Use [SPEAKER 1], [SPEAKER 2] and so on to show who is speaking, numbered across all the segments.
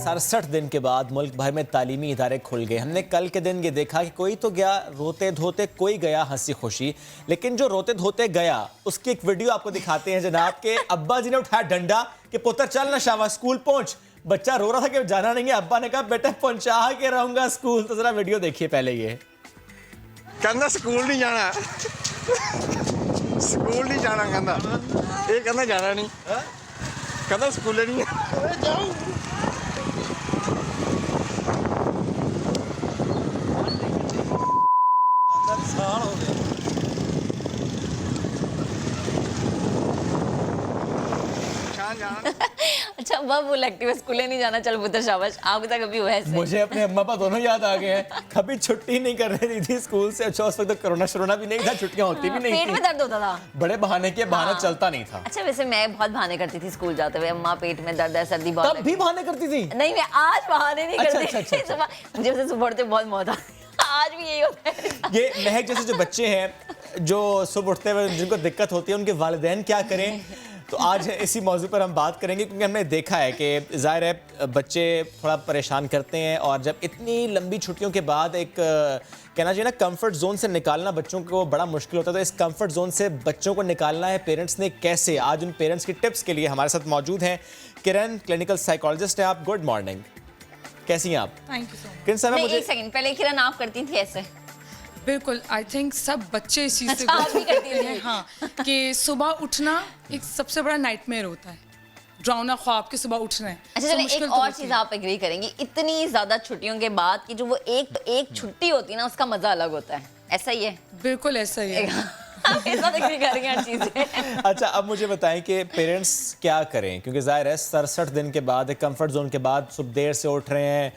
[SPEAKER 1] 67 दिन के बाद मुल्क भर में तालीमी इदारे खुल गए। हमने कल के दिन ये देखा कि कोई तो गया रोते धोते, कोई गया हंसी खुशी, लेकिन जो रोते धोते गया उसकी एक वीडियो आपको दिखाते हैं जनाब के अब्बा जी ने उठाया डंडा कि पुत्र चल ना शाबाश स्कूल पहुंच। बच्चा रो रहा था कि जाना नहीं है, अब्बा ने कहा बेटा पहुंचा के रहूंगा स्कूल। तो जरा वीडियो देखिए पहले। ये
[SPEAKER 2] कहना स्कूल नहीं जाना स्कूल नहीं जाना कहना ये कहना जाना नहीं कहना स्कूल नहीं जाओ।
[SPEAKER 3] अच्छा अब्बा वो लगती है स्कूल नहीं जाना, चल पुत्र शाबाश। आपके तक कभी हुआ है ऐसे?
[SPEAKER 1] मुझे अपने अम्मा पापा दोनों याद आ गए हैं। कभी छुट्टी नहीं कर रही थी स्कूल से। अच्छा उस वक्त तो कोरोना भी नहीं था, छुट्टियां होती भी नहीं
[SPEAKER 3] पेट
[SPEAKER 1] थी।
[SPEAKER 3] में दर्द होता था,
[SPEAKER 1] बड़े बहाने के बहाना चलता नहीं था।
[SPEAKER 3] अच्छा वैसे मैं बहुत बहाने करती थी स्कूल जाते हुए, अम्मा पेट में दर्द है, सर्दी बहुत
[SPEAKER 1] तब भी बहाने करती थी?
[SPEAKER 3] नहीं मैं आज बहाने नहीं
[SPEAKER 1] अच्छा,
[SPEAKER 3] करती।
[SPEAKER 1] अच्छा।
[SPEAKER 3] सुबह मुझे वैसे सुबह उठते बहुत मौत आती है। आज भी यही होता है।
[SPEAKER 1] ये महक जैसे जो बच्चे हैं जो सुबह उठते हुए जिनको दिक्कत होती है, उनके वालिदैन क्या करें, तो आज इसी मौजू पर हम बात करेंगे। क्योंकि हमने देखा है कि ज़ाहिर है बच्चे थोड़ा परेशान करते हैं, और जब इतनी लंबी छुट्टियों के बाद एक कहना चाहिए ना कंफर्ट जोन से निकालना बच्चों को बड़ा मुश्किल होता है। तो इस कंफर्ट जोन से बच्चों को निकालना है पेरेंट्स ने कैसे, आज उन पेरेंट्स की टिप्स के लिए हमारे साथ मौजूद हैं किरण, क्लिनिकल साइकोलॉजिस्ट हैं आप। गुड मॉर्निंग, कैसी हैं आप?
[SPEAKER 4] Thank you so much.
[SPEAKER 1] Kiran साहब मुझे
[SPEAKER 3] एक सेकंड पहले किरण आप करती थी ऐसे?
[SPEAKER 4] बिल्कुल, आई थिंक सब बच्चे इस चीज़ से
[SPEAKER 3] अच्छा, आप भी करती
[SPEAKER 4] हैं। हाँ, कि सुबह उठना एक सबसे बड़ा नाइटमेयर होता है, ड्राउना ख्वाब के सुबह उठना है।
[SPEAKER 3] अच्छा चलो एक और चीज़ आप एग्री करेंगी, इतनी ज़्यादा छुट्टियों के बाद कि जो वो एक छुट्टी होती है ना, उसका मज़ा अलग होता है। ऐसा ही है?
[SPEAKER 4] बिल्कुल ऐसा ही है।
[SPEAKER 3] ऐसा एग्री करेंगे हर चीज़ें।
[SPEAKER 1] अच्छा अब मुझे बताएं कि पेरेंट्स क्या करें, क्योंकि ज़ाहिर है 67 दिन के बाद एक कंफर्ट जोन के बाद सुबह देर से उठ रहे हैं,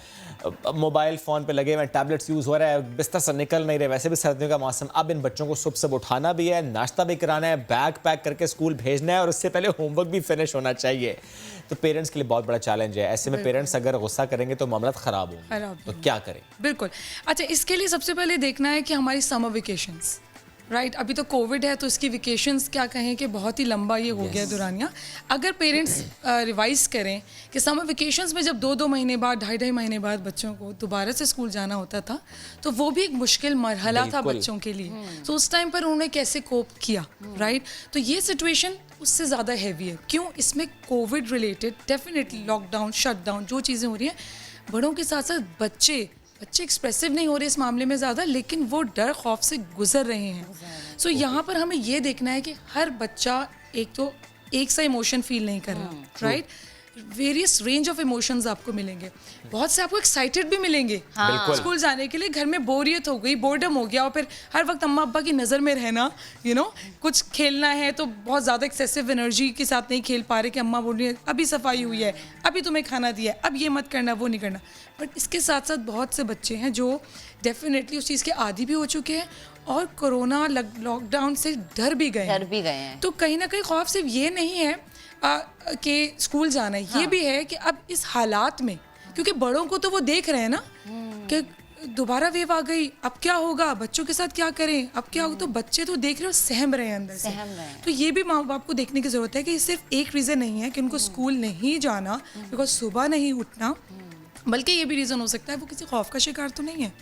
[SPEAKER 1] मोबाइल फ़ोन पे लगे हुए हैं, टैबलेट्स यूज़ हो रहा है, बिस्तर से निकल नहीं रहे, वैसे भी सर्दियों का मौसम। अब इन बच्चों को सुबह उठाना भी है, नाश्ता भी कराना है, बैग पैक करके स्कूल भेजना है, और उससे पहले होमवर्क भी फिनिश होना चाहिए। तो पेरेंट्स के लिए बहुत बड़ा चैलेंज है। ऐसे में पेरेंट्स अगर गुस्सा करेंगे तो मामला ख़राब होगा, तो क्या करें?
[SPEAKER 4] बिल्कुल। अच्छा इसके लिए सबसे पहले देखना है कि हमारी समर वेकेशंस, राइट, अभी तो कोविड है तो इसकी वेकेशंस क्या कहें कि बहुत ही लंबा ये हो गया दुरानिया। अगर पेरेंट्स रिवाइज करें कि समर वेकेशंस में जब 2-2 महीने बाद, 2.5 महीने बाद बच्चों को दोबारा से स्कूल जाना होता था, तो वो भी एक मुश्किल मरहला था बच्चों के लिए। तो उस टाइम पर उन्होंने कैसे कोप किया, राइट। तो ये सिचुएशन उससे ज़्यादा हैवी है। क्यों? इसमें Covid related definitely lockdown, shutdown जो चीज़ें हो रही हैं, बड़ों के साथ साथ बच्चे एक्सप्रेसिव नहीं हो रहे इस मामले में ज़्यादा, लेकिन वो डर खौफ से गुजर रहे हैं। सो यहाँ पर हमें ये देखना है कि हर बच्चा एक सा इमोशन फील नहीं कर रहा, right. Various range of emotions आपको मिलेंगे, बहुत से आपको एक्साइटेड भी मिलेंगे स्कूल जाने के लिए। घर में बोरियत हो गई, बोर्डम हो गया, और फिर हर वक्त अम्मा अब्बा की नज़र में रहना, कुछ खेलना है तो बहुत ज़्यादा एक्सेसिव एनर्जी के साथ नहीं खेल पा रहे कि अम्मा बोल रही है अभी सफाई हुई है, अभी तुम्हें खाना दिया है, अब ये मत करना, वो नहीं करना। बट इसके साथ साथ बहुत से बच्चे हैं जो डेफिनेटली उस चीज़ के आदी भी हो चुके हैं, और कोरोना लॉकडाउन से डर भी गए हैं। तो कहीं ना कहीं खौफ सिर्फ ये नहीं है कि स्कूल जाना है, ये भी है कि अब इस हालात में, क्योंकि बड़ों को तो वो देख रहे हैं ना कि दोबारा वेव आ गई, अब क्या होगा, बच्चों के साथ क्या करें, अब क्या होगा। तो बच्चे तो देख रहे हो, सहम रहे हैं अंदर से। तो ये भी माँ बाप को देखने की ज़रूरत है कि सिर्फ एक रीज़न नहीं है कि उनको स्कूल नहीं जाना बिकॉज सुबह नहीं उठना, बल्कि ये भी रीज़न हो सकता है वो किसी खौफ का शिकार तो नहीं है,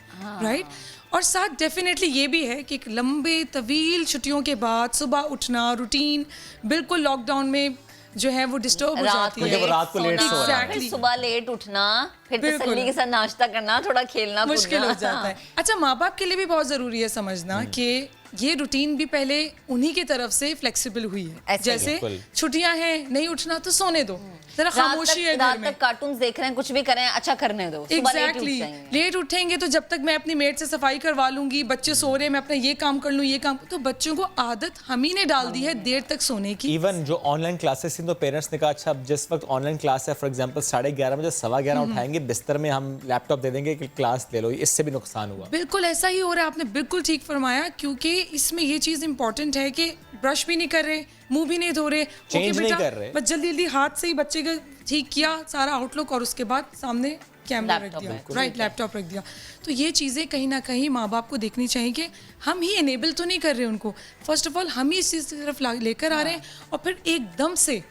[SPEAKER 4] राइट। और साथ डेफिनेटली ये भी है कि एक लंबे तवील छुट्टियों के बाद सुबह उठना, रूटीन बिल्कुल लॉकडाउन में जो है वो डिस्टर्ब हो जाती है।
[SPEAKER 1] रात को लेट सो रहा है,
[SPEAKER 3] सुबह लेट उठना, फिर तसल्ली के साथ नाश्ता करना, थोड़ा खेलना
[SPEAKER 4] मुश्किल हो जाता है। अच्छा माँ बाप के लिए भी बहुत ज़रूरी है समझना कि ये रूटीन भी पहले उन्हीं की तरफ से फ्लेक्सिबल हुई है। जैसे छुट्टियां हैं, नहीं उठना तो सोने दो, जरा खामोशी है घर में,
[SPEAKER 3] कार्टून्स देख रहे हैं, कुछ भी करें, अच्छा करने दो।
[SPEAKER 4] एग्जैक्टली लेट उठेंगे तो जब तक मैं अपनी मेड से सफाई करवा लूंगी, बच्चे सो रहे हैं, मैं अपना ये काम कर लूँ, ये काम। तो बच्चों को आदत हम ही ने डाल दी है देर तक सोने की।
[SPEAKER 1] इवन जो ऑनलाइन क्लासेस थी तो पेरेंट्स ने कहा अच्छा अब जिस वक्त ऑनलाइन क्लास है फॉर एग्जांपल 11:30 बजे 11:15 उठाएंगे, बिस्तर में हम लैपटॉप दे देंगे कि क्लास ले लो, इससे भी नुकसान हुआ।
[SPEAKER 4] बिल्कुल ऐसा ही हो रहा है, आपने बिल्कुल ठीक फरमाया। क्योंकि इसमें ये चीज़ इंपॉर्टेंट है कि ब्रश भी नहीं कर रहे, मुंह भी नहीं धो रहे,
[SPEAKER 1] चेंज नहीं कर रहे,
[SPEAKER 4] बस जल्दी जल्दी हाथ से ही बच्चे का ठीक किया सारा आउटलुक, और उसके बाद सामने कैमरा रख दिया, राइट, लैपटॉप रख दिया। तो ये चीज़ें कहीं ना कहीं माँ बाप को देखनी चाहिए कि हम ही इनेबल तो नहीं कर रहे उनको, फर्स्ट ऑफ ऑल हम ही इस चीज़ की तरफ लेकर आ रहे हैं, और फिर एकदम से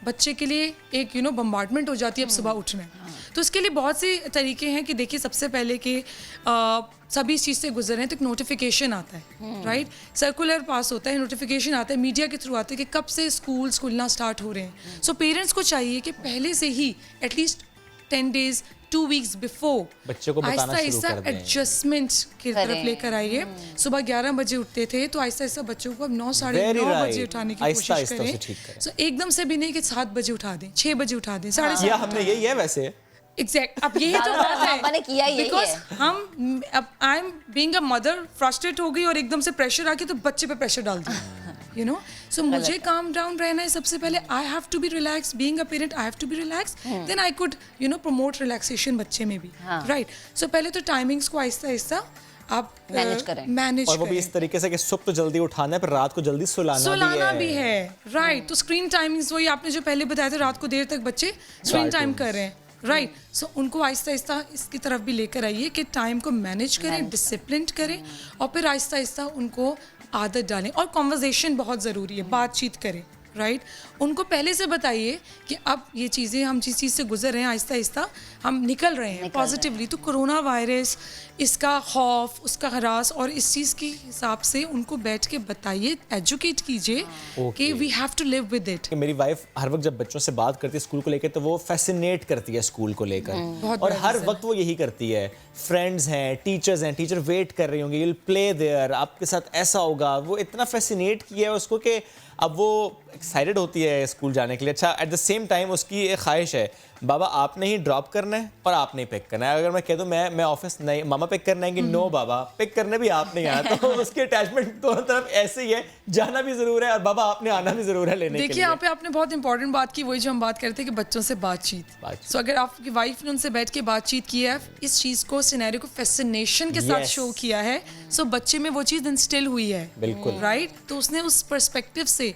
[SPEAKER 4] बच्चे के लिए एक बम्बार्डमेंट हो जाती है अब सुबह उठने। तो इसके लिए बहुत से तरीके हैं कि देखिए, सबसे पहले कि सभी इस चीज़ से गुजर रहे हैं तो एक नोटिफिकेशन आता है, राइट, सर्कुलर पास होता है, नोटिफिकेशन आता है मीडिया के थ्रू आता है कि कब से स्कूल खुलना स्टार्ट हो रहे हैं। सो पेरेंट्स को चाहिए कि पहले से ही एटलीस्ट 10 days 2 weeks बिफोर
[SPEAKER 1] बच्चे को बताना शुरू कर दें।
[SPEAKER 4] एडजस्टमेंट की तरफ लेकर आइए। सुबह 11 बजे उठते थे तो आहिस्ता आहिस्ता बच्चों को अब 9 साढ़े 9 बजे उठाने की
[SPEAKER 1] आहिस्ता
[SPEAKER 4] कोशिश
[SPEAKER 1] आहिस्ता उसे ठीक करें।
[SPEAKER 4] सो एकदम से भी नहीं कि 7 बजे उठा दें, 6 बजे उठा दें, 7:30
[SPEAKER 1] या हमने यही है वैसे।
[SPEAKER 4] एग्जैक्ट। अब यही तो बात है,
[SPEAKER 3] पापा ने किया यही
[SPEAKER 4] बिकॉज
[SPEAKER 3] है।
[SPEAKER 4] हम अब I am being a mother frustrate हो गई और एकदम से प्रेशर आके तो बच्चे पे प्रेशर डाल दिया, सो मुझे काम डाउन रहना है सबसे पहले। I have to be relax, being a parent I have to be relax, then I could promote relaxation बच्चे में भी, राइट। सो पहले तो टाइमिंग्स को आहिस्ता आहिस्ता आप
[SPEAKER 3] मैनेज करें,
[SPEAKER 4] मैनेज
[SPEAKER 1] और वो भी इस तरीके से कि सुबह तो जल्दी उठाना है पर रात को जल्दी सुलाना
[SPEAKER 4] भी है, राइट। तो स्क्रीन टाइमिंग्स वही आपने जो पहले बताया था, रात को देर तक बच्चे स्क्रीन टाइम कर रहे हैं, राइट। सो उनको आहिस्ता आहिस्ता इसकी तरफ भी लेकर आइए कि टाइम को मैनेज करें, डिसिप्लिन करें, और फिर आहिस्ता आहिस्ता उनको आदत डालें। और कॉन्वर्जेशन बहुत ज़रूरी है, बातचीत करें, राइट। उनको पहले से बताइए कि अब ये चीज़ें, हम जिस चीज़ से गुजर रहे हैं आहिस्ता आहिस्ता हम निकल रहे हैं पॉजिटिवली। तो कोरोना वायरस, इसका खौफ, उसका हरास, और इस चीज़ के हिसाब से उनको बैठ के बताइए, एजुकेट कीजिए कि we have to live with it.
[SPEAKER 1] मेरी वाइफ हर वक्त जब बच्चों से बात करती है स्कूल को लेकर तो वो फैसिनेट करती है स्कूल को लेकर, और हर वक्त वो यही करती है। फ्रेंड्स हैं, टीचर्स हैं, टीचर वेट कर रही होंगी, यू विल प्ले देयर, आपके साथ ऐसा होगा। वो इतना फैसिनेट किया है उसको कि अब वो एक्साइटेड होती है स्कूल जाने के लिए। अच्छा, एट द सेम टाइम उसकी एक ख्वाहिश है, बाबा आपने ही ड्रॉप करना है पर आपने ही पिक करना है। अगर मैं कह दूं मैं ऑफिस नहीं, मामा पिक करना है कि नो बाबा पिक करने भी आपने ही आना, तो उसकी अटैचमेंट दोनों तरफ ऐसे ही है, जाना भी जरूर है और बाबा आपने आना भी जरूर है लेने के लिए।
[SPEAKER 4] देखिए, यहाँ पे आपने बहुत इंपॉर्टेंट बात की, वही जो हम बात करते हैं कि बच्चों से बातचीत। सो अगर आपकी वाइफ ने उनसे बैठ के बातचीत की है, इस चीज़ को, सिनेरियो को फैसिनेशन के साथ शो किया है, सो बच्चे में वो चीज़ इंस्टिल हुई है,
[SPEAKER 1] बिल्कुल,
[SPEAKER 4] राइट। तो उसने उस पर्सपेक्टिव से,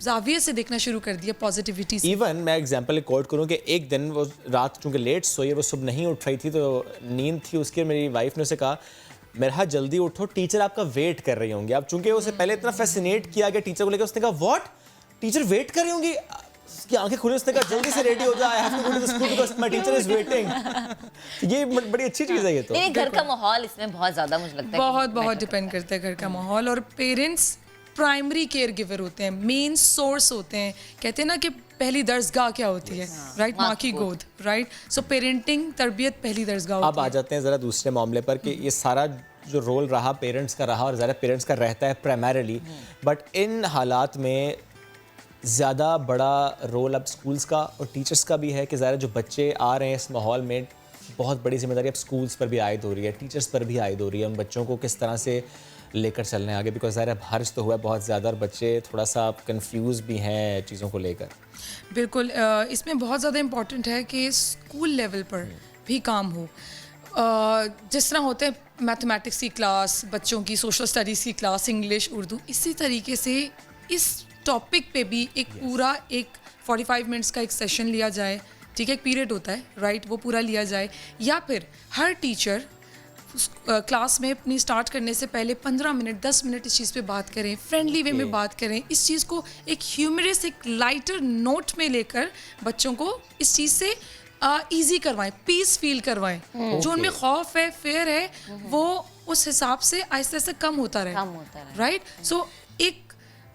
[SPEAKER 4] जाविये से देखना शुरू कर दिया, पॉजिटिविटी से।
[SPEAKER 1] इवन मैं एग्जांपल कोट करूं कि एक दिन वो रात चूंकि लेट सोई, वो सुबह नहीं उठ रही थी, तो नींद थी उसकी, मेरी वाइफ ने उसे कहा मेरा जल्दी उठो, टीचर आपका वेट कर रही होंगी। अब चूंकि उसे पहले इतना फैसिनेट किया गया टीचर को लेकर, उसने कहा व्हाट, टीचर वेट कर रही होंगी? उसकी आंखें खुली, उसने कहा जल्दी से रेडी हो जा, I have to go to the school because my teacher is waiting. ये बड़ी अच्छी चीज है ये तो।
[SPEAKER 3] घर का माहौल इसमें बहुत ज्यादा, मुझे लगता है
[SPEAKER 4] बहुत डिपेंड करता है घर का माहौल। और पेरेंट्स प्राइमरी केयर गिवर होते हैं, मेन सोर्स होते हैं। कहते हैं ना कि पहली दर्जगाह क्या होती है, राइट, माँ की गोद, राइट। सो पेरेंटिंग, तरबियत पहली दर्जगाह होती है।
[SPEAKER 1] अब आ जाते हैं ज़रा दूसरे मामले पर कि ये सारा जो रोल रहा पेरेंट्स का रहा, और ज़्यादा पेरेंट्स का रहता है प्राइमरीली, बट इन हालात में ज़्यादा बड़ा रोल अब स्कूल्स का और टीचर्स का भी है कि ज़्यादा जो बच्चे आ रहे हैं इस माहौल में, बहुत बड़ी जिम्मेदारी अब स्कूल्स पर भी आयद हो रही है, टीचर्स पर भी आयद हो रही है। उन बच्चों को किस तरह से लेकर चलने हैं आगे, बिकॉज ज़ाहिर हर्ज तो हुआ है बहुत ज़्यादा, और बच्चे थोड़ा सा कंफ्यूज भी हैं चीज़ों को लेकर।
[SPEAKER 4] बिल्कुल, इसमें बहुत ज़्यादा इम्पॉर्टेंट है कि स्कूल लेवल पर भी काम हो। जिस तरह होते हैं मैथमेटिक्स की क्लास, बच्चों की सोशल स्टडीज़ की क्लास, इंग्लिश, उर्दू, इसी तरीके से इस टॉपिक पे भी एक पूरा 45 मिनट्स का एक सेशन लिया जाए, ठीक है, एक पीरियड होता है, राइट, वो पूरा लिया जाए। या फिर हर टीचर क्लास में अपनी स्टार्ट करने से पहले 15 मिनट 10 मिनट इस चीज़ पे बात करें, फ्रेंडली वे में बात करें, इस चीज़ को एक ह्यूमरस, एक लाइटर नोट में लेकर बच्चों को इस चीज़ से ईजी करवाएं, पीस फील करवाएं। जो उनमें खौफ है, फेयर है, वो उस हिसाब से आहिस्ते आहिस्ते कम होता रहे, राइट। सो एक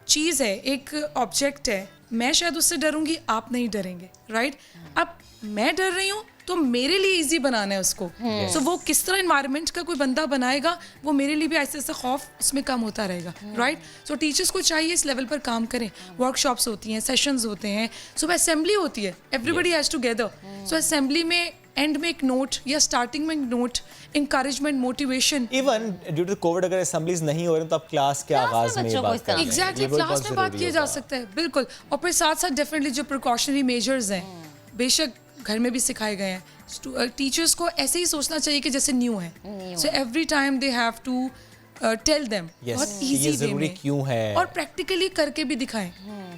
[SPEAKER 4] चीज़ है, एक ऑब्जेक्ट है, मैं शायद उससे डरूंगी, आप नहीं डरेंगे, राइट। अब मैं डर रही हूँ तो मेरे लिए इजी बनाना है उसको। सो वो किस तरह इन्वायरमेंट का कोई बंदा बनाएगा, वो मेरे लिए भी ऐसे ऐसे खौफ उसमें कम होता रहेगा, राइट। सो टीचर्स को चाहिए इस लेवल पर काम करें। वर्कशॉप्स होती हैं, सेशंस होते हैं, सुबह असेंबली होती है, everybody has together. So assembly में एंड में एक नोट या स्टार्टिंग में एक note, encouragement, motivation.
[SPEAKER 1] Even due to Covid अगर असेंबलीज नहीं हो रही तो आप क्लास के आगाज में ये बात करें।
[SPEAKER 4] एग्जैक्टली, क्लास में बात किया जा सकता है, बिल्कुल। और फिर साथ साथ डेफिनेटली जो प्रिकॉशनरी मेजर्स हैं, बेशक घर में भी सिखाए गए हैं। टीचर्स को ऐसे ही सोचना चाहिए कि जैसे न्यू है, so every time they have to tell them बहुत इजी वे में,
[SPEAKER 1] क्यों है,
[SPEAKER 4] और प्रैक्टिकली करके भी दिखाएं,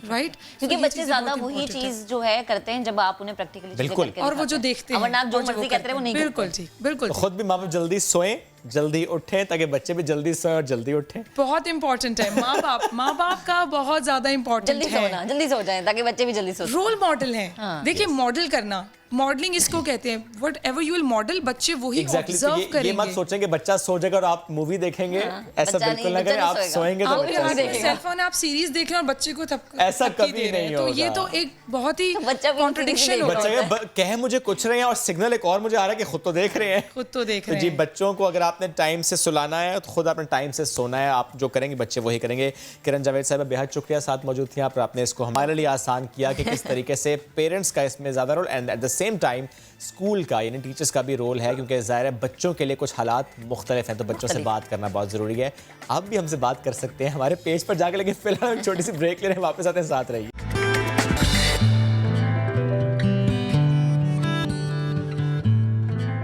[SPEAKER 4] राइट।
[SPEAKER 3] क्योंकि बच्चे ज्यादा वही चीज जो है करते हैं जब आप उन्हें प्रैक्टिकली
[SPEAKER 1] बिल्कुल,
[SPEAKER 4] और वो जो देखते हैं,
[SPEAKER 3] वरना आप जो मर्जी कहते हैं वो नहीं,
[SPEAKER 4] बिल्कुल ठीक, बिल्कुल।
[SPEAKER 1] खुद भी माँ बाप जल्दी सोएं जल्दी उठें ताकि बच्चे भी जल्दी सोएं और जल्दी उठें?
[SPEAKER 4] बहुत इंपॉर्टेंट है। माँ बाप का बहुत ज्यादा इंपॉर्टेंट
[SPEAKER 3] जल्दी
[SPEAKER 4] है।
[SPEAKER 3] सोना, जल्दी सो जाएं ताकि बच्चे भी जल्दी सो जाएं।
[SPEAKER 4] रोल मॉडल है।
[SPEAKER 3] हाँ।
[SPEAKER 4] देखिए मॉडल करना, मॉडलिंग इसको कहते हैं। What ever you will model, बच्चे वही
[SPEAKER 1] एग्जैक्टली
[SPEAKER 4] ऑब्जर्व
[SPEAKER 1] ये
[SPEAKER 4] करेंगे।
[SPEAKER 1] मत सोचें कि बच्चा सो जाएगा और आप मूवी देखेंगे, ऐसा
[SPEAKER 3] बच्चा
[SPEAKER 1] बिल्कुल
[SPEAKER 3] नहीं,
[SPEAKER 1] ना
[SPEAKER 3] बच्चा
[SPEAKER 1] करें।
[SPEAKER 3] नहीं
[SPEAKER 1] आप
[SPEAKER 3] सोएगा।
[SPEAKER 1] सोएंगे तो
[SPEAKER 3] आप
[SPEAKER 1] बच्चा
[SPEAKER 3] भी
[SPEAKER 1] सोएगा।
[SPEAKER 3] देखेगा।
[SPEAKER 4] सेल फोन आप सीरीज देख रहे हैं और बच्चे को
[SPEAKER 1] ऐसा
[SPEAKER 4] थपकी
[SPEAKER 1] कभी
[SPEAKER 4] दे रहे
[SPEAKER 1] नहीं
[SPEAKER 4] हैं, तो ये
[SPEAKER 1] होगा।
[SPEAKER 4] तो एक बहुत ही
[SPEAKER 3] बच्चा भी
[SPEAKER 4] कॉन्ट्रडिक्शन
[SPEAKER 3] सीरीज
[SPEAKER 4] होता
[SPEAKER 1] बच्चे
[SPEAKER 4] है।
[SPEAKER 1] कहे मुझे कुछ रहे हैं और सिग्नल एक और मुझे आ रहा है कि खुद तो देख रहे हैं।
[SPEAKER 4] खुद तो देख
[SPEAKER 1] तो
[SPEAKER 4] रहे
[SPEAKER 1] जी
[SPEAKER 4] हैं।
[SPEAKER 1] बच्चों को अगर आपने टाइम से सुलाना है तो खुद आपने टाइम से सोना है। आप जो करेंगे बच्चे वही करेंगे। किरण जावेद साहब बेहद शुक्रिया साथ मौजूद थी आप, आपने इसको हमारे लिए आसान किया कि किस तरीके से पेरेंट्स का इसमें ज़्यादा role and at the same time school का यानी टीचर्स का भी रोल है, क्योंकि ज़ाहिर है बच्चों के लिए कुछ हालात मुख्तलिफ हैं, तो बच्चों से बात करना बहुत ज़रूरी है। आप भी हमसे बात कर सकते हैं हमारे पेज पर जाकर, लेकिन फिलहाल हम छोटी सी ब्रेक ले रहे हैं, वापस आते हैं, साथ रहिए।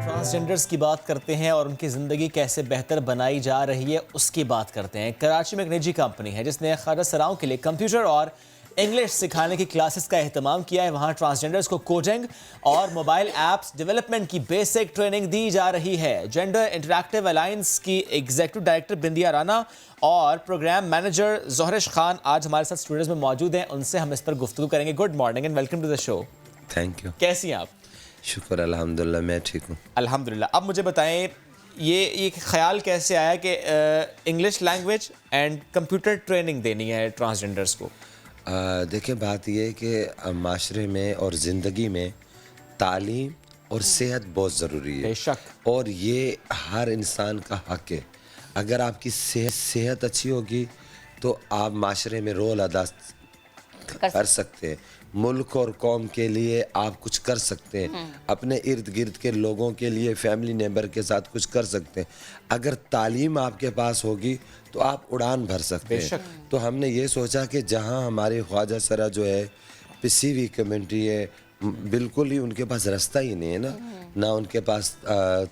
[SPEAKER 1] ट्रांसजेंडर्स की बात करते हैं और उनकी ज़िंदगी कैसे बेहतर बनाई जा रही है उसकी बात करते हैं। कराची में एक निजी कंपनी है जिसने ख्वाजा सराओं के लिए कंप्यूटर और इंग्लिश सिखाने की क्लासेस का एहतमाम किया है। वहाँ ट्रांसजेंडर्स को कोडिंग और मोबाइल ऐप्स डेवलपमेंट की बेसिक ट्रेनिंग दी जा रही है। जेंडर इंटरैक्टिव अलायंस की एग्जीक्यूटिव डायरेक्टर बिंदिया राना और प्रोग्राम मैनेजर जोहरिश खान आज हमारे साथ स्टूडियोज में मौजूद हैं। उनसे हम इस पर गुफ्तगू करेंगे। Good morning and welcome to the show.
[SPEAKER 5] Thank you.
[SPEAKER 1] कैसी हैं आप?
[SPEAKER 5] शुक्र अल्हम्दुलिल्लाह, मैं ठीक हूँ।
[SPEAKER 1] अल्हम्दुलिल्लाह। अब मुझे बताएं ये ख्याल कैसे आया कि English language and computer training देनी है ट्रांसजेंडर्स को?
[SPEAKER 5] देखिए बात ये है कि माशरे में और ज़िंदगी में तालीम और सेहत बहुत ज़रूरी है।
[SPEAKER 1] बेशक।
[SPEAKER 5] और ये हर इंसान का हक है। अगर आपकी सेहत अच्छी होगी तो आप माशरे में रोल अदा कर सकते हैं। मुल्क और कौम के लिए आप कुछ कर सकते हैं। अपने इर्द गिर्द के लोगों के लिए, फैमिली मेम्बर के साथ कुछ कर सकते हैं। अगर तालीम आपके पास होगी तो आप उड़ान भर सकते हैं। तो हमने ये सोचा कि जहां हमारी ख्वाजा सरा जो है पिसी हुई कम्युनिटी है, बिल्कुल ही उनके पास रास्ता ही नहीं है ना उनके पास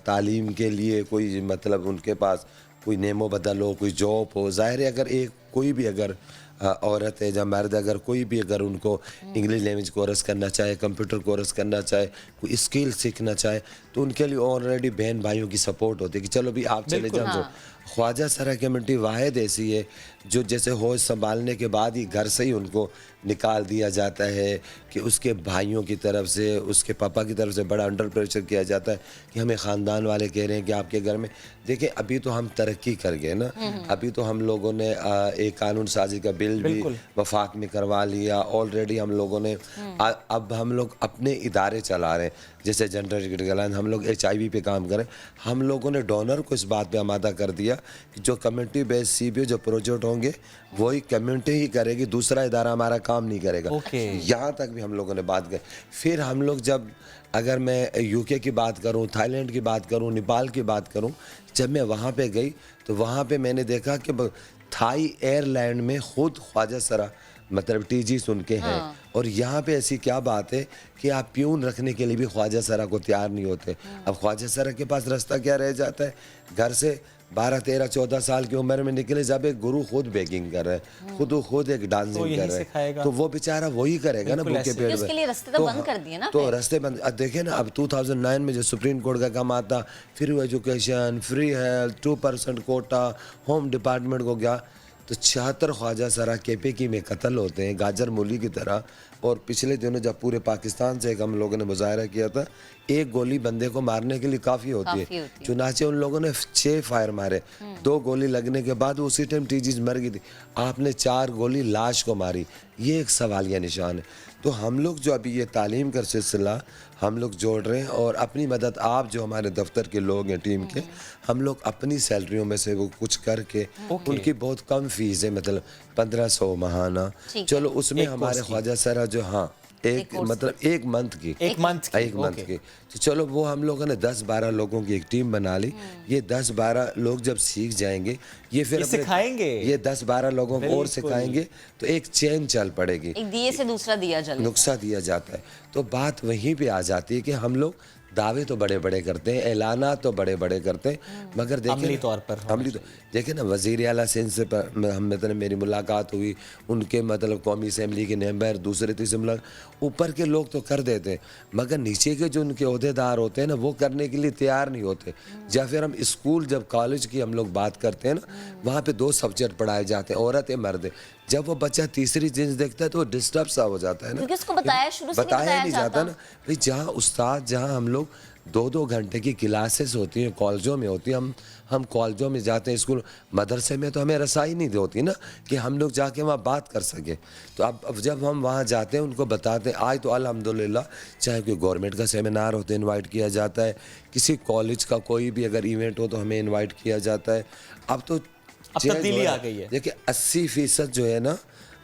[SPEAKER 5] तालीम के लिए कोई मतलब उनके पास कोई नेमो बदल हो, कोई जॉब हो। ज़ाहिर है अगर कोई भी अगर औरत है या मर्द अगर कोई भी अगर उनको इंग्लिश लैंग्वेज कोर्स करना चाहे, कंप्यूटर कोर्स करना चाहे, कोई स्किल सीखना चाहे, तो उनके लिए ऑलरेडी बहन भाइयों की सपोर्ट होती है कि चलो भी आप चले जाओ। तो ख्वाजा सरा कम्युनिटी वाहिद ऐसी है जो जैसे होश संभालने के बाद ही घर से ही उनको निकाल दिया जाता है कि उसके भाइयों की तरफ से, उसके पापा की तरफ से बड़ा अंडर प्रेशर किया जाता है कि हमें ख़ानदान वाले कह रहे हैं कि आपके घर में देखिए अभी तो हम तरक्की कर गए ना। अभी तो हम लोगों ने एक कानून साजी का बिल भी वफाक में करवा लिया। ऑलरेडी हम लोगों ने अब हम लोग अपने इदारे चला रहे हैं, जैसे जेंडर हम लोग HIV पे काम करें। हम लोगों ने डोनर को इस बात पे आमादा कर दिया कि जो कम्युनिटी बेस्ड CBO जो प्रोजेक्ट होंगे वही कम्युनिटी ही करेगी, दूसरा इदारा हमारा काम नहीं करेगा। यहाँ तक भी हम लोगों ने बात की। फिर हम लोग जब अगर मैं UK की बात करूँ, थाईलैंड की बात करूँ, नेपाल की बात करूँ, जब मैं वहाँ पे गई तो वहाँ पे मैंने देखा कि थाई एयरलाइन में खुद ख्वाजा सरा मतलब TG सुन के हैं। और यहाँ पे ऐसी क्या बात है कि आप प्यून रखने के लिए भी ख्वाजा सरा को तैयार नहीं होते। अब ख्वाजा सरा के पास रास्ता क्या रह जाता है? घर से 12, 13, 14 साल की उम्र में निकले जब एक गुरु खुद बेकिंग कर रहा है, खुद एक डांसिंग कर रहा है, तो वो बेचारा वही करेगा ना भूखे पेट में।
[SPEAKER 3] उसके लिए रास्ते तो बंद कर दिए ना।
[SPEAKER 5] तो रास्ते बंद। अब देखे ना, अब 2009 में जो सुप्रीम कोर्ट का काम आता, free education, free health, 2% quota, home department को गया, तो 76 ख्वाजा सरा KPK में कत्ल होते हैं गाजर मूली की तरह। और पिछले दिनों जब पूरे पाकिस्तान से एक हम लोगों ने मुजाहरा किया था, एक गोली बंदे को मारने के लिए काफ़ी होती है। चुनाचे उन लोगों ने 6 फायर मारे, 2 गोली लगने के बाद उसी टाइम TG मर गई थी। आपने 4 गोली लाश को मारी, ये एक सवालिया निशान है। तो हम लोग जो अभी ये तालीम का सिलसिला हम लोग जोड़ रहे हैं और अपनी मदद आप जो हमारे दफ्तर के लोग हैं टीम के, हम लोग अपनी सैलरियों में से वो कुछ करके उनकी बहुत कम फीस है, मतलब 1500 महाना, चलो उसमें हमारे ख्वाजा सरा जो मतलब एक मंथ की तो चलो वो हम लोगों ने 10-12 लोगों की एक टीम बना ली। ये 10-12 लोग जब सीख जाएंगे ये फिर
[SPEAKER 1] ये
[SPEAKER 5] अपने-
[SPEAKER 1] सिखाएंगे।
[SPEAKER 5] ये 10-12 लोगों को और
[SPEAKER 1] बिल्कुल।
[SPEAKER 5] सिखाएंगे तो एक चेन चल पड़ेगी।
[SPEAKER 3] एक दिए से दूसरा दिया जल
[SPEAKER 5] नुक्सा दिया जाता है। तो बात वहीं पे आ जाती है कि हम लोग दावे तो बड़े बड़े करते हैं, ऐलानात तो बड़े बड़े करते हैं, मगर देखिए
[SPEAKER 1] अमली तौर पर होना
[SPEAKER 5] अमली तो देखिए ना, वज़ीर आला सिंध से हम मतलब मेरी मुलाकात हुई, उनके मतलब कौमी असम्बली के मेंबर, दूसरे तीसरे मुल्क, ऊपर के लोग तो कर देते हैं, मगर नीचे के जो उनके ओहदेदार होते हैं ना, वो करने के लिए तैयार नहीं होते। या फिर हम स्कूल जब कॉलेज की हम लोग बात करते हैं ना, वहाँ पे 2 सब्जेक्ट पढ़ाए जाते हैं, औरत है मर्द है। जब वो बच्चा तीसरी जींस देखता है तो वो डिस्टर्ब सा हो जाता है ना,
[SPEAKER 3] क्योंकि उसको बताया शुरू से नहीं बताया
[SPEAKER 5] नहीं
[SPEAKER 3] जाता।
[SPEAKER 5] जाता ना भाई। जहाँ उस्ताद, जहाँ हम लोग 2-2 घंटे की क्लासेस होती हैं, कॉलेजों में होती हैं, हम कॉलेजों में जाते हैं, स्कूल मदरसे में तो हमें रसाई नहीं होती ना कि हम लोग जाके वहाँ बात कर सकें। तो अब जब हम वहाँ जाते हैं, उनको बताते हैं, आज तो अल्हम्दुलिल्लाह चाहे कोई गवर्नमेंट का सेमिनार हो तो इनवाइट किया जाता है, किसी कॉलेज का कोई भी अगर इवेंट हो तो हमें इन्वाइट किया जाता है। अब तो चेंज हो
[SPEAKER 1] तब्दीली
[SPEAKER 5] रहा
[SPEAKER 1] आ गई है।
[SPEAKER 5] देखिए 80% जो है ना,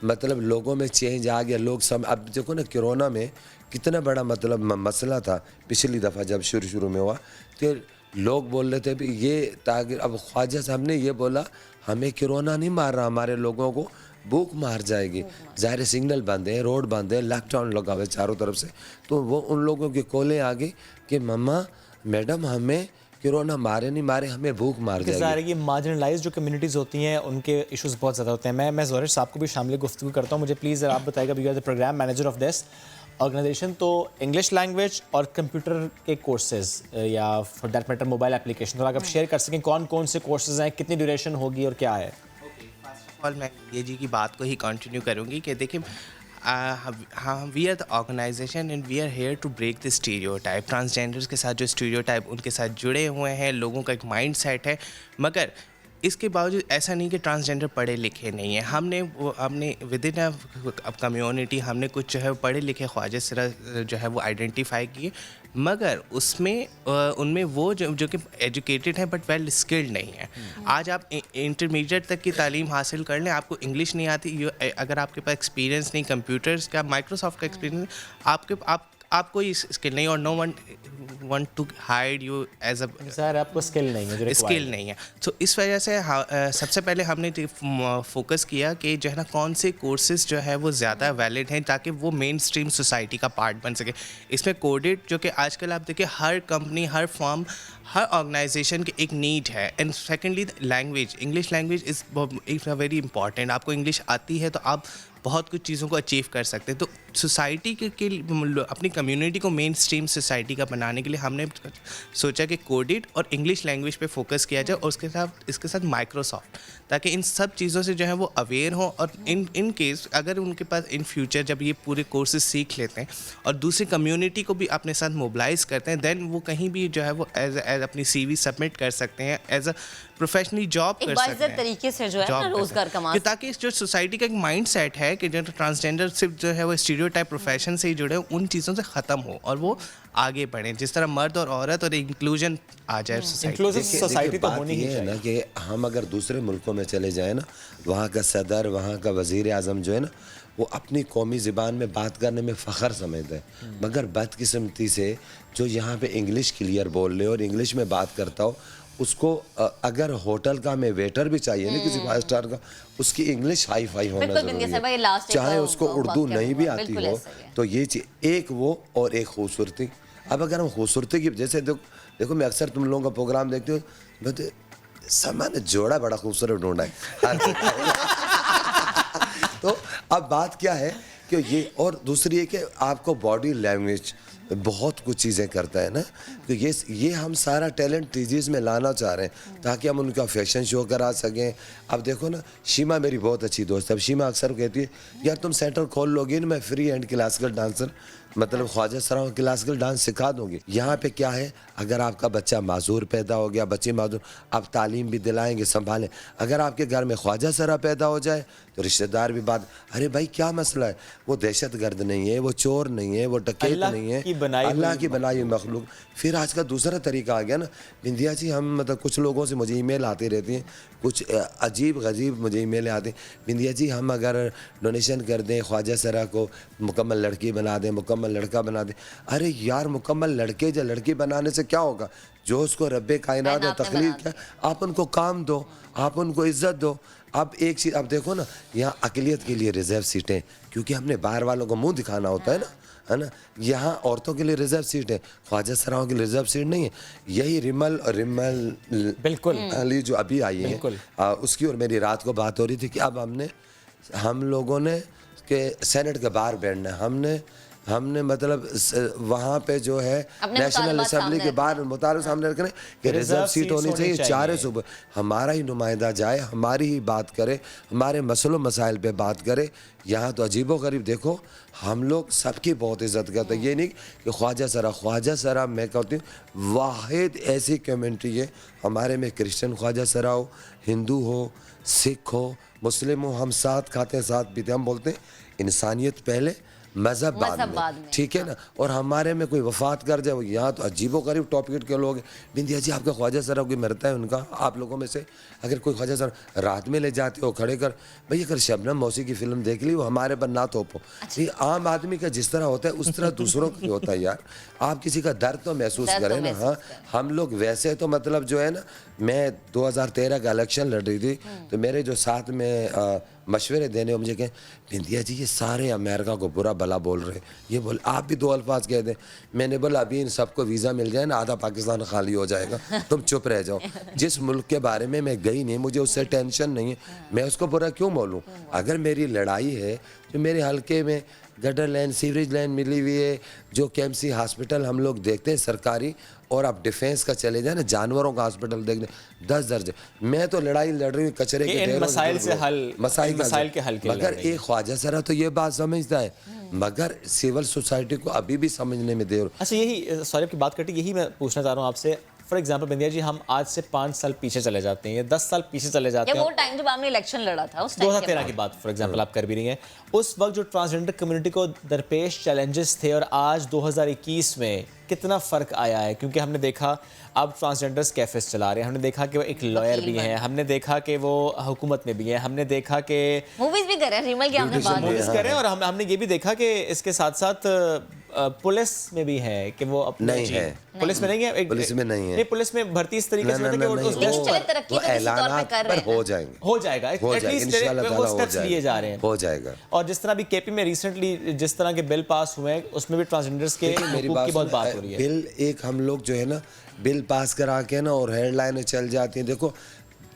[SPEAKER 5] मतलब लोगों में चेंज आ गया। लोग अब देखो ना, कोरोना में कितना बड़ा मतलब मसला था पिछली दफ़ा जब शुरू में हुआ, तो लोग बोल रहे थे भी ये ताकि अब ख्वाजा साहब ने ये बोला हमें कोरोना नहीं मार रहा, हमारे लोगों को भूख मार जाएगी। ज़ाहिर सिग्नल बंद है, रोड बंद है, लॉकडाउन लगा हुआ है चारों तरफ से। तो वो उन लोगों के कोले आ गए कि मम्मा मैडम हमें कोरोना मारे नहीं मारे, हमें भूख मार जाएगी।
[SPEAKER 1] ज़ाहिर है कि मार्जिनलाइज जो कम्युनिटीज़ होती हैं उनके इश्यूज बहुत ज़्यादा होते हैं। मैं ज़ोहर साहब को भी शामिल गुफ्तगू करता हूँ। मुझे प्लीज़ आप बताइएगा, you are the program manager of this organization, तो इंग्लिश लैंग्वेज और कंप्यूटर के कोर्सेज या for that matter mobile application, तो अगर आप शेयर कर सकें कौन कौन से कोर्सेज हैं, कितनी ड्यूरेशन होगी और क्या है?
[SPEAKER 6] फर्स्ट ऑफ ऑल मैं ये जी की बात को ही कंटिन्यू करूँगी कि देखिए हाँ, we are the organization and we are here to break the stereotype. Transgenders के साथ जो स्टीरियोटाइप उनके साथ जुड़े हुए हैं, लोगों का एक माइंड सेट है, मगर इसके बावजूद ऐसा नहीं कि ट्रांसजेंडर पढ़े लिखे नहीं है। हमने विद इन अ कम्युनिटी हमने कुछ जो है पढ़े लिखे ख्वाजा सरा जो है वो आइडेंटिफाई किए, मगर उसमें उनमें वो जो कि एजुकेटेड हैं बट वेल स्किल्ड नहीं है। आज आप इंटरमीडिएट तक की तालीम हासिल कर लें, आपको इंग्लिश नहीं आती, अगर आपके पास एक्सपीरियंस नहीं कंप्यूटर्स का, माइक्रोसॉफ्ट का एक्सपीरियंस, आप कोई स्किल नहीं, और no one want to hide you as a
[SPEAKER 1] sir आपको स्किल नहीं है, जो
[SPEAKER 6] स्किल नहीं है। तो इस वजह से सबसे पहले हमने फोकस किया कि जो है ना कौन से कोर्सेज जो है वो ज़्यादा वैलिड हैं ताकि वो मेन स्ट्रीम सोसाइटी का पार्ट बन सके। इसमें कोडेड जो कि आजकल आप देखिए हर कंपनी, हर फर्म, हर ऑर्गेनाइजेशन की एक नीड है। And secondly language, English language is very important. आपको इंग्लिश आती है तो आप बहुत कुछ चीज़ों को अचीव कर सकते हैं। तो सोसाइटी के अपनी कम्युनिटी को मेन स्ट्रीम सोसाइटी का बनाने के लिए हमने सोचा कि कोडेड और इंग्लिश लैंग्वेज पे फोकस किया जाए, और इसके साथ माइक्रोसॉफ्ट, ताकि इन सब चीज़ों से जो है वो अवेयर हो, और इन केस अगर उनके पास इन फ्यूचर जब ये पूरे कोर्सेज सीख लेते हैं और दूसरी कम्युनिटी को भी अपने साथ मोबिलाइज करते हैं, देन वो कहीं भी जो है वो एज अपनी CV सबमिट कर सकते हैं, एज अ प्रोफेशनली जॉब कर सकते हैं
[SPEAKER 3] तरीके से जो है ना रोजगार कमा,
[SPEAKER 6] ताकि जो सोसाइटी का एक माइंड सेट है कि जो ट्रांसजेंडर सिर्फ जो है वो स्टीरियोटाइप प्रोफेशन से ही जुड़े हो, उन चीज़ों से ख़त्म हो और वो आगे बढ़ें, जिस तरह मर्द और औरत और इंक्लूजन आ जाए सोसाइटी।
[SPEAKER 1] इंक्लूसिव सोसाइटी तो
[SPEAKER 5] बात
[SPEAKER 1] होनी ही
[SPEAKER 5] ये है
[SPEAKER 1] चाहिए
[SPEAKER 5] ना कि हम अगर दूसरे मुल्कों में चले जाएं ना, वहाँ का सदर, वहाँ का वज़ीर आज़म जो है ना, वो अपनी कौमी ज़बान में बात करने में फ़ख्र समझते हैं, मगर बदकिस्मती से जो यहाँ पे इंग्लिश क्लियर बोल रहे और इंग्लिश में बात करता हो, उसको अगर होटल का में वेटर भी चाहिए ना किसी 5 स्टार का, उसकी इंग्लिश हाई फाई होना ज़रूरी है, चाहे उसको उर्दू नहीं भी आती हो। तो ये चीज़ एक वो, और एक खूबसूरती। अब अगर हम खूबसूरती की, जैसे देखो मैं अक्सर तुम लोगों का प्रोग्राम देखती हूँ, सामान जोड़ा बड़ा खूबसूरत ढूंढा है तो अब बात क्या है कि ये, और दूसरी है कि आपको बॉडी लैंग्वेज बहुत कुछ चीज़ें करता है ना, तो ये हम सारा टैलेंट टीजीज़ में लाना चाह रहे हैं ताकि हम उनका फैशन शो करा सकें। अब देखो ना, शीमा मेरी बहुत अच्छी दोस्त है। अब शीमा अक्सर कहती है यार तुम सेंटर खोल लोगी ना, मैं फ्री एंड क्लासिकल डांसर मतलब ख्वाजा सरा क्लासिकल डांस सिखा दूंगी। यहाँ पे क्या है, अगर आपका बच्चा माजूर पैदा हो गया, बच्चे माजूर, आप तालीम भी दिलाएंगे, संभालें। अगर आपके घर में ख्वाजा सरा पैदा हो जाए तो रिश्तेदार भी बात, अरे भाई क्या मसला है, वो दहशत गर्द नहीं है, वो चोर नहीं है, वो डकैत नहीं है, अल्लाह की बनाई हुई मखलूक। फिर आज का दूसरा तरीका आ गया ना, बिंदिया जी हम मतलब कुछ लोगों से मुझे ईमेल आती रहती हैं, कुछ अजीब गजीब मुझे ईमेल आते हैं, बिंदिया जी हम अगर डोनेशन कर दें ख्वाजा सरा को मुकम्मल लड़की बना दें, मुकम्मल लड़का बना दें। अरे यार मुकम्मल लड़के या लड़की बनाने से क्या होगा, जो उसको रब्बे कायनात ने
[SPEAKER 3] कायनात ने
[SPEAKER 5] तख्लीक
[SPEAKER 3] बना
[SPEAKER 5] किया, आप उनको काम दो, आप उनको इज्जत दो। अब एक चीज़ अब देखो ना, यहाँ अकलियत के लिए रिजर्व सीटें, क्योंकि हमने बाहर वालों को मुंह दिखाना होता है ना। यहाँ औरतों के लिए रिजर्व सीट है, ख्वाजा सराओं के लिए रिजर्व सीट नहीं है। यही रिमल
[SPEAKER 1] बिल्कुल
[SPEAKER 5] अली जो अभी आई है, उसकी और मेरी रात को बात हो रही थी कि अब हम लोगों ने के सेनेट के बाहर बैठना है। हमने मतलब वहाँ पे जो है नेशनल असेंबली के बाहर मुताबिक सामने रखने कि रिजर्व सीट होनी चाहिए, चारों सुबह हमारा ही नुमाइंदा जाए, हमारी ही बात करे, हमारे मसलों मसाइल पे बात करे। यहाँ तो अजीबो गरीब देखो, हम लोग सबकी बहुत इज्जत करते हैं। ये नहीं कि ख्वाजा सरा मैं कहती हूँ वाहिद ऐसी कम्युनिटी है हमारे में, क्रिश्चियन ख्वाजा सरा हो, हिंदू हो, सिख हो, मुस्लिम हो, हम साथ खाते हैं साथ पीते हैं। हम बोलते हैं इंसानियत पहले मज़हब बाद में, ठीक है ना। और हमारे में कोई वफात कर जाए, यहाँ तो अजीबो गरीब टॉपिक के लोग हैं। बिंदिया जी आपका ख्वाजा सरा कोई मरता है उनका, आप लोगों में से अगर कोई ख्वाजा सरा रात में ले जाते हो खड़े कर, भाई अगर शबनम मौसी की फिल्म देख ली, वो हमारे पर ना थोपो। ये आम आदमी का जिस तरह होता है उस तरह दूसरों का होता है यार। आप किसी का दर्द तो महसूस करें ना। हाँ, हम लोग वैसे तो मतलब जो है ना, मैं 2013 का इलेक्शन लड़ रही थी, तो मेरे जो साथ में मशवरे देने मुझे कहें, बिंदिया जी ये सारे अमेरिका को बुरा भला बोल रहे हैं, ये बोल आप भी 2 अल्फाज कह दें। मैंने बोला अभी इन सबको वीज़ा मिल जाए ना, आधा पाकिस्तान खाली हो जाएगा, तुम चुप रह जाओ। जिस मुल्क के बारे में मैं गई नहीं, मुझे उससे टेंशन नहीं है, मैं उसको बुरा क्यों बोलूँ। अगर मेरी लड़ाई है जो मेरे हल्के में गटर लाइन सीवरेज लाइन मिली हुई है, जो KMC हॉस्पिटल हम लोग देखते हैं सरकारी, और आप डिफेंस का चले जाए ना, जानवरों का हॉस्पिटल देख लें 10 दर्जे। मैं तो लड़ाई लड़ रही हूँ कचरे के ढेरों
[SPEAKER 1] मसाइल से हल,
[SPEAKER 5] मसाइल के हल। मगर एक ख्वाजा सरा तो ये बात समझता है, मगर सिविल सोसाइटी को अभी भी समझने में देर।
[SPEAKER 1] अच्छा यही सॉरी आपकी बात कटी, यही मैं पूछना चाह रहा हूँ आपसे। फॉर एग्जाम्पल बिंदिया जी, हम आज से 5 साल पीछे चले जाते हैं या 10 साल पीछे चले जाते हैं,
[SPEAKER 3] वो टाइम जब आपने इलेक्शन लड़ा था, उस टाइम
[SPEAKER 1] 2013 की बात फॉर एग्जांपल आप कर भी रही हैं, उस वक्त जो ट्रांसजेंडर कम्युनिटी को दरपेश चैलेंजेस थे और आज 2021 में कितना फ़र्क आया है। क्योंकि हमने देखा अब ट्रांसजेंडर्स कैफेस चला रहे हैं, हमने देखा कि वो एक लॉयर भी हैं, हमने देखा कि वो हुकूमत में भी हैं, हमने देखा कि
[SPEAKER 3] मूवीज भी कर रहे हैं, रिमल की आपने बात
[SPEAKER 1] मूवीज कर रहे हैं, और हमने ये भी देखा कि इसके साथ साथ पुलिस में भी है कि वो अपने
[SPEAKER 5] नहीं है,
[SPEAKER 1] पुलिस में नहीं है,
[SPEAKER 5] पुलिस में नहीं है,
[SPEAKER 1] नहीं पुलिस में भर्ती इस तरीके से होती है कि
[SPEAKER 3] तरक्की तो किसी तौर पे कर रहे हैं,
[SPEAKER 5] हो जाएंगे,
[SPEAKER 1] हो जाएगा, एटलीस्ट वो स्टेप्स लिए जा रहे हैं,
[SPEAKER 5] हो जाएगा।
[SPEAKER 1] और जिस तरह भी KP में रिसेंटली जिस तरह के बिल पास हुए हैं, उसमें भी ट्रांसजेंडर्स के हुकूक की बहुत बात हो रही है।
[SPEAKER 5] बिल एक हम लोग जो है ना बिल पास करा के ना और हेडलाइनें चल जाती हैं। देखो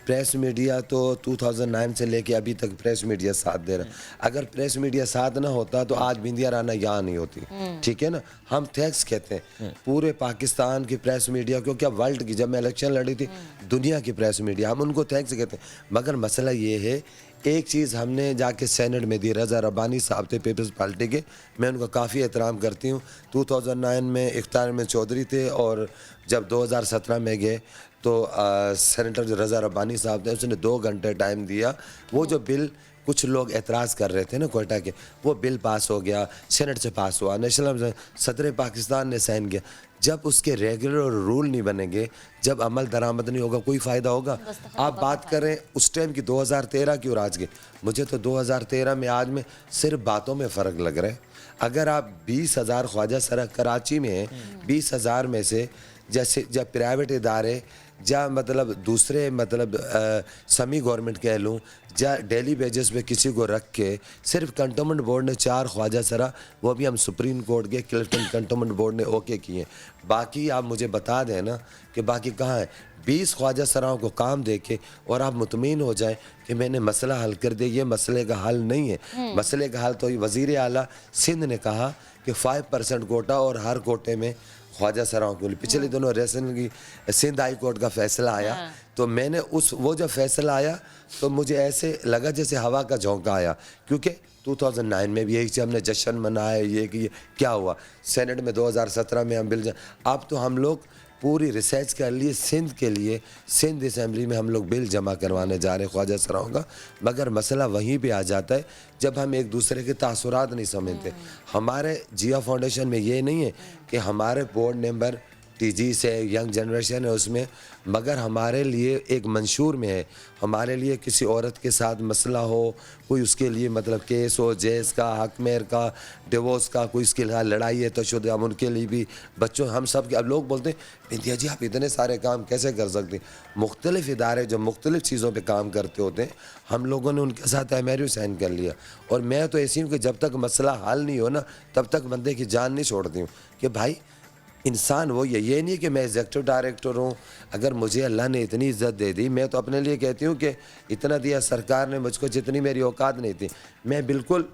[SPEAKER 5] प्रेस मीडिया तो 2009 से लेके अभी तक प्रेस मीडिया साथ दे रहा है। अगर प्रेस मीडिया साथ ना होता तो आज बिंदिया राना यहाँ नहीं होती, ठीक है ना। हम थैंक्स कहते हैं पूरे पाकिस्तान की प्रेस मीडिया को, क्या वर्ल्ड की, जब मैं इलेक्शन लड़ी थी दुनिया की प्रेस मीडिया, हम उनको थैंक्स कहते हैं। मगर मसला ये है, एक चीज़ हमने जाके सेनेट में दी, रज़ा रब्बानी साहब थे पीपल्स पार्टी के, मैं उनका काफ़ी एहतराम करती हूँ। 2009 में इख्तियार में चौधरी थे, और जब 2017 में गए तो सेनेटर जो रज़ा रब्बानी साहब थे, उसने 2 घंटे टाइम दिया। वो जो बिल कुछ लोग एतराज़ कर रहे थे ना कोयटा के, वो बिल पास हो गया, सेनेट से पास हुआ, नेशनल सदर पाकिस्तान ने साइन किया। जब उसके रेगुलर रूल नहीं बनेंगे, जब अमल दरामद नहीं होगा, कोई फ़ायदा होगा। आप बात करें उस टाइम की 2013 की और आज की, मुझे तो 2013 में आज में सिर्फ बातों में फ़र्क लग रहा है। अगर आप 20,000 ख्वाजा सरा कराची में है, 20,000 में से जैसे जब प्राइवेट इदारे या मतलब दूसरे मतलब सेमी गवर्नमेंट कह लूँ, या डेली बेसिस पे किसी को रख के सिर्फ कंटोनमेंट बोर्ड ने 4 ख्वाजा सरा, वो भी हम सुप्रीम कोर्ट के क्लिफ्टन कंटोनमेंट बोर्ड ने ओके किए। बाकी आप मुझे बता दें ना कि बाकी कहाँ है। 20 ख्वाजा सराओं को काम दे के और आप मुतमईन हो जाएं कि मैंने मसला हल कर दिया। ये मसले का हल नहीं है। मसले का हल तो वज़ीर आला सिंध ने कहा कि 5% कोटा, और हर कोटे में ख्वाजा सराओं के लिए पिछले दिनों रेसन की सिंध हाई कोर्ट का फैसला आया, तो मैंने वो जब फैसला आया तो मुझे ऐसे लगा जैसे हवा का झोंका आया, क्योंकि 2009 में भी यही से हमने जश्न मनाया, ये कि ये क्या हुआ। सेनेट में 2017 में हम बिल, अब तो हम लोग पूरी रिसर्च कर लिए सिंध के लिए, सिंध असम्बली में हम लोग बिल जमा करवाने जा रहे हैं ख्वाजा सराओं का। मगर मसला वहीं पे आ जाता है जब हम एक दूसरे के तासुरात नहीं समझते। हमारे जिया फाउंडेशन में ये नहीं है कि हमारे बोर्ड मेंबर टीजी से यंग जनरेशन है उसमें, मगर हमारे लिए एक मंशूर में है, हमारे लिए किसी औरत के साथ मसला हो, कोई उसके लिए मतलब केस हो, जेस का, हक मेहर का, डिवोर्स का, कोई इसके लिए लड़ाई है तशद्दुद, हम उनके लिए भी बच्चों हम सब के। अब लोग बोलते हैं बिंदिया जी आप इतने सारे काम कैसे कर सकते हैं? मुख्तलिफ इदारे जो मुख्तलिफ चीज़ों पे काम करते होते हैं, हम लोगों ने उनके साथ MOU साइन कर लिया। और मैं तो ऐसी हूँ कि जब तक मसला हल नहीं हो ना तब तक बंदे की जान नहीं छोड़ती हूँ कि भाई इंसान वो ये नहीं कि मैं एग्जीक्यूटिव डायरेक्टर हूँ, अगर मुझे अल्लाह ने इतनी इज़्ज़त दे दी, मैं तो अपने लिए कहती हूँ कि इतना दिया सरकार ने मुझको जितनी मेरी औकात नहीं थी। मैं बिल्कुल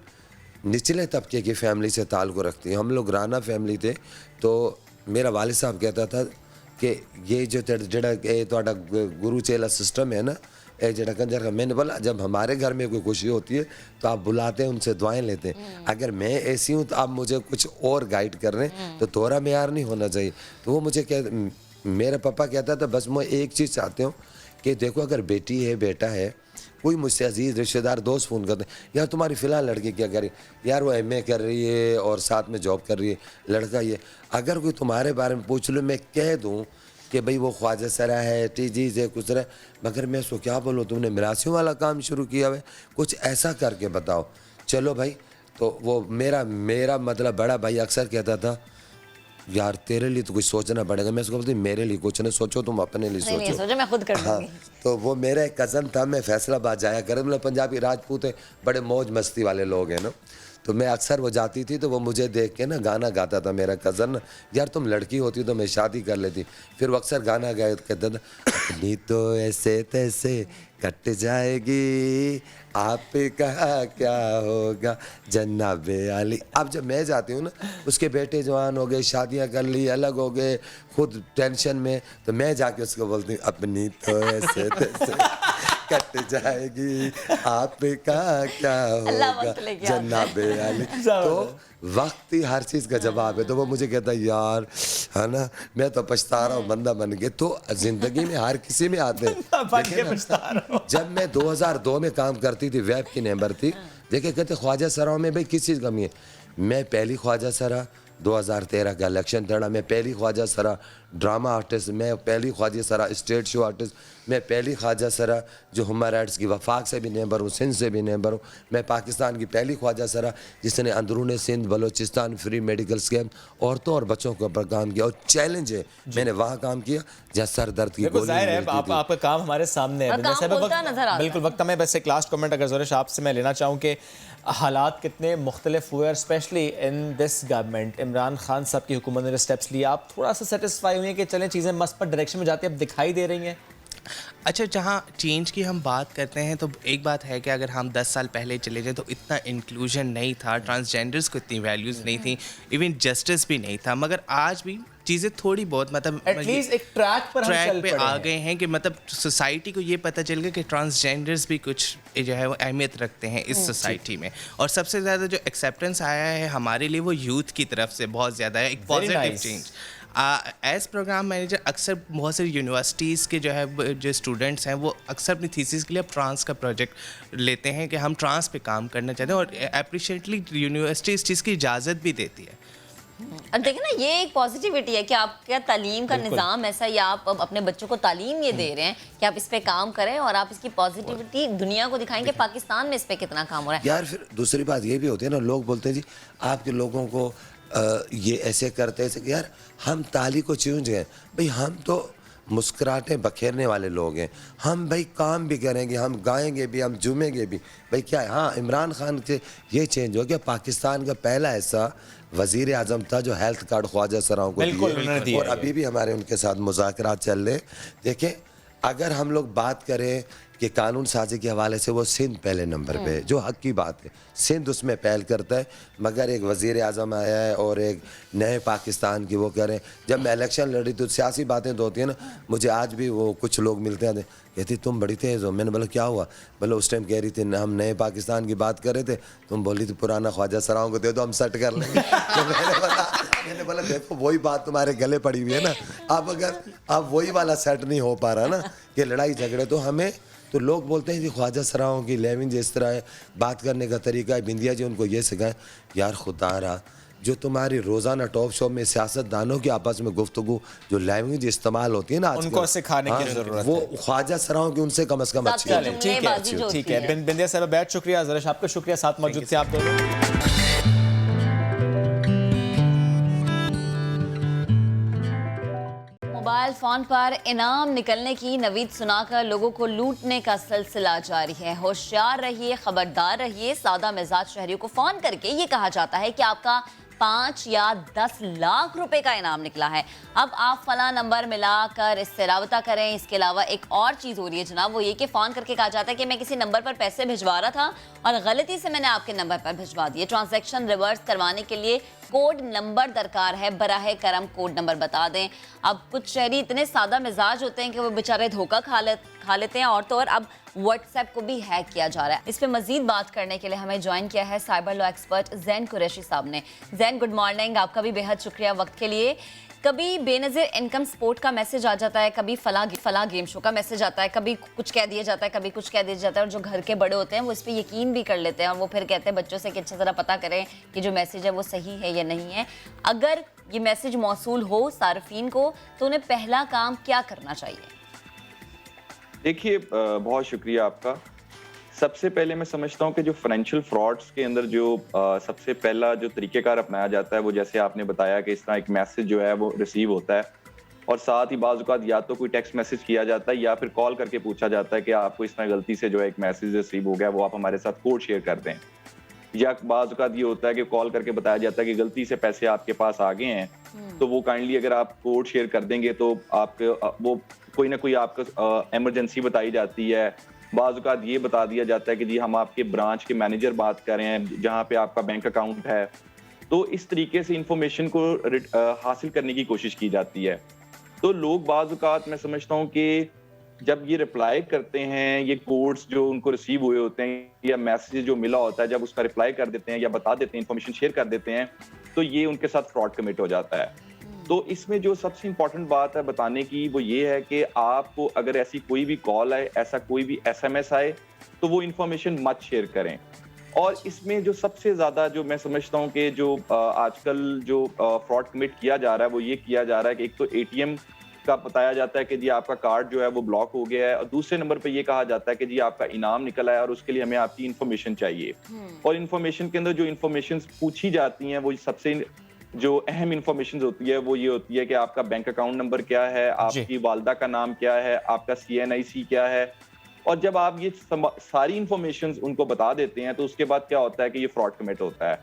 [SPEAKER 5] निचले तबके की फैमिली से ताल्लुक़ रखती हूँ। हम लोग राना फैमिली थे, तो मेरा वालिद साहब कहता था कि ये जो जड़ा गुरु चेला सिस्टम है ना, जड़ा कंजर का, मैंने बोला जब हमारे घर में कोई खुशी होती है तो आप बुलाते हैं, उनसे दुआएं लेते हैं। अगर मैं ऐसी हूँ तो आप मुझे कुछ और गाइड कर रहे हैं तो तोरा मेयार नहीं होना चाहिए। तो वो मुझे मेरा पापा कहता था बस मैं एक चीज़ चाहते हूँ कि देखो अगर बेटी है बेटा है, कोई मुझसे अजीज़ रिश्तेदार दोस्त फ़ोन करते हैं यार तुम्हारी फ़िलहाल लड़की क्या कर रही है, यार वो MA कर रही है और साथ में जॉब कर रही है, लड़का ये, अगर कोई तुम्हारे बारे में पूछ लो मैं कह दूँ कि भाई वो ख्वाजा सरा है, टीजी से कुछ रहा है, मगर मैं उसको क्या बोलूँ, तुमने मिरासियों वाला काम शुरू किया है, कुछ ऐसा करके बताओ। चलो भाई, तो वो मेरा मतलब बड़ा भाई अक्सर कहता था यार तेरे लिए तो कुछ सोचना पड़ेगा। मैं उसको बोलती मेरे लिए कुछ नहीं सोचो, तुम अपने लिए
[SPEAKER 3] नहीं,
[SPEAKER 5] सोचो।
[SPEAKER 3] सोचो मैं खुद कर
[SPEAKER 5] हाँ,
[SPEAKER 3] दूंगी।
[SPEAKER 5] तो वो मेरा एक कज़न था, मैं फैसलाबाद जाया कर, मतलब पंजाबी राजपूत है, बड़े मौज मस्ती वाले लोग हैं ना, तो मैं अक्सर वो जाती थी तो वो मुझे देख के ना गाना गाता था मेरा कज़न, यार तुम लड़की होती तो मैं शादी कर लेती। फिर वो अक्सर गाना गाया कहता था अपनी तो ऐसे तैसे कट जाएगी, आप कहा क्या होगा जन्नाबे आली। अब जब मैं जाती हूँ ना, उसके बेटे जवान हो गए, शादियाँ कर ली, अलग हो गए, खुद टेंशन में, तो मैं जाके उसको बोलती हूँ अपनी तो ऐसे तैसे कट जाएगी, आपका क्या होगा जन्नाबे आली। तो वक्त ही हर चीज़ का जवाब है। तो वो मुझे कहता यार है ना, मैं तो पछता रहा हूँ, बंदा बन गया। तो ज़िंदगी में हर किसी में आते हैं। जब मैं 2002 में काम करती थी, वेब की नेबर थी, देखिए कहते ख्वाजा सराओं में भाई किस चीज़ कमी है, मैं पहली ख्वाजा सरा 2013 का इलेक्शन लड़ा, मैं पहली ख्वाजा सरा ड्रामा आर्टिस्ट, मैं पहली ख्वाजा सरा स्टेट शो आर्टिस्ट, मैं पहली ख्वाजा सरा जो ह्यूमन राइट्स की वफाक से भी नेबर हूँ, सिंध से भी नेबर हूँ, मैं पाकिस्तान की पहली ख्वाजा सरा जिसने अंदरून सिंध बलोचिस्तान फ्री मेडिकल स्कैम औरतों और बच्चों के ऊपर काम किया। और चैलेंज है, मैंने वहाँ काम किया जहाँ सर दर्द की गोली
[SPEAKER 1] जाहिर है
[SPEAKER 5] मिलती थी।
[SPEAKER 1] आपका काम हमारे सामने है। बिल्कुल वक्त में बस एक लास्ट कमेंट अगर ज़ोरिश आपसे मैं लेना चाहूँ कि हालात कितने मुख्तलिफ हुए और specially in this government, Imran Khan साहब की हुकूमत ने स्टेप्स लिए, आप थोड़ा सा सेटिस्फाई हुए कि चलें चीज़ें मस्त डायरेक्शन में जाती अब दिखाई दे रही हैं?
[SPEAKER 6] अच्छा, जहाँ चेंज की हम बात करते हैं तो एक बात है कि अगर हम 10 साल पहले चले जाएं तो इतना इंक्लूजन नहीं था, ट्रांसजेंडर्स को इतनी वैल्यूज़ नहीं थी, इवन जस्टिस भी नहीं था। मगर आज भी चीज़ें थोड़ी बहुत मतलब
[SPEAKER 1] एटलीस्ट एक ट्रैक पर हम चल
[SPEAKER 6] पे आ गए हैं कि मतलब सोसाइटी को ये पता चल गया कि ट्रांसजेंडर्स भी कुछ जो है वो अहमियत रखते हैं इस सोसाइटी में। और सबसे ज़्यादा जो एक्सेप्टेंस आया है हमारे लिए वो यूथ की तरफ से बहुत ज़्यादा है, एक positive change. As program manager अक्सर बहुत सारी यूनिवर्सिटीज़ के जो है जो स्टूडेंट्स हैं वो अक्सर अपनी थीसिस के लिए अब ट्रांस का प्रोजेक्ट लेते हैं कि हम ट्रांस पे काम करना चाहते हैं, और अप्रिशिएटली यूनिवर्सिटी इस चीज़ की इजाज़त भी देती है।
[SPEAKER 3] अब देखिए ना, ये एक पॉजिटिविटी है कि आपका तालीम का निज़ाम ऐसा, या आप अपने बच्चों को तालीम ये दे रहे हैं कि आप इस पे काम करें और आप इसकी पॉजिटिविटी दुनिया को दिखाएं कि पाकिस्तान में इस पे कितना काम हो रहा है।
[SPEAKER 5] यार फिर दूसरी बात ये भी होती है ना, लोग बोलते हैं जी आपके लोगों को ये ऐसे करते हैं, यार हम ताली को चूंज गए भाई, हम तो मुस्कुराहटें बखेरने वाले लोग हैं, हम भाई काम भी करेंगे, हम गाएंगे भी, हम झूमेंगे भी भाई। क्या है, हाँ इमरान खान से ये चेंज हो गया, पाकिस्तान का पहला ऐसा वज़ीर आज़म था जो हेल्थ कार्ड ख्वाजा सराओं को दिए, और अभी भी हमारे उनके साथ मुज़ाकरात चल रहे हैं। देखें अगर हम लोग बात करें कि कानून साजी के हवाले से वो सिंध पहले नंबर पे है, जो हक की बात है, सिंध उसमें पहल करता है, मगर एक वज़ीर आज़म आया है और एक नए पाकिस्तान की वो करें। जब मैं इलेक्शन लड़ी तो सियासी बातें तो होती हैं ना, मुझे आज भी वो कुछ लोग मिलते हैं कहती तुम बड़ी तेज़ हो, मैंने बोला क्या हुआ, बोला उस टाइम कह रही थी हम नए पाकिस्तान की बात कर रहे थे, तुम बोली थी पुराना ख्वाजा सराओं को दे दो हम सेट कर लेंगे। तो मैंने बोला देखो वही बात तुम्हारे गले पड़ी हुई है ना, अब अगर अब वही वाला सेट नहीं हो पा रहा ना कि लड़ाई झगड़े, तो हमें तो लोग बोलते हैं कि ख्वाजा सराओं की लैंग्वेज इस तरह है, बात करने का तरीका है, बिंदिया जी उनको ये सिखाएं। यार खुदा रहा जो तुम्हारी रोजाना टॉप शो में सियासतदानों की आपस में गुफ्तगू जो लैंग्वेज इस्तेमाल होती है ना आजकल,
[SPEAKER 1] उनको सिखाने की जरूरत
[SPEAKER 5] वो
[SPEAKER 1] है।
[SPEAKER 5] ख्वाजा सराओं की उनसे कम से कम अच्छी
[SPEAKER 3] चले,
[SPEAKER 5] होती है।
[SPEAKER 1] ठीक है,
[SPEAKER 3] जुमलेबाजी जो
[SPEAKER 1] ठीक
[SPEAKER 3] होती
[SPEAKER 1] है।
[SPEAKER 3] है।
[SPEAKER 1] बिंदिया साहब बहुत शुक्रिया, ज़रा आपका शुक्रिया, साथ मौजूद थे आप दोनों।
[SPEAKER 3] मोबाइल फोन पर इनाम निकलने की नवीद सुनाकर लोगों को लूटने का सिलसिला जारी है। होशियार रहिए, खबरदार रहिए। सादा मिजाज शहरियों को फोन करके ये कहा जाता है कि आपका 5 या 10 लाख रुपए का इनाम निकला है, अब आप फला नंबर मिलाकर इससे राबता करें। इसके अलावा एक और चीज़ हो रही है जनाब, वो ये कि फ़ोन करके कहा जाता है कि मैं किसी नंबर पर पैसे भिजवा रहा था और गलती से मैंने आपके नंबर पर भिजवा दिए। ट्रांजैक्शन रिवर्स करवाने के लिए कोड नंबर दरकार है, बराहे करम कोड नंबर बता दें। अब कुछ शहरी इतने सादा मिजाज होते हैं कि वो बेचारे धोखा खा लेते हैं, और तो और अब व्हाट्सएप को भी हैक किया जा रहा है। इस पे मजीद बात करने के लिए हमें ज्वाइन किया है cyber law expert Jain Qureshi साहब ने। जैन, गुड मॉर्निंग, आपका भी बेहद शुक्रिया वक्त के लिए। कभी बेनज़ीर इनकम सपोर्ट का मैसेज आ जाता है, कभी फला गेम शो का मैसेज आता है, कभी कुछ कह दिया जाता है, कभी कुछ कह दिया जाता है, और जो घर के बड़े होते हैं वो इस पर यकीन भी कर लेते हैं, और वो फिर कहते हैं बच्चों से कि अच्छा ज़रा पता करें कि जो मैसेज है वो सही है या नहीं है। अगर ये मैसेज मौसूल हो सार्फिन को तो उन्हें पहला काम क्या करना चाहिए?
[SPEAKER 7] देखिए, बहुत शुक्रिया आपका। सबसे पहले मैं समझता हूँ कि जो फाइनेंशियल फ्रॉड्स के अंदर जो सबसे पहला जो तरीकेकार अपनाया जाता है वो जैसे आपने बताया कि इस तरह एक मैसेज जो है वो रिसीव होता है, और साथ ही बाज़ औक़ात या तो कोई टेक्स्ट मैसेज किया जाता है या फिर कॉल करके पूछा जाता है कि आपको इस तरह गलती से जो है एक मैसेज रिसीव हो गया, वो आप हमारे साथ कोड शेयर कर दें। या बाज़ औक़ात ये होता है कि कॉल करके बताया जाता है कि गलती से पैसे आपके पास आ गए हैं, तो वो काइंडली अगर आप कोड शेयर कर देंगे तो आपके वो कोई ना कोई आपको इमरजेंसी बताई जाती है। बाज़ औक़ात ये बता दिया जाता है कि जी हम आपके ब्रांच के मैनेजर बात कर रहे हैं जहाँ पे आपका बैंक अकाउंट है। तो इस तरीके से इंफॉर्मेशन को हासिल करने की कोशिश की जाती है। तो लोग बाज़ औक़ात मैं समझता हूँ कि जब ये रिप्लाई करते हैं, ये कोड्स जो उनको रिसीव हुए होते हैं या मैसेज जो मिला होता है, जब उसका रिप्लाई कर देते हैं या बता देते हैं, इंफॉर्मेशन शेयर कर देते हैं, तो ये उनके साथ फ्रॉड कमिट हो जाता है। तो इसमें जो सबसे इंपॉर्टेंट बात है बताने की वो ये है कि आपको अगर ऐसी कोई भी कॉल आए, ऐसा कोई भी SMS आए, तो वो इंफॉर्मेशन मत शेयर करें। और इसमें जो सबसे ज्यादा जो मैं समझता हूँ कि जो आजकल जो फ्रॉड कमिट किया जा रहा है वो ये किया जा रहा है कि एक तो ATM का बताया जाता है कि जी आपका कार्ड जो है वो ब्लॉक हो गया है, और दूसरे नंबर पे ये कहा जाता है कि जी आपका इनाम निकला है और उसके लिए हमें आपकी इंफॉर्मेशन चाहिए। और इंफॉर्मेशन के अंदर जो इंफॉर्मेशन पूछी जाती हैं वो सबसे जो अहम इंफॉर्मेशन होती है वो ये होती है कि आपका बैंक अकाउंट नंबर क्या है, आपकी वालदा का नाम क्या है, आपका CNIC क्या है। और जब आप ये सारी इंफॉर्मेशन उनको बता देते हैं तो उसके बाद क्या होता है कि ये फ्रॉड कमिट होता है।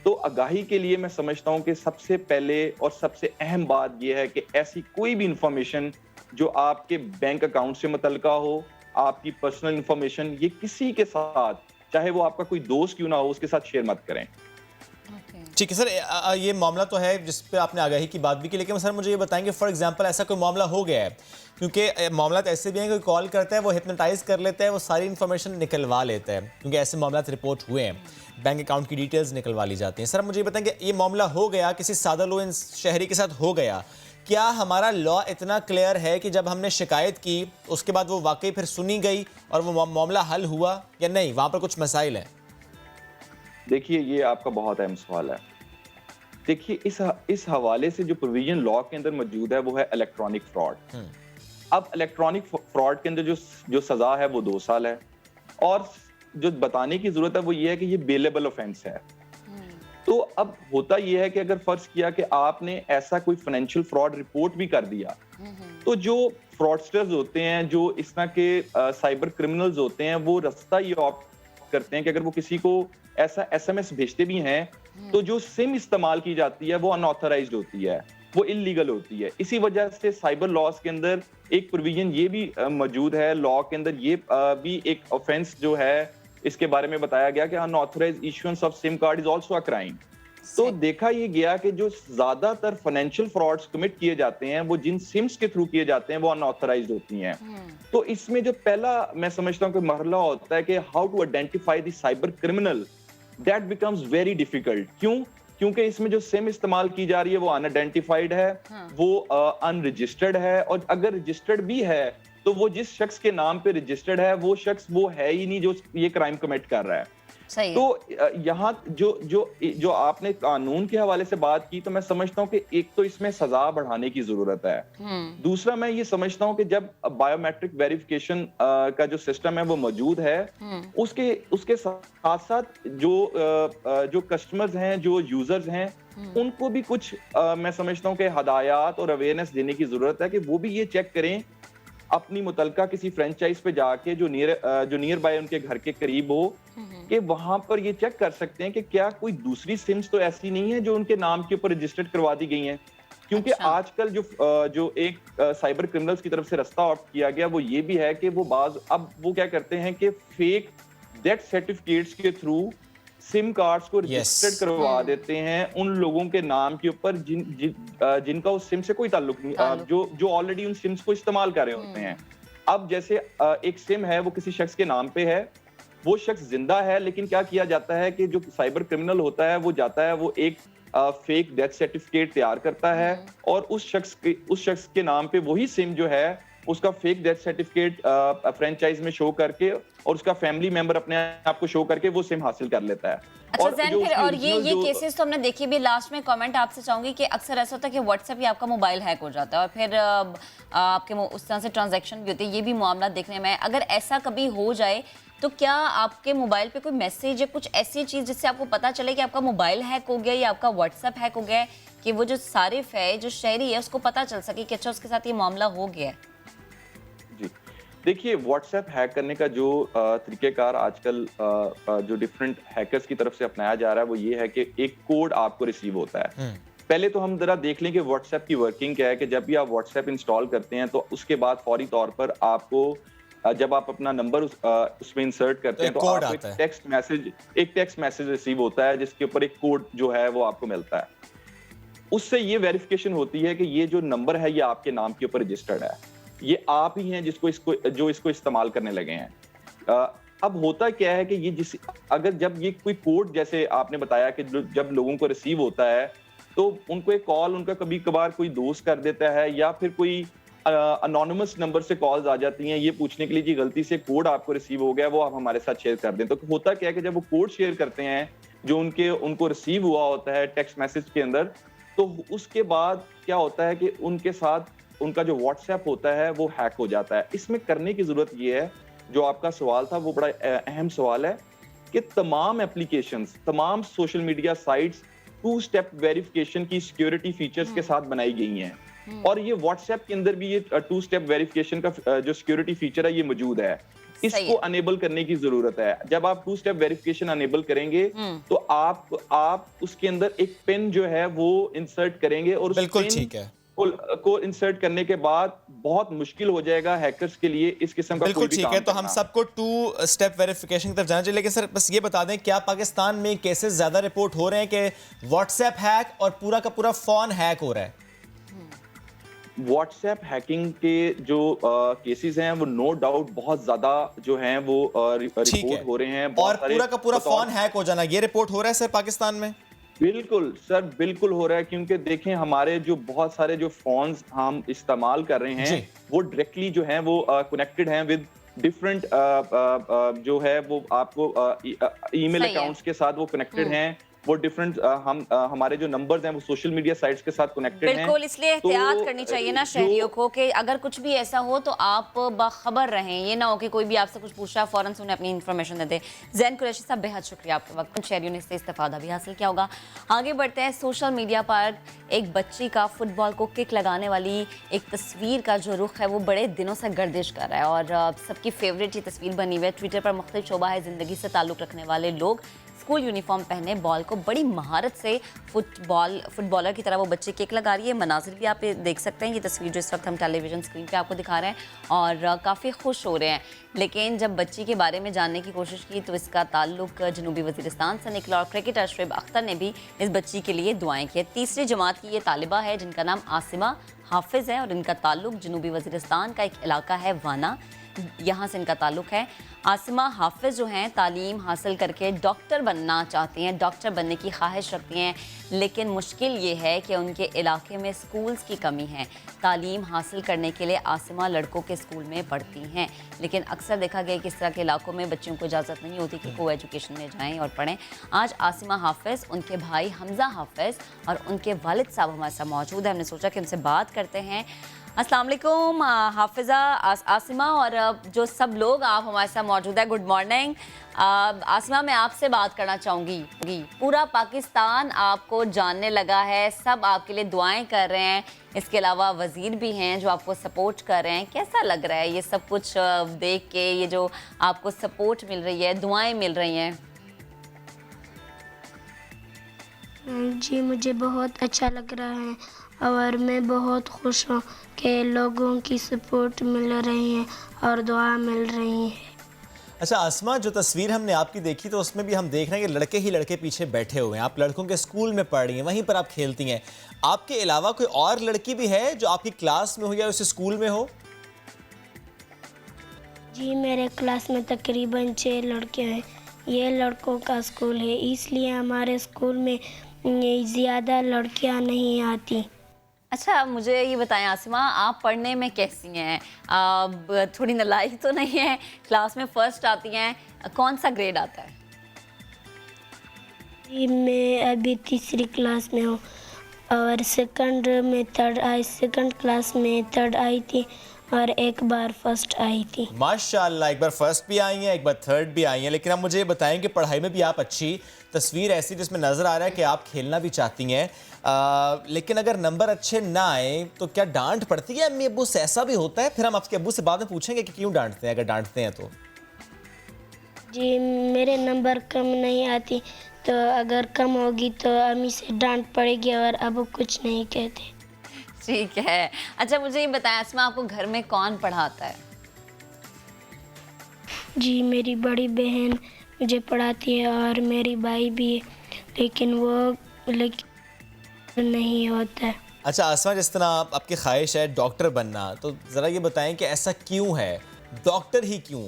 [SPEAKER 7] तो आगाही के लिए मैं समझता हूँ कि सबसे पहले और सबसे अहम बात यह है कि ऐसी कोई भी इंफॉर्मेशन जो आपके बैंक अकाउंट से मुतल्लिका हो, आपकी पर्सनल इंफॉर्मेशन, ये किसी के साथ, चाहे वो आपका कोई दोस्त क्यों ना हो, उसके साथ शेयर मत करें।
[SPEAKER 1] ठीक है सर, ये मामला तो है जिस पे आपने आगाही की बात भी की, लेकिन सर मुझे ये बताएंगे फॉर एग्जांपल ऐसा कोई मामला हो गया है, क्योंकि मामला तो ऐसे भी हैं, कोई कॉल करता है, वो हिप्नोटाइज कर लेता है, वो सारी इन्फॉर्मेशन निकलवा लेता है, क्योंकि ऐसे मामला रिपोर्ट हुए हैं, बैंक अकाउंट की डिटेल्स निकलवा ली जाती हैं। सर मुझे ये बताएंगे, ये मामला हो गया किसी सादा लो शहरी के साथ हो गया, क्या हमारा लॉ इतना क्लियर है कि जब हमने शिकायत की उसके बाद वो वाकई फिर सुनी गई और वो मामला हल हुआ या नहीं, वहाँ पर कुछ मसाइल हैं?
[SPEAKER 7] देखिए, ये आपका बहुत अहम सवाल है। देखिए, इस हवाले से जो प्रोविजन लॉ के अंदर मौजूद है वो है इलेक्ट्रॉनिक फ्रॉड। अब इलेक्ट्रॉनिक फ्रॉड के अंदर जो सजा है वो 2 साल है, और जो बताने की जरूरत है वो ये है कि ये बेलेबल ऑफेंस है। तो अब होता ये है कि अगर फर्ज किया कि आपने ऐसा कोई फाइनेंशियल फ्रॉड रिपोर्ट भी कर दिया, तो जो फ्रॉडस्टर्स होते हैं, जो इस तरह के साइबर क्रिमिनल्स होते हैं, वो रास्ता ये ऑप्ट करते हैं कि अगर वो किसी को ऐसा SMS भेजते भी हैं तो जो सिम इस्तेमाल की जाती है वो अनऑथराइज्ड होती है, वो इलीगल होती है। इसी वजह से साइबर लॉज के अंदर एक प्रोविजन ये भी मौजूद है, लॉ के अंदर ये भी एक ऑफेंस जो है इसके बारे में बताया गया कि unauthorized issuance of SIM card is also a crime. तो देखा ये गया कि जो ज्यादातर फाइनेंशियल फ्रॉड्स कमिट किए जाते हैं वो जिन सिम्स के थ्रू किए जाते हैं वो अनऑथराइज्ड होती हैं। तो इसमें जो पहला मैं समझता हूँ कि मरहला होता है कि how to identify the cyber criminal, that becomes very difficult. क्यों? क्योंकि इसमें जो सिम इस्तेमाल की जा रही है वो अनआइडेंटिफाइड है, वो अनरजिस्टर्ड है, और अगर रजिस्टर्ड भी है तो वो जिस शख्स के नाम पे रजिस्टर्ड है वो शख्स वो है ही नहीं जो ये क्राइम कमिट कर रहा है।
[SPEAKER 3] सही है।
[SPEAKER 7] तो यहाँ जो आपने कानून के हवाले से बात की, तो मैं समझता हूँ कि एक तो इसमें सजा बढ़ाने की जरूरत है। दूसरा, मैं ये समझता हूँ कि जब बायोमेट्रिक वेरिफिकेशन का जो सिस्टम है वो मौजूद है, उसके साथ साथ जो कस्टमर्स हैं, जो यूजर्स हैं, उनको भी कुछ मैं समझता हूँ कि हदायत और अवेयरनेस देने की जरूरत है कि वो भी ये चेक करें अपनी मुतलका किसी फ्रेंचाइज पे जाके जो नियर बाय उनके घर के करीब हो, कि वहां पर ये चेक कर सकते हैं कि क्या कोई दूसरी सिम्स तो ऐसी नहीं है जो उनके नाम के ऊपर रजिस्टर्ड करवा दी गई हैं। क्योंकि
[SPEAKER 3] अच्छा।
[SPEAKER 7] आजकल जो एक साइबर क्रिमिनल्स की तरफ से रास्ता ऑप्ट किया गया वो ये भी है कि वो वो क्या करते हैं कि फेक डेथ सर्टिफिकेट्स के थ्रू सिम कार्ड्स को रजिस्टर्ड करवा देते हैं उन लोगों के नाम के ऊपर जिनका उस सिम से कोई ताल्लुक नहीं, जो ऑलरेडी उन सिम्स को इस्तेमाल कर रहे होते हैं। अब जैसे एक सिम है वो किसी शख्स के नाम पे है, वो शख्स जिंदा है, लेकिन क्या किया जाता है कि जो साइबर क्रिमिनल होता है वो जाता है, वो एक फेक डेथ सर्टिफिकेट तैयार करता है और उस शख्स के नाम पे वही सिम जो है उसका फेक डेथ सर्टिफिकेट फ्रेंचाइज में शो करके और उसका फैमिली मेंबर अपने आप को शो करके वो सिम हासिल कर लेता है।
[SPEAKER 3] अच्छा जैन, फिर और ये केसेस तो हमने देखे भी। लास्ट में कमेंट आपसे चाहूंगी कि अक्सर ऐसा होता है कि व्हाट्सएप या आपका मोबाइल हैक हो जाता है और फिर आपके उस तरह से ट्रांजैक्शन भी होती है, ये भी मामला देखने में। अगर ऐसा कभी हो जाए तो क्या आपके मोबाइल पे कोई मैसेज या कुछ ऐसी चीज जिससे आपको पता चले कि आपका मोबाइल हैक हो गया या आपका व्हाट्सएप हैक हो गया है, कि वो जो सारिफ है, जो शहरी है, उसको पता चल सके कि अच्छा उसके साथ ये मामला हो गया है?
[SPEAKER 7] देखिए, व्हाट्सएप हैक करने का जो तरीकेकार आजकल जो डिफरेंट हैकर्स की तरफ से अपनाया जा रहा है वो ये है कि एक कोड आपको रिसीव होता है। पहले तो हम जरा देख लें कि व्हाट्सएप की वर्किंग क्या है, कि जब भी आप व्हाट्सएप इंस्टॉल करते हैं तो उसके बाद फौरी तौर पर आपको जब आप अपना नंबर उसमें इंसर्ट करते हैं तो आपको एक टेक्स्ट मैसेज रिसीव होता है जिसके ऊपर एक कोड जो है वो आपको मिलता है। उससे ये वेरिफिकेशन होती है कि ये जो नंबर है ये आपके नाम के ऊपर रजिस्टर्ड है, ये आप ही हैं जो इसको इस्तेमाल करने लगे हैं। अब होता क्या है कि ये अगर जब ये कोई कोड, जैसे आपने बताया कि जब लोगों को रिसीव होता है तो उनको एक कॉल उनका कभी कभार कोई दोस्त कर देता है या फिर कोई अनोनिमस नंबर से कॉल्स आ जाती हैं ये पूछने के लिए कि गलती से कोड आपको रिसीव हो गया, वो आप हमारे साथ शेयर कर दें। तो होता क्या है कि जब वो कोड शेयर करते हैं जो उनको रिसीव हुआ होता है टेक्स्ट मैसेज के अंदर, तो उसके बाद क्या होता है कि उनके साथ उनका जो व्हाट्सएप होता है वो हैक हो जाता है। इसमें करने की जरूरत ये है, जो आपका सवाल था वो बड़ा अहम सवाल है, कि तमाम एप्लीकेशंस, तमाम social media sites 2 step verification की सिक्योरिटी फीचर्स के साथ बनाई गई हैं और ये व्हाट्सएप के अंदर भी ये 2 स्टेप वेरिफिकेशन का जो सिक्योरिटी फीचर है ये मौजूद है। इसको अनेबल करने की जरूरत है। जब आप 2 स्टेप वेरिफिकेशन अनेबल करेंगे तो आप उसके अंदर एक पिन जो है वो इंसर्ट करेंगे और उस पिन को इंसर्ट करने के बाद बहुत मुश्किल हो जाएगा हैकर्स के लिए इस किस्म का
[SPEAKER 1] बिल्कुल
[SPEAKER 7] कोई भी
[SPEAKER 1] ठीक
[SPEAKER 7] काम
[SPEAKER 1] है। तो हम
[SPEAKER 7] करना।
[SPEAKER 1] सबको 2 स्टेप वेरिफिकेशन की तरफ जाना चाहिए, लेकिन सर बस ये बता दें, क्या पाकिस्तान में केसेस ज्यादा रिपोर्ट हो रहे हैं कि व्हाट्सएप हैक और पूरा का पूरा फोन हैक हो रहा है?
[SPEAKER 7] व्हाट्सएप हैकिंग के जो केसेस हैं वो नो डाउट बहुत ज्यादा जो हैं वो रिपोर्ट हो रहे हैं।
[SPEAKER 1] और पूरा का पूरा फोन हैक हो जाना ये रिपोर्ट हो रहा है सर पाकिस्तान में?
[SPEAKER 7] बिल्कुल सर, बिल्कुल हो रहा है, क्योंकि देखें हमारे जो बहुत सारे जो फोन्स हम इस्तेमाल कर रहे हैं वो डायरेक्टली जो हैं वो कनेक्टेड हैं विद डिफरेंट जो है वो आपको ईमेल अकाउंट्स के साथ वो कनेक्टेड हैं। वो डिफरेंट हमारे जो नंबर्स हैं वो सोशल मीडिया साइट्स के साथ कनेक्टेड हैं।
[SPEAKER 3] बिल्कुल, इसलिए एहतियात करनी चाहिए ना शहरियों को कि अगर कुछ भी ऐसा हो तो आप बाखबर रहें, ये ना हो कि कोई भी आपसे कुछ पूछ रहा है फौरन से उन्हें अपनी इन्फॉर्मेशन दे दे। जैन कुरैशी साहब, बेहद शुक्रिया आपके वक्त, कुछ शहरियों ने इससे इस्तेफादा भी हासिल किया होगा। आगे बढ़ते हैं। सोशल मीडिया पर एक बच्ची का फुटबॉल को किक लगाने वाली एक तस्वीर का जो रुख है वो बड़े दिनों से गर्दिश कर रहा है और सबकी फेवरेट ये तस्वीर बनी हुई है। ट्विटर पर मुख्तलिफ शोबा है ज़िंदगी से ताल्लुक़ रखने वाले लोग स्कूल यूनिफॉर्म पहने बॉल को बड़ी महारत से फुटबॉलर की तरह वो बच्चे किक लगा रही है। मनाजिर भी आप देख सकते हैं, ये तस्वीर जो इस वक्त हम टेलीविजन स्क्रीन पे आपको दिखा रहे हैं और काफ़ी खुश हो रहे हैं। लेकिन जब बच्ची के बारे में जानने की कोशिश की तो इसका ताल्लुक जनूबी वजीरिस्तान से निकला और क्रिकेटर शुएब अख्तर ने भी इस बच्ची के लिए दुआएं की। 3री जमात की ये तालिबा है जिनका नाम आसिमा हाफिज है और इनका ताल्लुक जनूबी वजीरिस्तान का एक इलाका है वाना। यहाँ से इनका ताल्लुक़ है। आसिमा हाफिज़ जो हैं तालीम हासिल करके डॉक्टर बनना चाहती हैं, डॉक्टर बनने की ख्वाहिश रखती हैं, लेकिन मुश्किल ये है कि उनके इलाके में स्कूल्स की कमी है। तालीम हासिल करने के लिए आसिमा लड़कों के स्कूल में पढ़ती हैं, लेकिन अक्सर देखा गया कि इस तरह के इलाकों में बच्चों को इजाज़त नहीं होती कि को एजुकेशन में जाएँ और पढ़ें। आज आसिमा हाफिज़, उनके भाई हमज़ा हाफिज़ और उनके वालिद साहब हमारे साथ मौजूद हैं। हमने सोचा कि उनसे बात करते हैं। अस्सलाम वालेकुम हाफिज़ा, आसिमा और जो सब लोग आप हमारे साथ मौजूद है, गुड मॉर्निंग। आसिमा, मैं आपसे बात करना चाहूँगी। पूरा पाकिस्तान आपको जानने लगा है, सब आपके लिए दुआएं कर रहे हैं, इसके अलावा वज़ीर भी हैं जो आपको सपोर्ट कर रहे हैं। कैसा लग रहा है ये सब कुछ देख के, ये जो आपको सपोर्ट मिल रही है, दुआएं मिल रही हैं?
[SPEAKER 8] जी मुझे बहुत अच्छा लग रहा है और मैं बहुत खुश हूँ कि लोगों की सपोर्ट मिल रही है और दुआ मिल रही है।
[SPEAKER 1] अच्छा आसमा, जो तस्वीर हमने आपकी देखी तो उसमें भी हम देख रहे हैं कि लड़के ही लड़के पीछे बैठे हुए हैं। आप लड़कों के स्कूल में पढ़ रही हैं, वहीं पर आप खेलती हैं। आपके अलावा कोई और लड़की भी है जो आपकी क्लास में हो या उस स्कूल में हो?
[SPEAKER 8] जी मेरे क्लास में तकरीबन 6 लड़के हैं। ये लड़कों का स्कूल है, इसलिए हमारे स्कूल में ज़्यादा लड़कियां नहीं आती।
[SPEAKER 3] अच्छा, मुझे ये बताएं आसिमा, आप पढ़ने में कैसी हैं? थोड़ी नालायक तो नहीं है? क्लास में फर्स्ट आती हैं? कौन सा ग्रेड आता है?
[SPEAKER 8] जी मैं अभी 3री क्लास में हूँ और सेकंड क्लास में 3rd आई थी और एक बार फर्स्ट आई थी।
[SPEAKER 1] माशाल्लाह, एक बार फर्स्ट भी आई हैं, एक बार 3rd भी आई हैं। लेकिन आप मुझे ये बताएं कि पढ़ाई में भी आप अच्छी, तस्वीर ऐसी जिसमें नज़र आ रहा है कि आप खेलना भी चाहती हैं, लेकिन अगर नंबर अच्छे ना आए तो क्या डांट पड़ती है अम्मी अब्बू से? ऐसा भी होता है? फिर हम आपके अब्बू से बाद में पूछेंगे कि क्यों डांटते हैं, अगर डांटते हैं तो।
[SPEAKER 8] जी मेरे नंबर कम नहीं आती, तो अगर कम होगी तो अम्मी से डांट पड़ेगी और अब्बू कुछ नहीं कहते।
[SPEAKER 3] ठीक है। अच्छा मुझे ये बताएं आसमा, आपको घर में कौन पढ़ाता है?
[SPEAKER 8] जी मेरी बड़ी बहन मुझे पढ़ाती है और मेरी भाई भी है, लेकिन नहीं होता है।
[SPEAKER 1] अच्छा आसमा, जिस तरह आपकी ख्वाहिश है डॉक्टर बनना, तो ज़रा ये बताएं कि ऐसा क्यों है? डॉक्टर ही क्यों?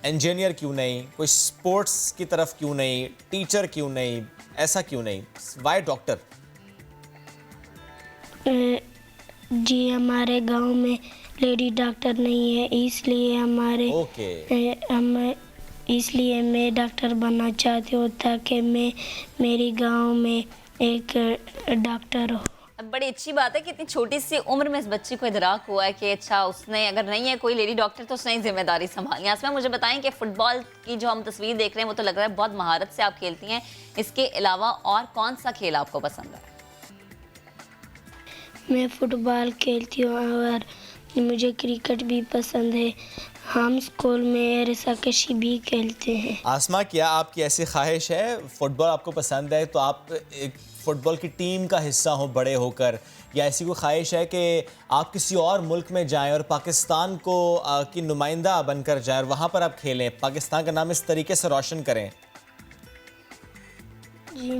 [SPEAKER 1] इंजीनियर क्यों नहीं? कोई स्पोर्ट्स की तरफ क्यों नहीं? टीचर क्यों नहीं? ऐसा क्यों नहीं? Y doctor?
[SPEAKER 8] जी हमारे गांव में लेडी डॉक्टर नहीं है, इसलिए मैं डॉक्टर बनना चाहती हूँ ताकि मेरी गांव में एक डॉक्टर हो।
[SPEAKER 3] अब बड़ी अच्छी बात है कि इतनी छोटी सी उम्र में इस बच्ची को इदराक हुआ है कि अच्छा उसने, अगर नहीं है कोई लेडी डॉक्टर तो उसने जिम्मेदारी संभालनी है। आसमा मुझे बताएं कि फुटबॉल की जो हम तस्वीर देख रहे हैं वो तो लग रहा है बहुत महारत से आप खेलती हैं, इसके अलावा और कौन सा खेल आपको पसंद है?
[SPEAKER 8] मैं फुटबॉल खेलती हूँ और मुझे क्रिकेट भी पसंद है। हम स्कूल में रस्साकशी भी खेलते हैं।
[SPEAKER 1] आसमा, क्या आपकी ऐसी ख्वाहिश है, फुटबॉल आपको पसंद है तो आप एक फुटबॉल की टीम का हिस्सा हो बड़े होकर, या ऐसी कोई ख्वाहिश है कि आप किसी और मुल्क में जाएं और पाकिस्तान को की नुमाइंदा बनकर जाएं और वहाँ पर आप खेलें, पाकिस्तान का नाम इस तरीके से रोशन करें?
[SPEAKER 8] जी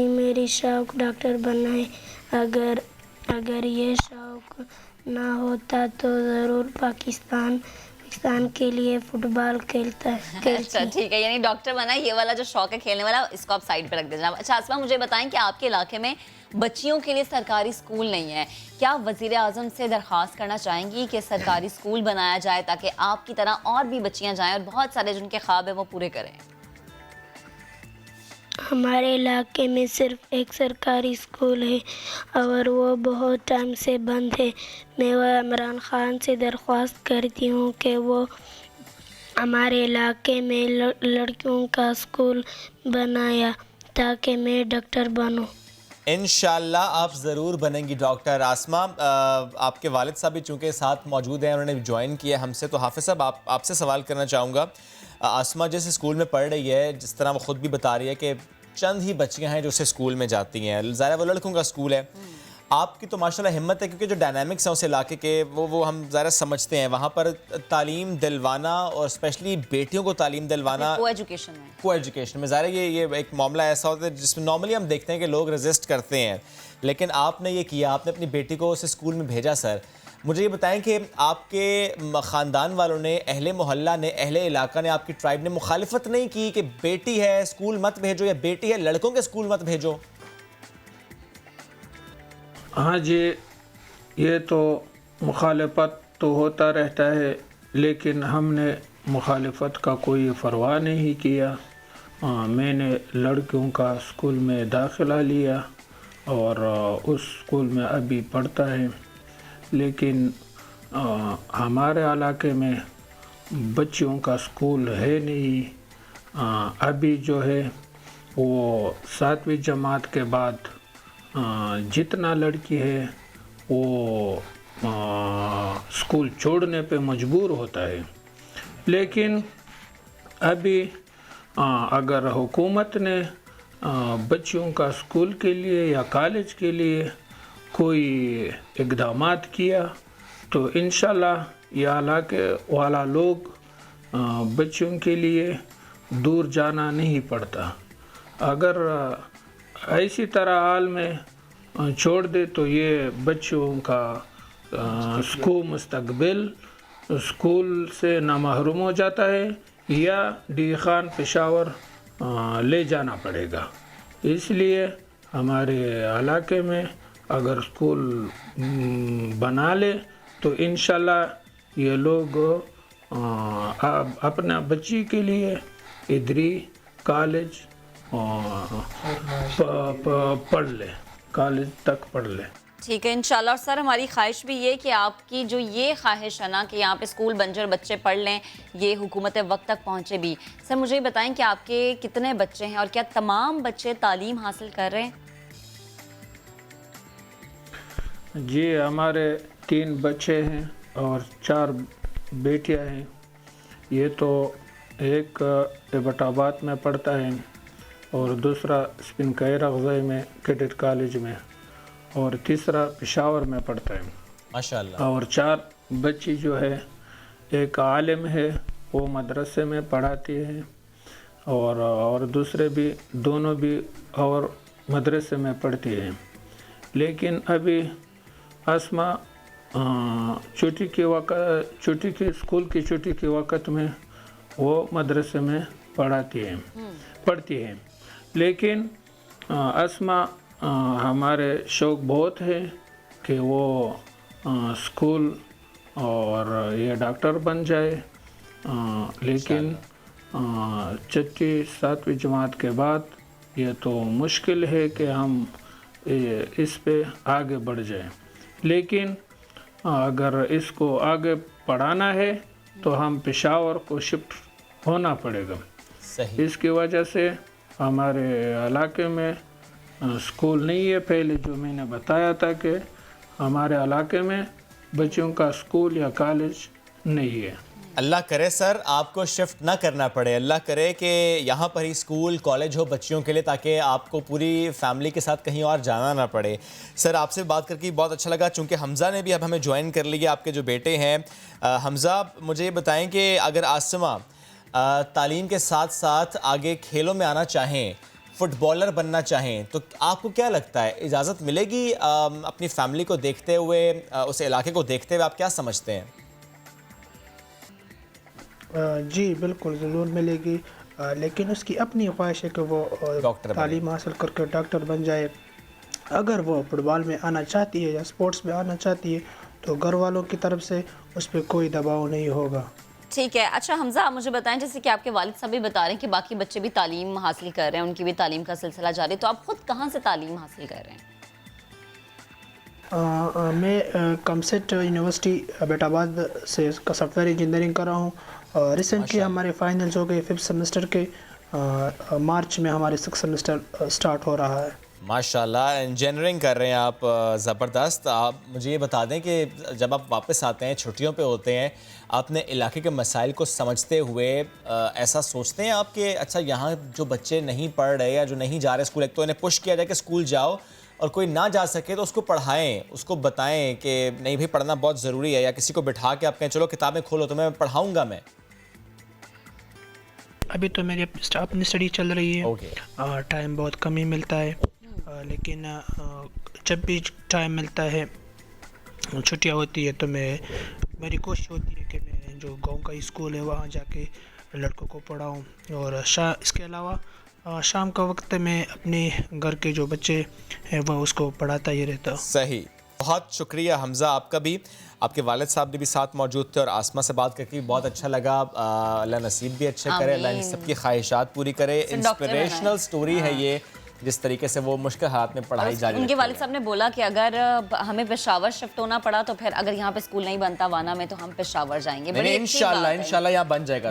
[SPEAKER 8] मेरी शौक डॉक्टर बनना है। अगर ये शौक ना होता तो ज़रूर पाकिस्तान के लिए फुटबॉल खेलता है।
[SPEAKER 3] अच्छा ठीक है, यानी डॉक्टर बना, ये वाला जो शौक है खेलने वाला इसको आप साइड पे रख दीजिए। अच्छा आसमा मुझे बताएं कि आपके इलाके में बच्चियों के लिए सरकारी स्कूल नहीं है, क्या आप वज़ीर आज़म से दरख्वास्त करना चाहेंगी कि सरकारी स्कूल बनाया जाए ताकि आपकी तरह और भी बच्चियाँ जाएँ और बहुत सारे जिनके ख्वाब है वो पूरे करें?
[SPEAKER 8] हमारे इलाके में सिर्फ एक सरकारी स्कूल है और वो बहुत टाइम से बंद है। मैं इमरान खान से दरख्वास्त करती हूँ कि वो हमारे इलाके में लड़कियों का स्कूल बनाया ताकि मैं डॉक्टर बनूँ।
[SPEAKER 1] इंशाल्लाह आप ज़रूर बनेंगी डॉक्टर। आसमा, आपके वालिद साहब भी चूँकि साथ मौजूद हैं, उन्होंने ज्वाइन किया हमसे, तो हाफिज़ साहब आपसे सवाल करना चाहूँगा। आसमा जिस स्कूल में पढ़ रही है, जिस तरह वो ख़ुद भी बता रही है कि चंद ही बच्चियाँ हैं जो उस स्कूल में जाती हैं, ज़ाहिर वो लड़कों का स्कूल है। आपकी तो माशाल्लाह हिम्मत है, क्योंकि जो डायनामिक्स हैं उस इलाके के वो हम ज़रा समझते हैं। वहाँ पर तालीम दिलवाना और स्पेशली बेटियों को तालीम दिलवाना को एजुकेशन में ज़ाहिर ये एक मामला ऐसा होता है जिसमें नॉर्मली हम देखते हैं कि लोग रेजिस्ट करते हैं, लेकिन आपने ये किया, आपने अपनी बेटी को उस स्कूल में भेजा। सर मुझे ये बताएं कि आपके ख़ानदान वालों ने, अहले मोहल्ला ने, अहले इलाका ने, आपकी ट्राइब ने मुखालिफत नहीं की कि बेटी है स्कूल मत भेजो या बेटी है लड़कों के स्कूल मत भेजो?
[SPEAKER 9] हाँ जी, ये तो मुखालिफत तो होता रहता है, लेकिन हमने मुखालिफत का कोई परवाह नहीं किया। मैंने लड़कियों का स्कूल में दाखिला लिया और उस स्कूल में अभी पढ़ता है। लेकिन हमारे इलाके में बच्चियों का स्कूल है नहीं। अभी जो है वो 7वीं जमात के बाद जितना लड़की है वो स्कूल छोड़ने पे मजबूर होता है। लेकिन अभी अगर हुकूमत ने बच्चियों का स्कूल के लिए या कॉलेज के लिए कोई इक़दामात किया तो इंशाल्लाह ये इलाके वाला लोग बच्चियों के लिए दूर जाना नहीं पड़ता। अगर ऐसी तरह हाल में छोड़ दे तो ये बच्चों का स्कूल मुस्तकबिल स्कूल से ना महरूम हो जाता है या डी खान पेशावर ले जाना पड़ेगा। इसलिए हमारे इलाके में अगर स्कूल बना ले तो इंशाल्लाह ये लोग अपना बच्ची के लिए इधरी कॉलेज पढ़ ले, कॉलेज तक पढ़ ले।
[SPEAKER 3] ठीक है इंशाल्लाह। और सर हमारी ख्वाहिश भी ये कि आपकी जो ये ख्वाहिश है ना कि यहाँ पे स्कूल बन जाए और बच्चे पढ़ लें, ये हुकूमत वक्त तक पहुँचे भी। सर मुझे बताएं कि आपके कितने बच्चे हैं और क्या तमाम बच्चे तालीम हासिल कर रहे हैं?
[SPEAKER 9] जी हमारे 3 बच्चे हैं और 4 बेटियां हैं। ये तो एक एबटाबाद में पढ़ता है और दूसरा स्पिन कायरा गज़ाई में कैडेट कॉलेज में और तीसरा पेशावर में पढ़ता है
[SPEAKER 1] माशाल्लाह।
[SPEAKER 9] और 4 बच्ची जो है एक आलिम है वो मदरसे में पढ़ाती है और दूसरे भी दोनों भी और मदरसे में पढ़ती है। लेकिन अभी आसमा छुट्टी के स्कूल की छुट्टी के वक़्त में वो मदरसे में पढ़ती है। लेकिन आसमा हमारे शौक़ बहुत है कि वो स्कूल और ये डॉक्टर बन जाए। लेकिन 6वीं 7वीं जमात के बाद ये तो मुश्किल है कि हम इस पे आगे बढ़ जाए। लेकिन अगर इसको आगे पढ़ाना है तो हम पेशावर को शिफ्ट होना पड़ेगा।
[SPEAKER 1] सही।
[SPEAKER 9] इसकी वजह से हमारे इलाके में स्कूल नहीं है। पहले जो मैंने बताया था कि हमारे इलाके में बच्चों का स्कूल या कॉलेज नहीं है।
[SPEAKER 1] अल्लाह करे सर आपको शिफ्ट ना करना पड़े, अल्लाह करे कि यहाँ पर ही स्कूल कॉलेज हो बच्चियों के लिए ताकि आपको पूरी फैमिली के साथ कहीं और जाना ना पड़े। सर आपसे बात करके बहुत अच्छा लगा। चूँकि हमज़ा ने भी अब हमें ज्वाइन कर लिया, आपके जो बेटे हैं। हमज़ा मुझे ये बताएं कि अगर आसमा तालीम के साथ साथ आगे खेलों में आना चाहें, फुटबॉलर बनना चाहें, तो आपको क्या लगता है इजाज़त मिलेगी? अपनी फैमिली को देखते हुए, उस इलाके को देखते हुए आप क्या समझते हैं?
[SPEAKER 10] जी बिल्कुल ज़रूर मिलेगी, लेकिन उसकी अपनी ख्वाहिश है कि वो तालीम हासिल करके डॉक्टर बन जाए। अगर वो फुटबॉल में आना चाहती है या स्पोर्ट्स में आना चाहती है तो घर वालों की तरफ से उस पर कोई दबाव नहीं होगा।
[SPEAKER 3] ठीक है। अच्छा हमज़ा आप मुझे बताएं, जैसे कि आपके वालिद साहब भी बता रहे हैं कि बाकी बच्चे भी तालीम हासिल कर रहे हैं, उनकी भी तालीम का सिलसिला जारी है, तो आप ख़ुद कहाँ से तालीम हासिल कर रहे हैं?
[SPEAKER 10] मैं कमसेट यूनिवर्सिटी एबटाबाद से सॉफ्टवेयर इंजीनियरिंग कर रहा हूँ। रिसेंटली हमारे फाइनल्स हो गए 5th सेमेस्टर के। मार्च में हमारे 6th सेमेस्टर स्टार्ट हो रहा है।
[SPEAKER 1] माशाल्लाह इंजीनियरिंग कर रहे हैं आप, ज़बरदस्त। आप मुझे ये बता दें कि जब आप वापस आते हैं, छुट्टियों पे होते हैं, अपने इलाके के मसाइल को समझते हुए ऐसा सोचते हैं आप कि अच्छा यहाँ जो बच्चे नहीं पढ़ रहे या जो नहीं जा रहे स्कूल, एक तो इन्हें पुश किया जाए कि स्कूल जाओ, और कोई ना जा सके तो उसको पढ़ाएं, उसको बताएं कि नहीं भाई पढ़ना बहुत ज़रूरी है, या किसी को बिठा के आप कहें चलो किताबें खोलो तो मैं पढ़ाऊँगा। मैं
[SPEAKER 10] अभी तो मेरी अपनी स्टडी चल रही है। टाइम बहुत कम ही मिलता है, लेकिन जब भी टाइम मिलता है छुट्टियाँ होती है तो मेरी कोशिश होती है कि मैं जो गांव का स्कूल है वहाँ जाके लड़कों को पढ़ाऊँ। और इसके अलावा शाम का वक्त मैं अपने घर के जो बच्चे हैं वह उसको पढ़ाता ही रहता हूँ।
[SPEAKER 1] सही, बहुत शुक्रिया हमज़ा आपका भी। आपके वालिद साहब भी साथ मौजूद थे और आसमा से बात करके बहुत अच्छा लगा। अल्लाह नसीब भी अच्छा करे, अल्लाह इन सबकी ख्वाहिशात पूरी करे। इंस्पिरेशनल स्टोरी है ये, जिस तरीके से वो मुश्किल हालात में पढ़ाई जारी
[SPEAKER 3] उनके वालिद साहब ने बोला कि अगर हमें पेशावर शिफ्ट होना पड़ा तो फिर अगर यहाँ पे स्कूल नहीं बनता वाना में तो हम पेशावर जाएंगे।
[SPEAKER 1] इंशाल्लाह यहाँ बन जाएगा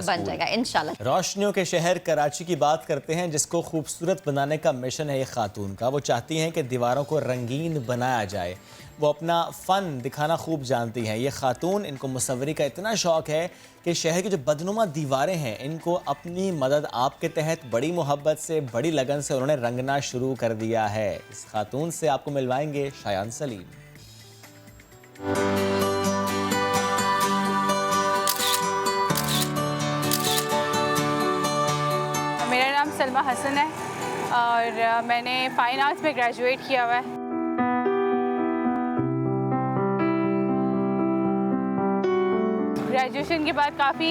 [SPEAKER 3] इंशाल्लाह।
[SPEAKER 1] रोशनियों के शहर कराची की बात करते हैं, जिसको खूबसूरत बनाने का मिशन है ये खातून का। वो चाहती हैं कि दीवारों को रंगीन बनाया जाए। वो अपना फ़न दिखाना खूब जानती हैं ये खातून। इनको मुसव्वरी का इतना शौक़ है कि शहर की जो बदनुमा दीवारें हैं इनको अपनी मदद आपके तहत बड़ी मोहब्बत से, बड़ी लगन से उन्होंने रंगना शुरू कर दिया है। इस खातून से आपको मिलवाएंगे शायान सलीम।
[SPEAKER 11] मेरा नाम सलमा हसन है और मैंने फ़ाइन आर्ट्स में ग्रेजुएट किया हुआ है। ग्रेजुएशन के बाद काफ़ी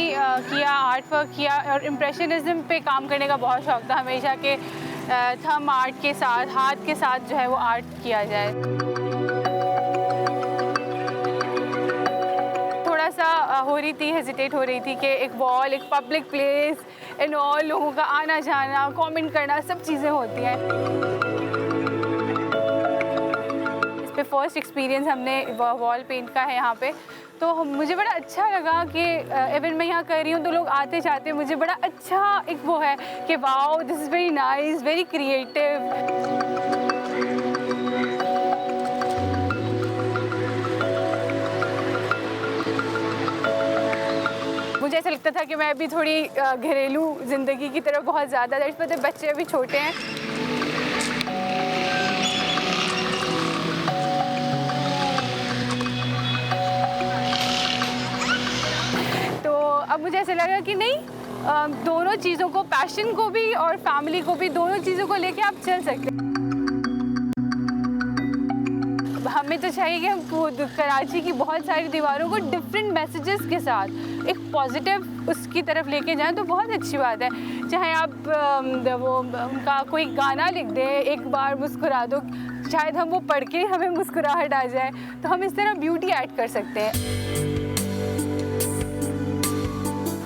[SPEAKER 11] किया, आर्ट वर्क किया और इम्प्रेशनिज़म पे काम करने का बहुत शौक़ था हमेशा के थम आर्ट के साथ, हाथ के साथ जो है वो आर्ट किया जाए। थोड़ा सा हो रही थी, हेजिटेट हो रही थी कि एक वॉल, एक पब्लिक प्लेस एंड ऑल, लोगों का आना जाना, कमेंट करना, सब चीज़ें होती हैं। इस पे फर्स्ट एक्सपीरियंस हमने वॉल पेंट का है यहाँ पे, तो मुझे बड़ा अच्छा लगा कि इवन मैं यहाँ कर रही हूँ तो लोग आते जाते मुझे bada अच्छा एक वो है कि wow this is very nice, very creative. मुझे ऐसा लगता था कि मैं अभी थोड़ी घरेलू ज़िंदगी की तरफ बहुत ज़्यादा, दैट्स व्हाई बच्चे अभी छोटे हैं। अब मुझे ऐसा लगा कि नहीं, दोनों चीज़ों को, पैशन को भी और फैमिली को भी, दोनों चीज़ों को लेके आप चल सकते हैं। हमें तो चाहिए कि हम कराची की बहुत सारी दीवारों को डिफरेंट मैसेजेस के साथ एक पॉजिटिव उसकी तरफ लेके जाएं, तो बहुत अच्छी बात है। चाहे आप वो उनका कोई गाना लिख दें, एक बार मुस्कुरा दो, शायद हम वो पढ़ के हमें मुस्कुराहट आ जाए, तो हम इस तरह ब्यूटी ऐड कर सकते हैं।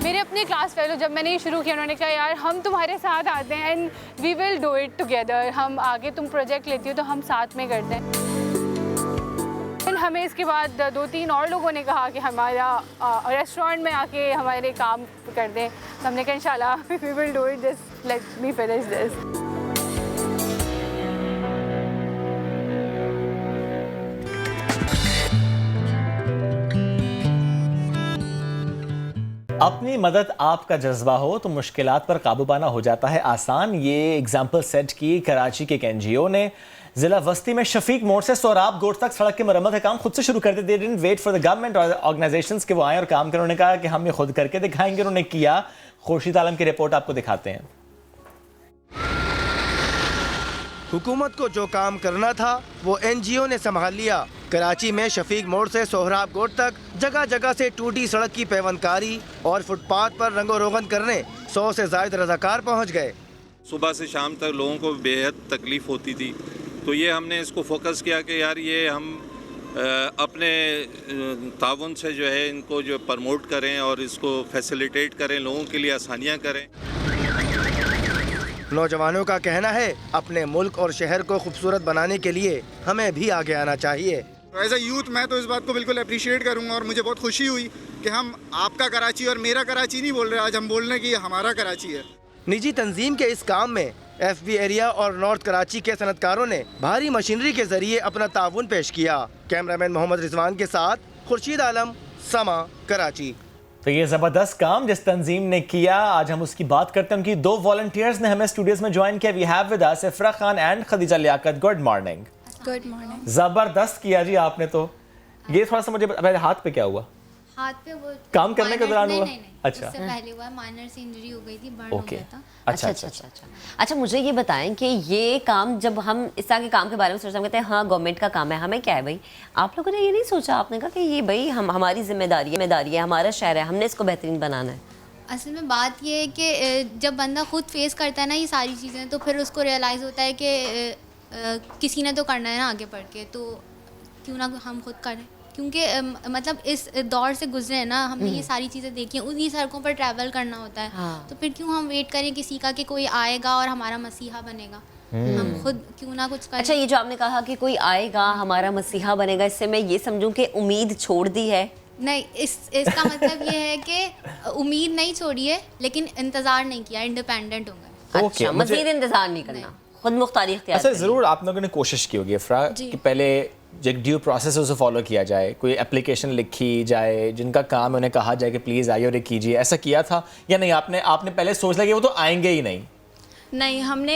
[SPEAKER 11] मेरे अपने क्लास फेलो जब मैंने ये शुरू किया, उन्होंने कहा यार हम तुम्हारे साथ आते हैं and we will do it together. हम आगे, तुम प्रोजेक्ट लेती हो तो हम साथ में करते हैं। फिर हमें इसके बाद 2-3 और लोगों ने कहा कि हमारा रेस्टोरेंट में आके हमारे काम कर दें, तो हमने कहा इंशाल्लाह we will do it, just let me finish this.
[SPEAKER 1] अपनी मदद आपका जज्बा हो तो मुश्किलात पर काबू पाना हो जाता है आसान। ये एग्जाम्पल सेट की कराची के एक NGO ने। जिला वस्ती में शफीक मोड़ से सोहराब गोट तक सड़क की मरम्मत का काम खुद से शुरू कर दिया। They didn't wait for the government और ऑर्गेनाइजेशंस के वो आए और काम करें। उन्होंने कहा कि हम ये खुद करके दिखाएंगे। उन्होंने किया। खुर्शीद आलम की रिपोर्ट आपको दिखाते हैं।
[SPEAKER 12] हुकूमत को जो काम करना था वो NGO ने संभाल लिया। कराची में शफीक मोड़ से सोहराब गोट तक जगह जगह से टूटी सड़क की पैवंदकारी और फुटपाथ पर रंगो रोगन करने 100 से ज़ायद रज़ाकार पहुंच गए।
[SPEAKER 13] सुबह से शाम तक लोगों को बेहद तकलीफ़ होती थी, तो ये हमने इसको फोकस किया कि यार ये हम अपने ताउन से जो है इनको जो प्रमोट करें और इसको फैसिलिटेट करें, लोगों के लिए आसानियाँ करें।
[SPEAKER 12] नौजवानों का कहना है अपने मुल्क और शहर को खूबसूरत बनाने के लिए हमें भी आगे आना चाहिए।
[SPEAKER 14] एज अ यूथ मैं तो इस बात को बिल्कुल अप्रिशिएट करूंगा और मुझे बहुत खुशी हुई कि हम आपका कराची और मेरा कराची नहीं बोल रहे, आज हम बोल रहे हैं कि ये हमारा कराची है।
[SPEAKER 12] निजी तंजीम के इस काम में FB एरिया और नॉर्थ कराची के सनतकारों ने भारी मशीनरी के जरिए अपना ताउन पेश किया। कैमरामैन मोहम्मद रिजवान के साथ खुर्शीद आलम, समा, कराची।
[SPEAKER 1] तो ये ज़बरदस्त काम जिस तंजीम ने किया, आज हम उसकी बात करते हैं। उनकी 2 वॉलंटियर्स ने हमें स्टूडियोज में ज्वाइन किया। We have with us Ifra Khan and Khadija Liaquat. Good morning.
[SPEAKER 15] Good morning.
[SPEAKER 1] ज़बरदस्त किया जी आपने। तो ये थोड़ा सा मुझे हाथ पे क्या हुआ?
[SPEAKER 15] हाथ पे वो
[SPEAKER 1] काम करने के दौरान हुआ?
[SPEAKER 15] नहीं,
[SPEAKER 1] अच्छा।
[SPEAKER 15] उससे पहले हुआ, माइनर से इंजरी हो गई थी, बर्न हो गया था।
[SPEAKER 3] अच्छा, मुझे ये बताएं कि ये काम जब हम इस तरह के काम के बारे में सोचते हैं, कहते हैं हाँ गवर्नमेंट का काम है, हमें क्या है भाई, आप लोगों ने ये नहीं सोचा, आपने कहा कि ये भाई हमारी जिम्मेदारी है, हमारा शहर है, हमने इसको बेहतरीन बनाना है?
[SPEAKER 15] असल में बात ये है कि जब बंदा खुद फेस करता है ना ये सारी चीज़ें, तो फिर उसको रियलाइज़ होता है कि किसी ने तो करना है ना आगे बढ़ के, तो क्यों ना हम खुद करें, क्योंकि मतलब इस दौर से गुजरे हैं ना हमने, ये सारी चीज़ें देखी हैं, उन्हीं सड़कों पर ट्रैवल करना होता है। तो फिर क्यों हम वेट करें किसी का कि कोई आएगा और हमारा मसीहा बनेगा, हम खुद क्यों ना कुछ करें।
[SPEAKER 3] अच्छा, ये जो आपने कहा कि कोई आएगा हमारा मसीहा बनेगा, इससे मैं ये समझूं कि उम्मीद छोड़ दी है?
[SPEAKER 15] नहीं, इसका मतलब ये है कि उम्मीद नहीं छोड़ी है, लेकिन इंतज़ार नहीं किया, इंडिपेंडेंट हो गए।
[SPEAKER 3] अच्छा, मज़ीद इंतज़ार नहीं करना, खुद मुख्तारी इख्तियार।
[SPEAKER 1] अच्छा, ज़रूर आप लोगों ने कोशिश की होगी अफरा कि पहले जो एक ड्यू प्रोसेस है उसे फॉलो किया जाए, कोई एप्लीकेशन लिखी जाए, जिनका काम है उन्हें कहा जाए कि प्लीज़ आइए और ये कीजिए, ऐसा किया था या नहीं? आपने पहले सोच लिया कि वो तो आएंगे ही नहीं?
[SPEAKER 16] नहीं, हमने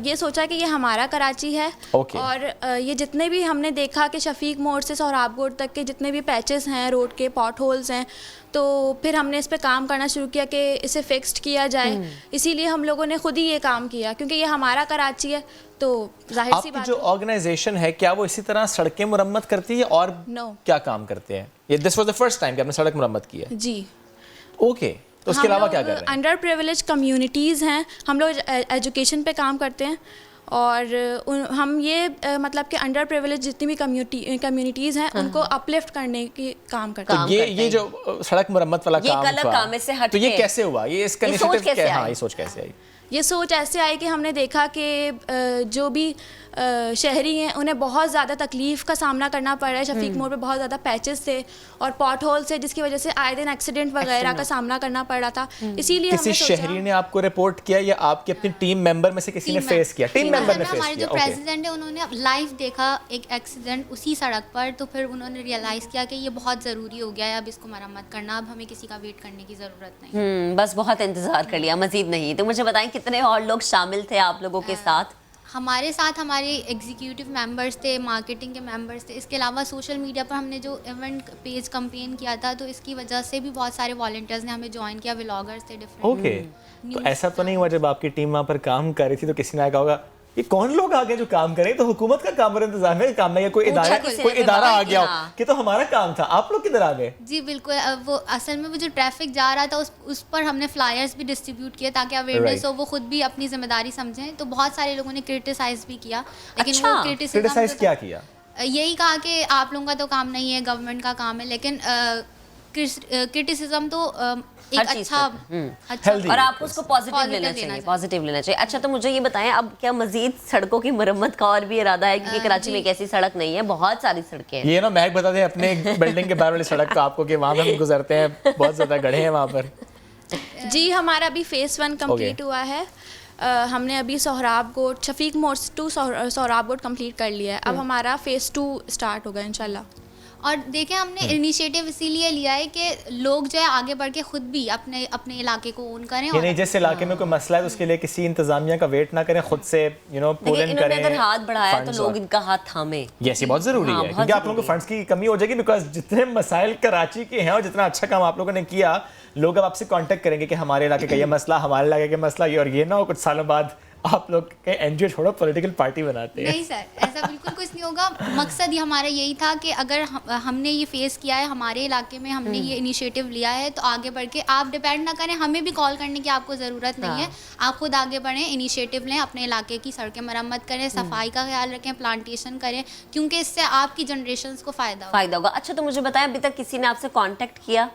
[SPEAKER 16] ये सोचा कि ये हमारा कराची है। और ये जितने भी हमने देखा कि शफीक मोड़ से सोहराब गोड़ तक के जितने भी पैचेस हैं, रोड के पॉट होल्स हैं, तो फिर हमने इस पे काम करना शुरू किया कि इसे फिक्स्ड किया जाए। इसीलिए हम लोगों ने खुद ही ये काम किया, क्योंकि ये हमारा कराची है, तो जाहिर सी बात
[SPEAKER 1] जो ऑर्गेनाइजेशन है क्या वो इसी तरह सड़कें मुरम्मत करती है और क्या काम करते हैं? ये this was the first time कि आपने सड़क मुरम्मत की है?
[SPEAKER 16] जी।
[SPEAKER 1] ओके, तो उसके अलावा क्या कर रहे हैं?
[SPEAKER 16] अंडर प्रिविलेज कम्युनिटीज़ हैं, हम लोग एजुकेशन पे काम करते हैं, और हम ये मतलब कि अंडर प्रिविलेज जितनी भी कम्युनिटीज़ हैं उनको अपलिफ्ट करने की काम करते हैं।
[SPEAKER 1] तो ये जो सड़क मुरम्मत वाला काम हुआ, तो ये कैसे हुआ? ये इसका इनिशिएटिव क्या है? हाँ, ये सोच कैसे आई?
[SPEAKER 16] ये सोच ऐसे आई कि हमने देखा कि जो भी शहरी हैं उन्हें बहुत ज़्यादा तकलीफ़ का सामना करना पड़ रहा है। शफीक मोड़ पे बहुत ज़्यादा पैचेस थे और पॉट होल्स थे, जिसकी वजह से आए दिन एक्सीडेंट वगैरह का सामना करना पड़ रहा था। इसीलिए
[SPEAKER 1] किसी शहरी ने आपको रिपोर्ट किया या आपकी अपनी टीम मेंबर में से किसी ने फेस किया? टीम मेंबर ने फेस किया।
[SPEAKER 15] हमारे जो प्रेसिडेंट है उन्होंने लाइव देखा एक एक्सीडेंट उसी सड़क पर, तो फिर उन्होंने रियलाइज़ किया कि ये बहुत ज़रूरी हो गया है, अब इसको मरम्मत करना, अब हमें किसी का वेट करने की ज़रूरत नहीं।
[SPEAKER 3] बस बहुत इंतज़ार कर लिया, मज़ीद नहीं। तो मुझे बताएं कितने और लोग शामिल थे आप लोगों के साथ?
[SPEAKER 15] हमारे साथ हमारे एग्जीक्यूटिव मेंबर्स थे, मार्केटिंग के मेंबर्स थे, इसके अलावा सोशल मीडिया पर हमने जो इवेंट पेज कैंपेन किया था, तो इसकी वजह से भी बहुत सारे वॉलंटियर्स ने हमें ज्वाइन किया, व्लॉगर्स थे डिफरेंट।
[SPEAKER 1] ओके, तो ऐसा तो नहीं हुआ जब आपकी टीम वहाँ पर काम कर रही थी तो किसी ने कहा होगा ये कौन लोग आगे जो काम करें, तो हुकूमत का काम और इंतजाम है, काम नहीं है, कोई इदारा आ गया हो कि तो हमारा काम था, आप लोग किधर आ गए?
[SPEAKER 15] जी बिल्कुल, वो असल में वो जो ट्रैफिक जा रहा था उस पर हमने फ्लायर्स भी डिस्ट्रीब्यूट किए ताकि अवेयरनेस हो, वो खुद भी अपनी जिम्मेदारी समझें। तो बहुत सारे लोगों ने क्रिटिसाइज भी किया, लेकिन वो
[SPEAKER 1] क्रिटिसाइज क्या किया?
[SPEAKER 15] यही कहा कि आप लोगों का तो काम नहीं है, गवर्नमेंट का काम है, लेकिन क्रिटिसिज्म तो एक अच्छा
[SPEAKER 3] और आपको उसको पॉजिटिव लेना चाहिए। अच्छा, तो मुझे ये बताएं, अब क्या मजीद सड़कों की मरम्मत का और भी इरादा है? क्योंकि कराची में एक ऐसी सड़क नहीं है, बहुत सारी सड़कें हैं।
[SPEAKER 1] ये ना महक बता दें अपने बिल्डिंग के बाहर वाली सड़क का आपको कि वहाँ हम गुजरते हैं, बहुत ज़्यादा गड्ढे हैं वहाँ पर।
[SPEAKER 16] जी, हमारा अभी फेज़ 1 कंप्लीट हुआ है। हमने अभी सोहराब गोड़ शफीक मोड़ टू सोहराब गोड़ कंप्लीट कर लिया है। अब हमारा फेज़ 2 स्टार्ट होगा इंशाल्लाह।
[SPEAKER 15] और देखें, हमने इनिशिएटिव इसीलिए लिया है कि लोग जो है आगे बढ़ के खुद भी अपने अपने इलाके को ओन करें, और
[SPEAKER 1] नहीं जिस इलाके में कोई मसला है तो उसके लिए किसी इंतजामिया का वेट ना करें, खुद से पुल इन करें।
[SPEAKER 3] अगर हाथ बढ़ाया तो लोग इनका हाथ थामे।
[SPEAKER 1] ये बहुत जरूरी है, क्योंकि आप लोगों को फंड्स की कमी हो जाएगी, बिकॉज जितने मसाइल कराची के हैं और जितना अच्छा काम आप लोगों ने किया, लोग अब आपसे कांटेक्ट करेंगे कि हमारे इलाके का ये मसला, हमारे इलाके का मसला ये, और ये ना हो कुछ सालों बाद आप लोग के एनजीओ छोड़ो पॉलिटिकल पार्टी बनाते हैं।
[SPEAKER 15] नहीं सर, ऐसा बिल्कुल कुछ नहीं होगा। मकसद ही हमारा यही था कि अगर हमने ये फेस किया है हमारे इलाके में, हमने ये इनिशिएटिव लिया है, तो आगे बढ़ के आप डिपेंड ना करें, हमें भी कॉल करने की आपको ज़रूरत नहीं है। आप खुद आगे बढ़ें, इनिशिएटिव लें, अपने इलाके की सड़कें मरम्मत करें, सफाई का ख्याल रखें, प्लांटेशन करें, क्योंकि इससे आपकी जनरेशन को फ़ायदा
[SPEAKER 3] होगा। अच्छा, तो मुझे बताएं, अभी तक किसी ने आपसे कॉन्टेक्ट किया?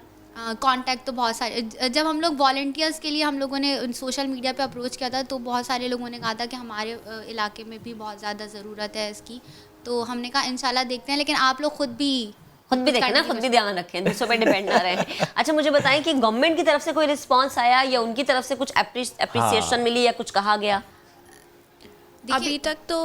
[SPEAKER 15] कांटेक्ट तो बहुत सारे, जब हम लोग वॉलंटियर्स के लिए हम लोगों ने सोशल मीडिया पे अप्रोच किया था, तो बहुत सारे लोगों ने कहा था कि हमारे इलाके में भी बहुत ज़्यादा ज़रूरत है इसकी, तो हमने कहा इंशाल्लाह देखते हैं, लेकिन आप लोग खुद भी
[SPEAKER 3] देखें ना, खुद भी ध्यान रखें, दूसरों पे डिपेंड ना रहें। अच्छा, मुझे बताएं कि गवर्नमेंट की तरफ से कोई रिस्पॉन्स आया या उनकी तरफ से कुछ एप्रिसिएशन मिली या कुछ कहा गया?
[SPEAKER 16] अभी तक तो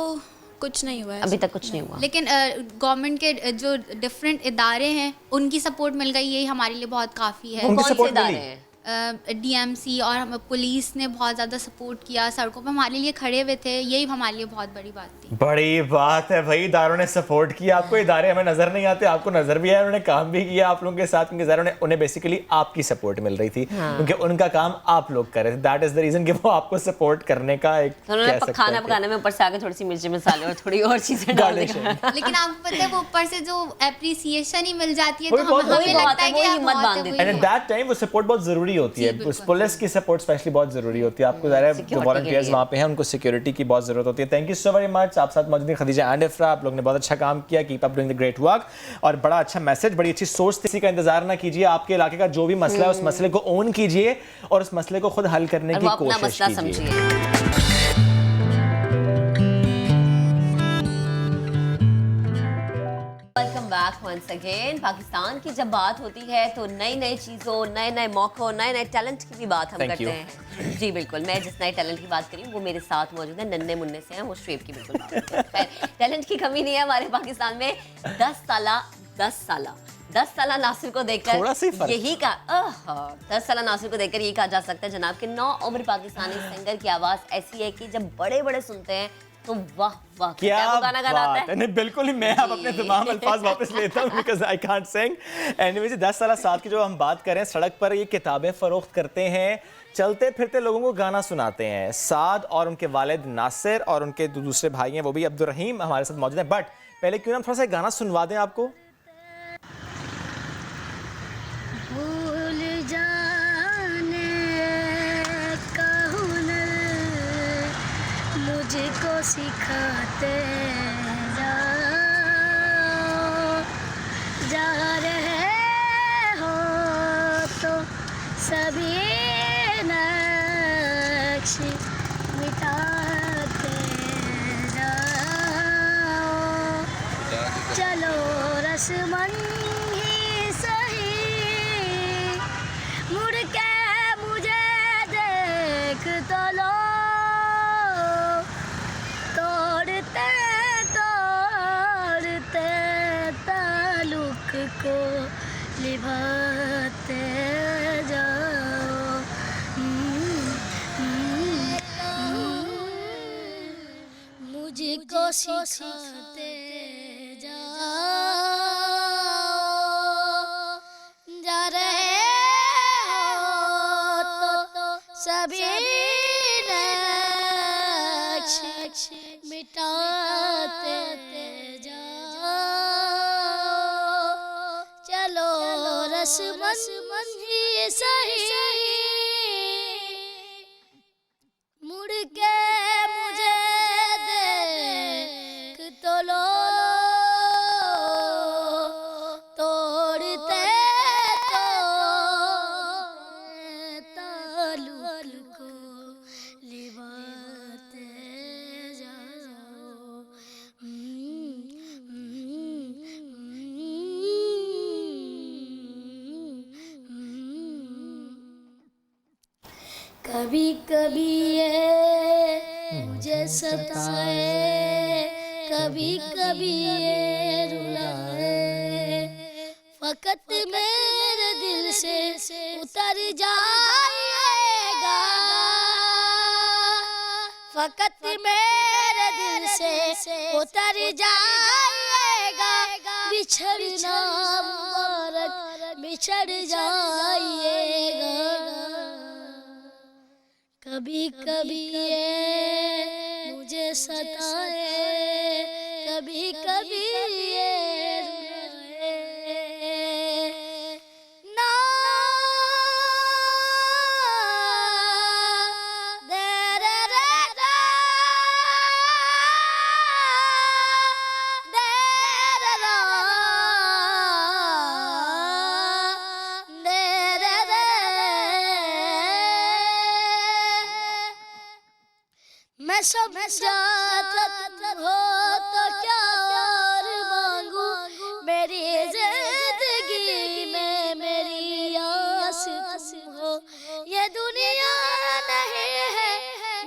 [SPEAKER 16] कुछ नहीं हुआ है,
[SPEAKER 3] अभी तक कुछ नहीं हुआ,
[SPEAKER 15] लेकिन गवर्नमेंट के जो डिफरेंट इदारे हैं उनकी सपोर्ट मिल गई, यही हमारे लिए बहुत काफ़ी है।
[SPEAKER 3] कौन से इदारे हैं?
[SPEAKER 15] डीएमसी और पुलिस ने बहुत ज़्यादा सपोर्ट किया, सड़कों पे हमारे लिए खड़े हुए थे, यही हमारे लिए बहुत बड़ी बात थी।
[SPEAKER 1] बड़ी बात है भाई, इदारों ने सपोर्ट किया आपको। इदारे हमें नजर नहीं आते, आपको नजर भी आया, उन्होंने काम भी किया आप लोगों के साथ, क्योंकि इदारों ने उन्हें बेसिकली आपकी सपोर्ट मिल रही थी, क्योंकि उनका काम आप लोग कर रहे थे। दैट इज द रीजन कि वो आपको सपोर्ट करने का एक
[SPEAKER 3] खाना पकाने में ऊपर से आके थोड़ी सी मिर्ची मसाले और थोड़ी और चीजें डाल देंगे।
[SPEAKER 15] लेकिन आपको पता है वो ऊपर से जो एप्रिसिएशन ही मिल जाती है तो हमें लगता है कि हिम्मत बांध देती है।
[SPEAKER 1] एंड एट दैट टाइम वो सपोर्ट बहुत जरूरी होती है, पुलिस की सपोर्ट स्पेशली बहुत जरूरी होती है। आपको ज़रा जो वॉलंटियर्स वहाँ पे हैं उनको सिक्योरिटी की बहुत जरूरत होती है। Thank you so very much. आप साथ मौजूद खदीजा एंड इफ्रा, आप लोग ने बहुत अच्छा काम किया, keep up doing the great work, और बड़ा अच्छा मैसेज, बड़ी अच्छी सोच थी। इसी का इंतजार ना कीजिए, आपके इलाके का जो भी मसला है उस मसले को ओन कीजिए और उस मसले को खुद हल करने की कोशिश कीजिए।
[SPEAKER 3] Welcome back once again. Pakistan की जब बात होती है तो नई नई चीज़ों, नए नए मौक़ों, नए नए टैलेंट की भी बात हम करते हैं। जी बिल्कुल, मैं जिस नए टैलेंट की बात करी वो मेरे साथ मौजूद है, नन्हे मुन्ने से हैं, वो शुएब की बिल्कुल बात है। टैलेंट की कमी नहीं है हमारे पाकिस्तान में। 10 साल नासिर को देखकर यही कहा 10 साल नासिर को देखकर यही कहा जा सकता है जनाब कि 9 उम्र पाकिस्तानी सिंगर की आवाज़ ऐसी है कि जब बड़े बड़े सुनते हैं तो वाह वाह
[SPEAKER 1] क्या
[SPEAKER 3] वो गाना गाता है।
[SPEAKER 1] नहीं बिल्कुल ही, मैं अब अपने तमाम अल्फाज वापस लेता हूँ because I can't Singh. Anyways 10 साल साथ की जो हम बात करें, सड़क पर ये किताबें फरोख्त करते हैं, चलते फिरते लोगों को गाना सुनाते हैं। साद और उनके वालिद नासिर और उनके दूसरे भाई हैं वो भी अब्दुल रहीम हमारे साथ मौजूद हैं। बट पहले क्यों ना थोड़ा सा गाना सुनवा दें आपको।
[SPEAKER 8] मुझको सिखाते जा रहे हो तो सभी नक्श मिटाते जाओ, चलो रस्मन ही सही, मुड़ के मुझे देख तो लो, को निभाते जाओ, मुझको सिखाते जाओ, जा रहे हो तो सभी नक्श मिटाते रस्मन ही सही, मुड़ के मुझे देख तो लो, तोड़ते ताल्लुक को लिबाते जाओ। कभी कभी ये मुझे सताए, कभी कभी ये रुलाए, फकत मेरे दिल से उतर जाएगा, फकत मेरे दिल से उतर जाएगा, बिछड़ना मुबारक बिछड़ जाइएगा। कभी कभी ये मुझे सताए, कभी कभी ये ना दे रे रे रा, दे रे रा, दे रे रे। मैं सब जाता हो तो क्या और मांगू, मेरी जिंदगी में मेरी आस तुम हो, ये दुनिया नहीं है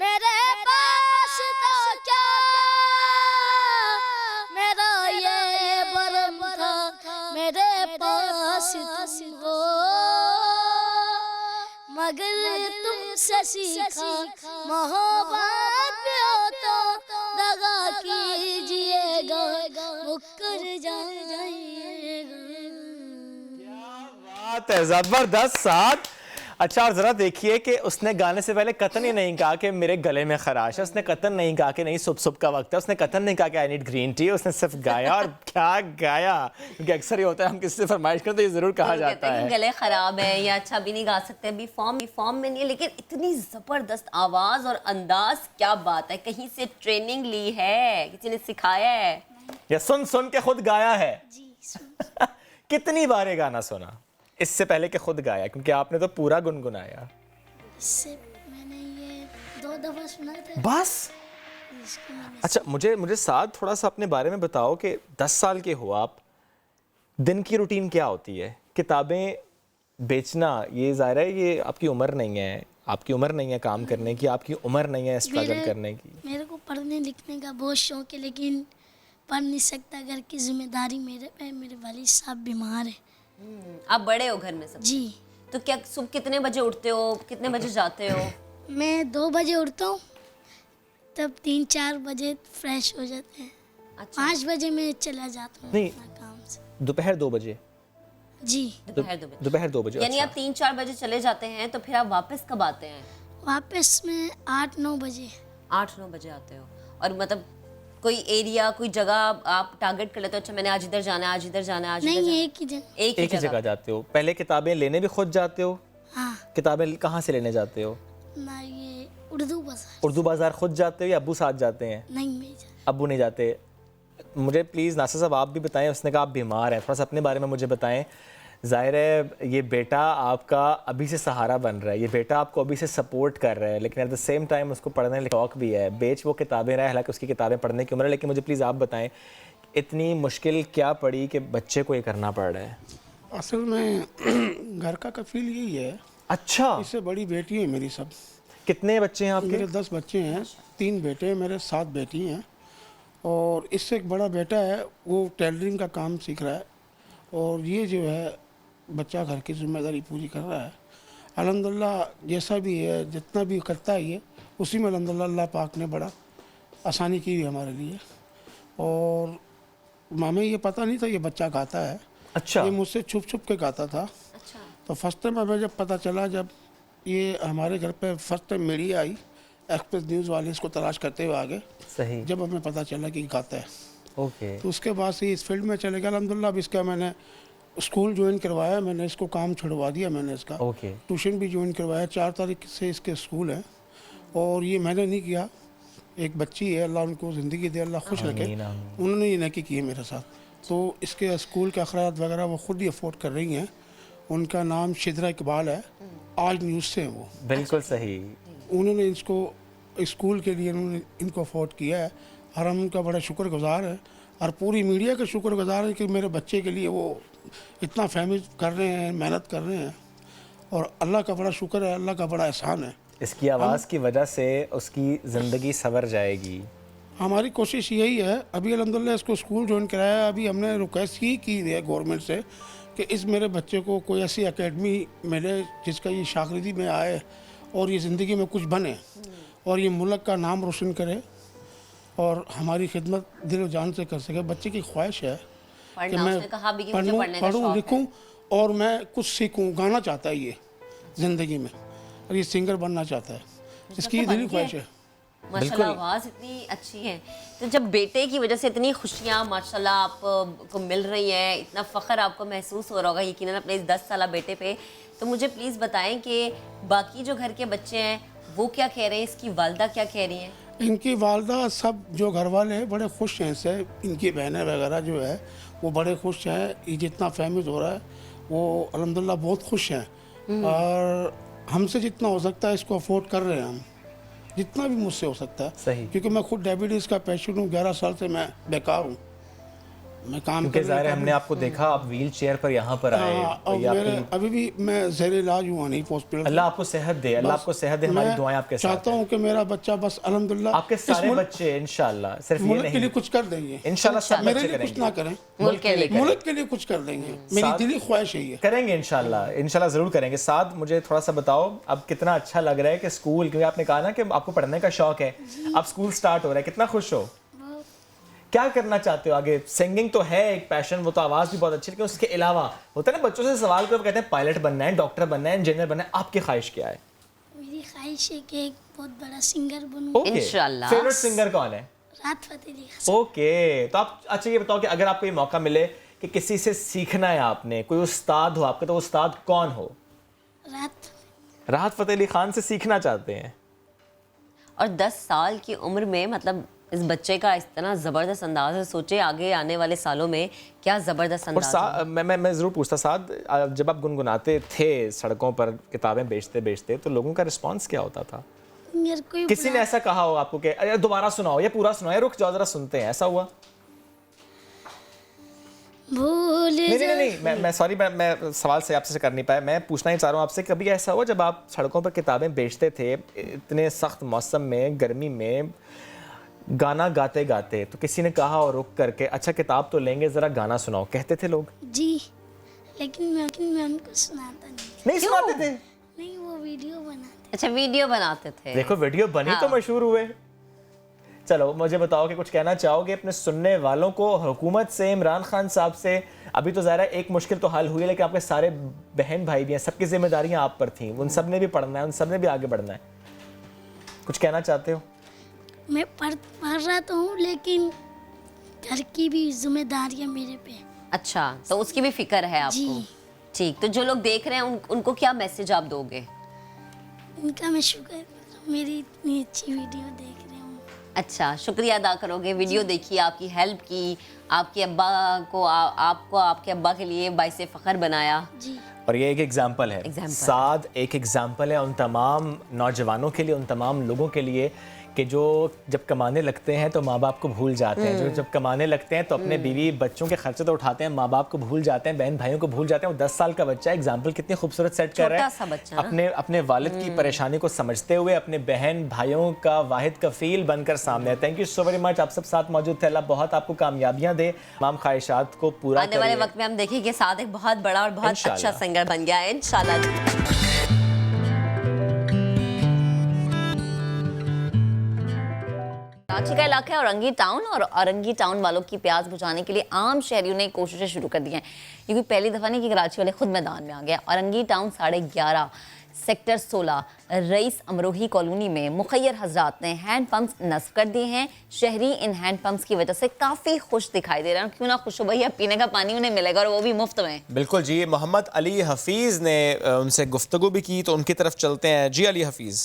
[SPEAKER 8] मेरे पास तो क्या, मेरा ये बरम था मेरे पास तुम हो,
[SPEAKER 17] मुझसे सीखा मोहब्बत पे हो तो दगा कीजिएगा मुकर जाइएगा।
[SPEAKER 1] बात है, जबरदस्त साथ। अच्छा, और जरा देखिए कि उसने गाने से पहले कतन ही नहीं कहा कि मेरे गले में खराश है, उसने कतन नहीं कहा कि नहीं सुबह सुबह का वक्त है, उसने कतन नहीं कहा कि आई नीड ग्रीन टी, उसने सिर्फ गाया। और क्या गाया, क्योंकि अक्सर ये होता है हम किसी से फरमाइश करते तो ये जरूर कहा जाता है
[SPEAKER 3] गले खराब है या अच्छा भी नहीं गा सकते, अभी फॉर्म में नहीं है, लेकिन इतनी जबरदस्त आवाज और अंदाज, क्या बात है। कहीं से ट्रेनिंग ली है, किसी ने सिखाया है
[SPEAKER 1] या सुन सुन के खुद गाया है? कितनी बार ये गाना सुना इससे पहले कि खुद गाया, क्योंकि आपने तो पूरा गुनगुनाया?
[SPEAKER 17] इससे मैंने ये 2 दफा सुना था
[SPEAKER 1] बस। अच्छा, मुझे साथ थोड़ा सा अपने बारे में बताओ कि 10 साल के हो आप, दिन की रूटीन क्या होती है? किताबें बेचना, ये ज़ाहिर है ये आपकी उम्र नहीं है, आपकी उम्र नहीं है काम करने की, आपकी उम्र नहीं है स्ट्रगल करने की।
[SPEAKER 17] मेरे को पढ़ने लिखने का बहुत शौक है, लेकिन पढ़ नहीं सकता, घर की जिम्मेदारी मेरे पे। मेरे वालिद साहब बीमार है।
[SPEAKER 3] आप बड़े हो घर में सब?
[SPEAKER 17] जी।
[SPEAKER 3] तो क्या सुबह कितने बजे उठते हो, कितने बजे जाते हो?
[SPEAKER 17] मैं 2 बजे उठता हूँ, तब 3-4 बजे फ्रेश हो जाते हैं। अच्छा। 5 बजे मैं चला जाता हूँ काम से।
[SPEAKER 1] दोपहर 2 बजे?
[SPEAKER 17] जी,
[SPEAKER 1] दोपहर 2 बजे।
[SPEAKER 3] यानी आप 3-4 बजे चले जाते हैं, तो फिर आप वापस कब आते हैं?
[SPEAKER 17] वापस में 8-9 बजे।
[SPEAKER 3] 8-9 बजे आते हो। और मतलब कोई एरिया, कोई जगह आप टारगेट कर लेते हो, अच्छा मैंने आज इधर जाना है, आज इधर जाना है, आज
[SPEAKER 17] नहीं,
[SPEAKER 3] इधर
[SPEAKER 17] एक ही जगह।
[SPEAKER 1] एक ही जगह जाते हो? पहले किताबें लेने भी खुद जाते हो?
[SPEAKER 17] हाँ।
[SPEAKER 1] किताबें कहाँ से लेने जाते हो?
[SPEAKER 17] ना, ये उर्दू बाजार।
[SPEAKER 1] उर्दू बाजार खुद जाते हो या अब्बू साथ जाते हैं?
[SPEAKER 17] नहीं, मैं जाता।
[SPEAKER 1] अब्बू नहीं जाते। मुझे प्लीज़ नासिर साहब आप भी बताएं, उसने कहा आप बीमार हैं, थोड़ा सा अपने बारे में मुझे बताएं। ज़ाहिर है ये बेटा आपका अभी से सहारा बन रहा है, ये बेटा आपको अभी से सपोर्ट कर रहा है, लेकिन एट द सेम टाइम उसको पढ़ने का शौक भी है। बेच वो किताबें रहा है, हालांकि उसकी किताबें पढ़ने की उम्र है, लेकिन मुझे प्लीज़ आप बताएं इतनी मुश्किल क्या पड़ी कि बच्चे को ये करना पड़ रहा है?
[SPEAKER 18] असल में घर का कफील यही है।
[SPEAKER 1] अच्छा।
[SPEAKER 18] इससे बड़ी बेटी है मेरी। सब
[SPEAKER 1] कितने बच्चे हैं आपके?
[SPEAKER 18] मेरे 10 बच्चे हैं, 3 बेटे मेरे, 7 बेटी हैं। और इससे एक बड़ा बेटा है, वो टेलरिंग का काम सीख रहा है, और ये जो है बच्चा घर की जिम्मेदारी पूरी कर रहा है। अल्हम्दुलिल्लाह जैसा भी है, जितना भी करता है ये, उसी में अल्हम्दुलिल्लाह अल्लाह पाक ने बड़ा आसानी की हुई हमारे लिए। और हमें ये पता नहीं था ये बच्चा गाता है।
[SPEAKER 1] अच्छा।
[SPEAKER 18] ये मुझसे छुप छुप के गाता था।
[SPEAKER 3] अच्छा।
[SPEAKER 18] तो फर्स्ट टाइम हमें जब पता चला, जब ये हमारे घर पे फर्स्ट टाइम मीडिया आई, एक्सप्रेस न्यूज़ वाले इसको तलाश करते हुए आगे,
[SPEAKER 1] सही,
[SPEAKER 18] जब हमें पता चला कि गाता है,
[SPEAKER 1] ओके,
[SPEAKER 18] तो उसके बाद से इस फील्ड में चले गया। अल्हम्दुलिल्लाह अब इसका मैंने स्कूल ज्वाइन करवाया, मैंने इसको काम छुड़वा दिया, मैंने इसका ट्यूशन भी ज्वाइन करवाया। 4 तारीख से इसके स्कूल है। और ये मैंने नहीं किया, एक बच्ची है, अल्लाह उनको ज़िंदगी दे, अल्लाह खुश रखे, उन्होंने ये नेकी की है मेरे साथ। तो इसके स्कूल के अखराज वगैरह वो खुद ही अफोर्ड कर रही हैं। उनका नाम शिद्रा इकबाल है, आज न्यूज़ से हैं वो।
[SPEAKER 1] बिल्कुल सही।
[SPEAKER 18] उन्होंने इसको स्कूल के लिए उन्होंने इनको अफोर्ड किया है, और हम उनका बड़ा शुक्रगुजार है, और पूरी मीडिया का शुक्रगुजार है कि मेरे बच्चे के लिए वो इतना फेमस कर रहे हैं, मेहनत कर रहे हैं, और अल्लाह का बड़ा शुक्र है, अल्लाह का बड़ा एहसान है।
[SPEAKER 1] इसकी आवाज़ की वजह से उसकी ज़िंदगी संवर जाएगी।
[SPEAKER 18] हमारी कोशिश यही है, अभी अल्हम्दुलिल्लाह इसको स्कूल ज्वाइन कराया, अभी हमने रिक्वेस्ट ही की है गवर्नमेंट से कि इस मेरे बच्चे को कोई ऐसी एकेडमी मिले जिसका ये शागिर्दी में आए और ये ज़िंदगी में कुछ बने और ये मुल्क का नाम रोशन करे और हमारी खिदमत दिल जान से कर सके। बच्चे की ख्वाहिश है कि मैं पढ़ूँ लिखूँ और मैं कुछ सीखूँ। गाना चाहता है ये ज़िंदगी में, और ये सिंगर बनना चाहता है, इसकी दिली ख्वाहिश है।
[SPEAKER 3] माशाल्लाह आवाज़ इतनी अच्छी है। तो जब बेटे की वजह से इतनी खुशियाँ माशाल्लाह आपको मिल रही हैं, इतना फ़ख्र आपको महसूस हो रहा होगा यकीनन अपने इस 10 साला बेटे पे, तो मुझे प्लीज़ बताएं कि बाकी जो घर के बच्चे हैं वो क्या कह रहे हैं, इसकी वालदा क्या कह रही हैं?
[SPEAKER 18] इनकी वालदा सब जो घर वाले हैं बड़े खुश हैं इससे, इनकी बहनें वगैरह जो है वो बड़े खुश हैं। ये जितना फेमस हो रहा है वो अल्हम्दुलिल्लाह बहुत खुश हैं, और हमसे जितना हो सकता है इसको अफोर्ड कर रहे हैं हम, जितना भी मुझसे हो सकता है।
[SPEAKER 1] सही।
[SPEAKER 18] क्योंकि मैं खुद डायबिटीज़ का पेशेंट हूँ, 11 साल से मैं बेकार हूँ, मैं काम
[SPEAKER 1] क्योंकि ज़ाहिर है हमने आपको देखा आप व्हील चेयर पर यहाँ पर आए
[SPEAKER 18] और
[SPEAKER 1] ये
[SPEAKER 18] मेरे
[SPEAKER 1] आपकी-
[SPEAKER 18] अभी भी मैं ज़ेर इलाज हुआ नहीं हॉस्पिटल।
[SPEAKER 1] अल्लाह आपको सेहत दे, अल्लाह आपको सेहत दे, हमारी दुआएं आपके साथ
[SPEAKER 18] चाहता हूँ कि मेरा बच्चा बस अल्हम्दुलिल्लाह
[SPEAKER 1] आपके सारे बच्चे इंशाल्लाह सिर्फ ये
[SPEAKER 18] मुल्क के
[SPEAKER 1] नहीं
[SPEAKER 18] लिए कुछ कर देंगे
[SPEAKER 1] इंशाल्लाह सब
[SPEAKER 18] मेरे
[SPEAKER 1] बच्चे
[SPEAKER 18] लिए कुछ
[SPEAKER 1] करेंगे।
[SPEAKER 18] ना करें,
[SPEAKER 1] मुल्क के लिए करें।
[SPEAKER 18] मुल्क के लिए कुछ कर देंगे, मेरी दिली ख्वाहिश है ये।
[SPEAKER 1] करेंगे इंशाल्लाह, इंशाल्लाह ज़रूर करेंगे। साथ मुझे थोड़ा सा बताओ अब कितना अच्छा लग रहा है कि स्कूल, क्योंकि आपने कहा ना कि आपको पढ़ने का शौक है, अब स्कूल स्टार्ट हो रहा है, कितना खुश हो? क्या करना चाहते हो आगे? सिंगिंग तो है एक पैशन, वो तो आवाज़ भी बहुत अच्छी, लेकिन उसके अलावा होता है ना बच्चों से सवाल करो, कहते हैं पायलट बनना है, डॉक्टर बनना है, इंजीनियर बनना है, आपकी ख्वाहिश क्या है?
[SPEAKER 17] मेरी ख्वाहिश है कि एक बहुत बड़ा सिंगर बनूं।
[SPEAKER 1] इंशाल्लाह। फेवरेट सिंगर कौन है?
[SPEAKER 17] राहत फ़तेह अली खान।
[SPEAKER 1] ओके, तो आप अच्छा ये बताओ कि अगर आपको ये मौका मिले कि किसी से सीखना है आपने, कोई उस्ताद हो आपका, तो उस्ताद कौन हो? राहत फ़तेह अली खान से सीखना चाहते हैं।
[SPEAKER 3] और 10 साल की उम्र में मतलब इस बच्चे का इतना ज़बरदस्त अंदाज है, सोचे आगे आने वाले सालों में क्या ज़बरदस्त
[SPEAKER 1] और
[SPEAKER 3] अंदाज है।
[SPEAKER 1] मैं ज़रूर पूछता साद, जब आप गुनगुनाते थे सड़कों पर किताबें बेचते बेचते, तो लोगों का रिस्पांस क्या होता था? किसी ने ऐसा कहा हो आपको कि अरे दोबारा सुनाओ, ये पूरा सुनाओ, रुक जाओ जरा सुनते हैं, ऐसा हुआ? नहीं, मैं सॉरी, मैं सवाल से आपसे कर नहीं पाया। मैं पूछना ही चाह रहा हूँ आपसे, कभी ऐसा हुआ जब आप सड़कों पर किताबें बेचते थे इतने सख्त मौसम में, गर्मी में, गाना गाते गाते, तो किसी ने कहा और रुक करके अच्छा किताब तो लेंगे, जरा गाना सुनाओ, कहते थे लोग?
[SPEAKER 17] जी, लेकिन मैं उनको सुनाता
[SPEAKER 1] नहीं सुनाते थे?
[SPEAKER 17] नहीं, वो वीडियो बनाते।
[SPEAKER 3] अच्छा, वीडियो बनाते थे।
[SPEAKER 1] देखो वीडियो बनी तो मशहूर हुए। चलो मुझे बताओ कि कुछ कहना चाहोगे अपने सुनने वालों को, हुकूमत से, इमरान खान साहब से? अभी तो ज़रा एक मुश्किल तो हल हुई है, लेकिन आपके सारे बहन भाई भी हैं, सबकी जिम्मेदारियां आप पर थीं, उन सब ने भी पढ़ना है, उन सब ने भी आगे बढ़ना है, कुछ कहना चाहते हो?
[SPEAKER 17] मैं पढ़ रहा तो हूँ, लेकिन घर की भी जिम्मेदारियां मेरे पे।
[SPEAKER 3] अच्छा, तो उसकी भी फिक्र है आपको? ठीक, तो जो लोग देख रहे हैं उनको क्या मैसेज आप दोगे?
[SPEAKER 17] उनका मैं शुक्र, मेरी इतनी अच्छी वीडियो देख रहे हूँ।
[SPEAKER 3] अच्छा, शुक्रिया अदा करोगे, वीडियो देखी, आपकी हेल्प की, आपके अब्बा को आपको आपके अब्बा के लिए बाइसे फ़ख्र बनाया।
[SPEAKER 17] जी।
[SPEAKER 1] और ये एक एग्जाम्पल है, साद एक एग्जाम्पल है उन तमाम नौजवानों के लिए, उन तमाम लोगों के लिए कि जो जब कमाने लगते हैं तो माँ बाप को भूल जाते हैं, जो जब कमाने लगते हैं तो अपने बीवी बच्चों के खर्चे तो उठाते हैं, माँ बाप को भूल जाते हैं, बहन भाइयों को भूल जाते हैं। वो 10 साल का बच्चा एग्जाम्पल कितनी खूबसूरत सेट कर रहा है, अपने वालिद की परेशानी को समझते हुए अपने बहन भाइयों का वाहिद कफील बनकर सामने है। Thank you so very much, आप सब साथ मौजूद थे। अल्लाह बहुत आपको कामयाबियाँ दे, तमाम ख्वाहिशात को पूरा
[SPEAKER 3] आने वाले वक्त में हम देखें कि साद एक बहुत बड़ा और बहुत अच्छा सिंगर बन गया है इंशाल्लाह। कराची का इलाका है औरंगी टाउन, और औरंगी टाउन वालों की प्यास बुझाने के लिए आम शहरियों ने कोशिशें शुरू कर दी हैं। ये कोई पहली दफ़ा नहीं कि कराची वाले खुद मैदान में आ गया। Orangi town 11:30 sector 16 rice Amrohi colony में मुखैर हजरात ने हैंड पंप्स नस्ब कर दिए हैं। शहरी इन हैंड पंप्स की वजह से काफ़ी खुश दिखाई दे रहे हैं। क्यों ना खुश हो भैया, पीने का पानी उन्हें मिलेगा और वो भी मुफ्त में।
[SPEAKER 1] बिल्कुल जी, मोहम्मद अली हफीज़ ने उनसे गुफ्तगू भी की, तो उनकी तरफ चलते हैं। जी अली हफीज़।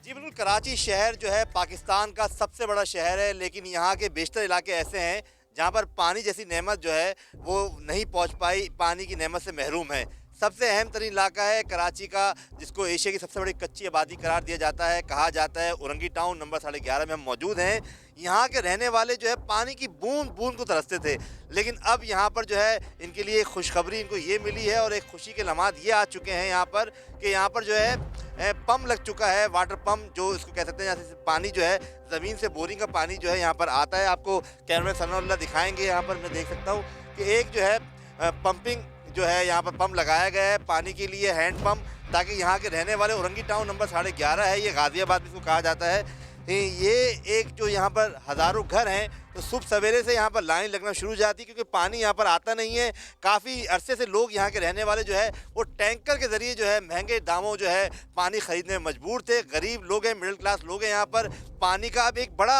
[SPEAKER 19] जी बिल्कुल, कराची शहर जो है पाकिस्तान का सबसे बड़ा शहर है, लेकिन यहाँ के बेशतर इलाके ऐसे हैं जहाँ पर पानी जैसी नेमत जो है वो नहीं पहुँच पाई, पानी की नेमत से महरूम है। सबसे अहम तरीन इलाका है कराची का, जिसको एशिया की सबसे बड़ी कच्ची आबादी करार दिया जाता है, कहा जाता है। औरंगी टाउन नंबर 11:30 में हम मौजूद हैं। यहाँ के रहने वाले जो है पानी की बूंद बूंद को तरसते थे, लेकिन अब यहाँ पर जो है इनके लिए खुशखबरी इनको ये मिली है, और एक खुशी के लम्हात ये आ चुके हैं यहाँ पर कि यहाँ पर जो है पम्प लग चुका है, वाटर पम्प जो इसको कह सकते हैं, जहाँ से पानी जो है ज़मीन से बोरिंग का पानी जो है यहाँ पर आता है। आपको कैमरे सनाउल्लाह दिखाएंगे, यहाँ पर मैं देख सकता हूँ कि एक जो है पंपिंग जो है यहाँ पर पंप लगाया गया है पानी के लिए, हैंड पंप, ताकि यहाँ के रहने वाले औरंगी टाउन नंबर 11:30 है, ये गाज़ियाबाद इसको कहा जाता है। ये एक जो यहाँ पर हज़ारों घर हैं, तो सुबह सवेरे से यहाँ पर लाइन लगना शुरू हो जाती है, क्योंकि पानी यहाँ पर आता नहीं है। काफ़ी अरसे से लोग यहाँ के रहने वाले जो है वो टैंकर के ज़रिए जो है महंगे दामों जो है पानी ख़रीदने में मजबूर थे। गरीब लोग हैं, मिडिल क्लास लोग हैं यहाँ पर। पानी का अब एक बड़ा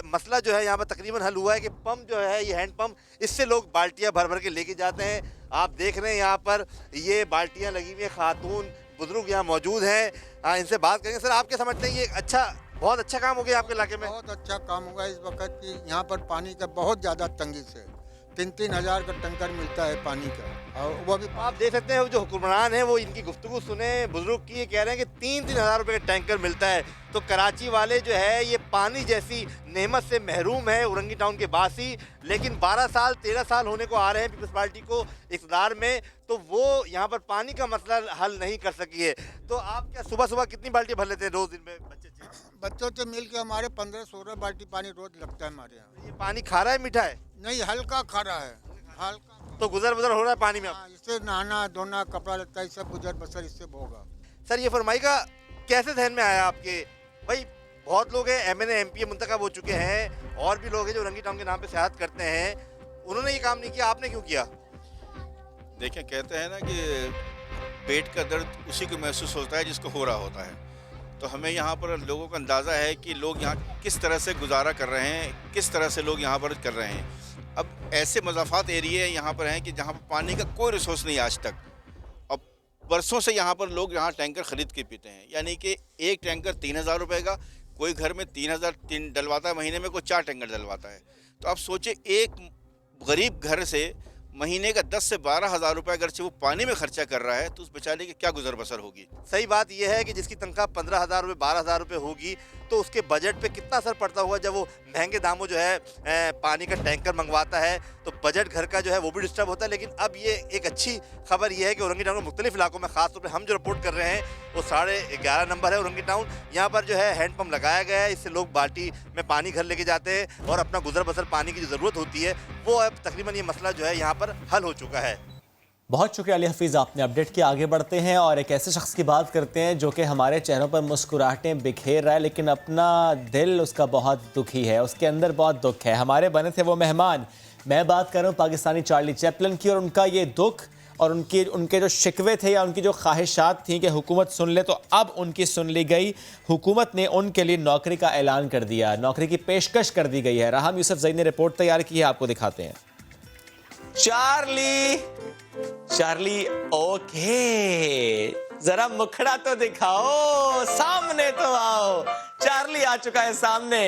[SPEAKER 19] मसला जो है यहाँ पर तकरीबन हल हुआ है कि पंप जो है ये हैंड पंप, इससे लोग बाल्टियाँ भर भर के लेके जाते हैं। आप देख रहे हैं यहाँ पर ये बाल्टियाँ लगी हुई हैं, खातून बुजुर्ग यहाँ मौजूद हैं, इनसे बात करेंगे। सर, आप क्या समझते हैं, ये बहुत अच्छा काम हो गया आपके इलाके में?
[SPEAKER 20] बहुत अच्छा काम होगा इस वक्त की यहाँ पर पानी का बहुत ज़्यादा तंगी से 3-3 हज़ार का टैंकर मिलता है पानी का, और वो भी
[SPEAKER 19] आप देख सकते हैं जो हुक्मरान है वो इनकी गुफ्तगू सुने, बुजुर्ग की, ये कह रहे हैं कि 3-3 हज़ार रुपये का टैंकर मिलता है। तो कराची वाले जो है ये पानी जैसी नेमत से महरूम है, औरंगी टाउन के बासी, लेकिन 12 साल 13 साल होने को आ रहे हैं पीपल्स पार्टी को इक़्तिदार में, तो वो यहाँ पर पानी का मसला हल नहीं कर सकी है। तो आप क्या सुबह सुबह कितनी बाल्टी भर लेते हैं रोज़ दिन में?
[SPEAKER 20] बच्चों से मिल के हमारे 15-16 बाल्टी पानी रोज लगता है हमारे यहाँ।
[SPEAKER 19] ये पानी खारा है मीठा है?
[SPEAKER 20] नहीं, हल्का खारा है, हल्का।
[SPEAKER 19] तो गुजर बसर हो रहा है पानी में?
[SPEAKER 20] इससे नहाना धोना कपड़ा लगता है, सब गुजर बसर इससे होगा।
[SPEAKER 19] सर ये फरमाइएगा कैसे ध्यान में आया आपके? भाई बहुत लोग हैं MNA MPA मुंतखब हो चुके हैं, और भी लोग हैं जो औरंगी टाउन के नाम पे सियासत करते हैं, उन्होंने ये काम नहीं किया, आपने क्यों किया?
[SPEAKER 21] देखिए कहते हैं ना कि पेट का दर्द उसी को महसूस होता है जिसको हो रहा होता है। तो हमें यहाँ पर लोगों का अंदाज़ा है कि लोग यहाँ किस तरह से गुजारा कर रहे हैं, किस तरह से लोग यहाँ पर कर रहे हैं। अब ऐसे मज़ाफ़ात एरिए यहाँ पर हैं कि जहाँ पर पानी का कोई रिसोर्स नहीं आज तक। अब बरसों से यहाँ पर लोग यहाँ टैंकर ख़रीद के पीते हैं, यानी कि एक टैंकर 3,000 रुपये का, कोई घर में 3,000 डलवाता है महीने में, कोई 4 टैंकर डलवाता है। तो आप सोचिए एक गरीब घर से महीने का 10 से 12 हज़ार रुपये अगर वो पानी में खर्चा कर रहा है तो उस बेचारे की क्या गुजर बसर होगी।
[SPEAKER 19] सही बात यह है कि जिसकी तनख्वाह 15,000 रुपये 12,000 रुपये होगी तो उसके बजट पे कितना असर पड़ता होगा जब वो महंगे दामों जो है पानी का टैंकर मंगवाता है, तो बजट घर का जो है वो भी डिस्टर्ब होता है। लेकिन अब ये एक अच्छी खबर ये है कि औरंगी टाउन के मुख्तलिफ इलाकों में, खासतौर पर हम जो रिपोर्ट कर रहे हैं वो 11:30 नंबर है औरंगी टाउन, यहाँ पर जो है हैंडपम्प लगाया गया है, इससे लोग बाल्टी में पानी घर लेके जाते हैं और अपना गुजर बसर पानी की जो ज़रूरत होती है वो अब तकरीबन ये मसला जो है यहाँ पर हल हो चुका है।
[SPEAKER 1] बहुत शुक्रिया अली हफीज़, आपने अपडेट किया। आगे बढ़ते हैं और एक ऐसे शख्स की बात करते हैं जो कि हमारे चेहरों पर मुस्कुराहटें बिखेर रहा है, लेकिन अपना दिल उसका बहुत दुखी है, उसके अंदर बहुत दुख है। हमारे बने थे वो मेहमान, मैं बात कर रहा हूँ पाकिस्तानी चार्ली चैपलिन की, और उनका ये दुख और उनके जो शिकवे थे या उनकी जो ख्वाहिशात थी कि हुकूमत सुन ले, तो अब उनकी सुन ली गई। हुकूमत ने उनके लिए नौकरी का ऐलान कर दिया, नौकरी की पेशकश कर दी गई है। राहम यूसुफ ज़ई ने रिपोर्ट तैयार की है, आपको दिखाते हैं। चार्ली ओके, जरा मुखड़ा तो दिखाओ, सामने तो आओ। चार्ली आ चुका है सामने।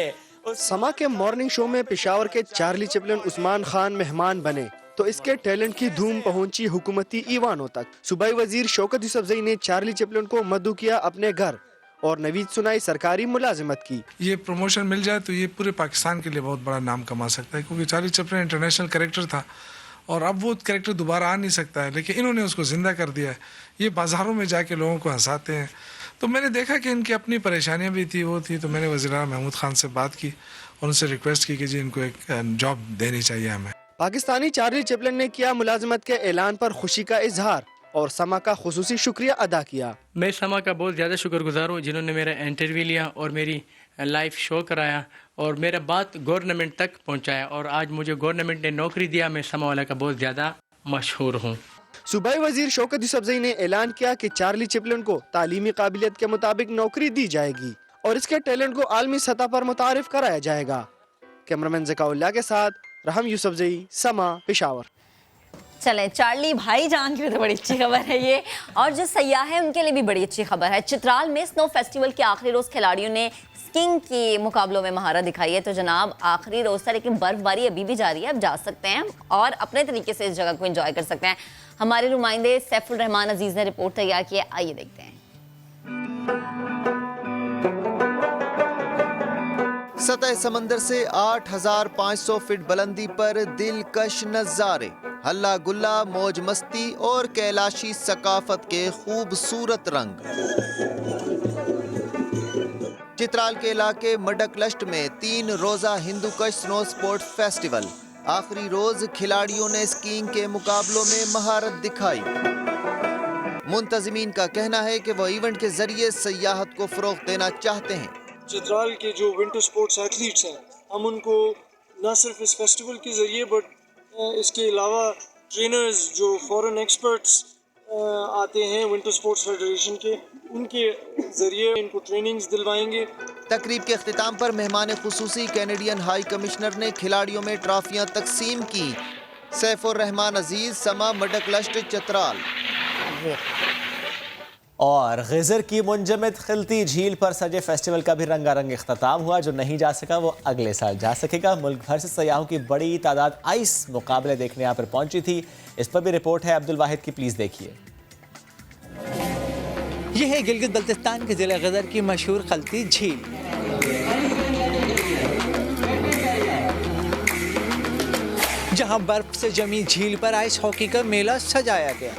[SPEAKER 12] समा के मॉर्निंग शो में पेशावर के चार्ली चैपलिन उस्मान खान मेहमान बने तो इसके टैलेंट की धूम पहुंची हुकूमती ईवानों तक। सूबाई वजीर शौकत यूसुफजई ने चार्ली चैपलिन को मदऊ किया अपने घर और नवीद सुनाई सरकारी मुलाजिमत की।
[SPEAKER 22] ये प्रमोशन मिल जाए तो ये पूरे पाकिस्तान के लिए बहुत बड़ा नाम कमा सकता है, क्योंकि चार्ली चैपलिन इंटरनेशनल कैरेक्टर था और अब वो कैरेक्टर दोबारा आ नहीं सकता है, लेकिन इन्होंने उसको ज़िंदा कर दिया है। ये बाज़ारों में जाके लोगों को हंसाते हैं। तो मैंने देखा कि इनकी अपनी परेशानियां भी थी, वो थी, तो मैंने वज़ीर महमूद खान से बात की और उनसे रिक्वेस्ट की कि जी इनको एक जॉब देनी चाहिए हमें।
[SPEAKER 12] पाकिस्तानी चार्ली चैपलिन ने किया मुलाजमत के ऐलान पर खुशी का इजहार और समा का खुसूसी शुक्रिया अदा किया।
[SPEAKER 23] मैं समा का बहुत ज़्यादा शुक्रगुजार हूँ जिन्होंने मेरा इंटरव्यू लिया और मेरी लाइव शो कराया और मेरा बात गवर्नमेंट तक पहुँचाया, और आज मुझे गवर्नमेंट ने नौकरी दिया। मैं समा वाला का बहुत ज़्यादा मशहूर हूँ।
[SPEAKER 12] सूबाई वजीर शौकत यूसुफजई ने ऐलान किया कि चार्ली चैपलिन को तालीमी काबिलियत के मुताबिक नौकरी दी जाएगी और इसके टैलेंट को आलमी सतह पर मुतारिफ कराया जाएगा। कैमरामैन ज़काउल्लाह के साथ राहम यूसुफजई, समा, पेशावर।
[SPEAKER 3] चलें, चार्ली भाईजान की भी तो बड़ी अच्छी खबर है ये, और जो सयाह है उनके लिए भी बड़ी अच्छी खबर है। चित्राल में स्नो फेस्टिवल के आखिरी रोज़ खिलाड़ियों ने स्कीइंग के मुकाबलों में महारत दिखाई है। तो जनाब आखिरी रोज़ था, लेकिन बर्फबारी अभी भी जारी है, अब जा सकते हैं और अपने तरीके से इस जगह को एंजॉय कर सकते हैं। हमारे नुमाइंदे सैफुल रहमान अजीज़ ने रिपोर्ट तैयार की है, आइए देखते हैं।
[SPEAKER 24] सतह समंदर से 8,500 फीट बुलंदी पर दिलकश नज़ारे, हल्ला गुल्ला, मौज मस्ती और कैलाशी सकाफत के खूबसूरत रंग। चित्राल के इलाके मडकलस्ट में 3 रोज़ा हिंदूकश स्नो स्पोर्ट फेस्टिवल। आखिरी रोज खिलाड़ियों ने स्कीइंग के मुकाबलों में महारत दिखाई। मुंतज़मीन का कहना है कि वो इवेंट के जरिए सयाहत को फ़रोग़ देना चाहते हैं।
[SPEAKER 25] चित्राल के जो विंटर स्पोर्ट्स एथलीट्स हैं, हम उनको न सिर्फ इस फेस्टिवल के ज़रिए बट इसके अलावा ट्रेनर्स जो फॉरेन एक्सपर्ट्स आते हैं विंटर स्पोर्ट्स फेडरेशन के, उनके ज़रिए इनको ट्रेनिंग्स दिलवाएंगे।
[SPEAKER 24] तकरीब के अख्तिताम पर मेहमान खुसूसी कैनेडियन हाई कमिश्नर ने खिलाड़ियों में ट्रॉफियां तकसीम की। सैफुर रहमान अजीज, समा, मडकलस्ट, चित्राल।
[SPEAKER 1] और गिजर की मुंजमद खिलती झील पर सजे फेस्टिवल का भी रंगारंग इख्तिताम हुआ। जो नहीं जा सका वो अगले साल जा सकेगा। मुल्क भर से सयाहों की बड़ी तादाद आइस मुकाबले देखने यहाँ पर पहुंची थी। इस पर भी रिपोर्ट है अब्दुल वाहिद की, प्लीज देखिए।
[SPEAKER 2] यह है गिलगित बल्तिस्तान के जिला गिजर की मशहूर खिलती झील। जहां बर्फ से जमी झील पर आइस हॉकी का मेला सजाया गया।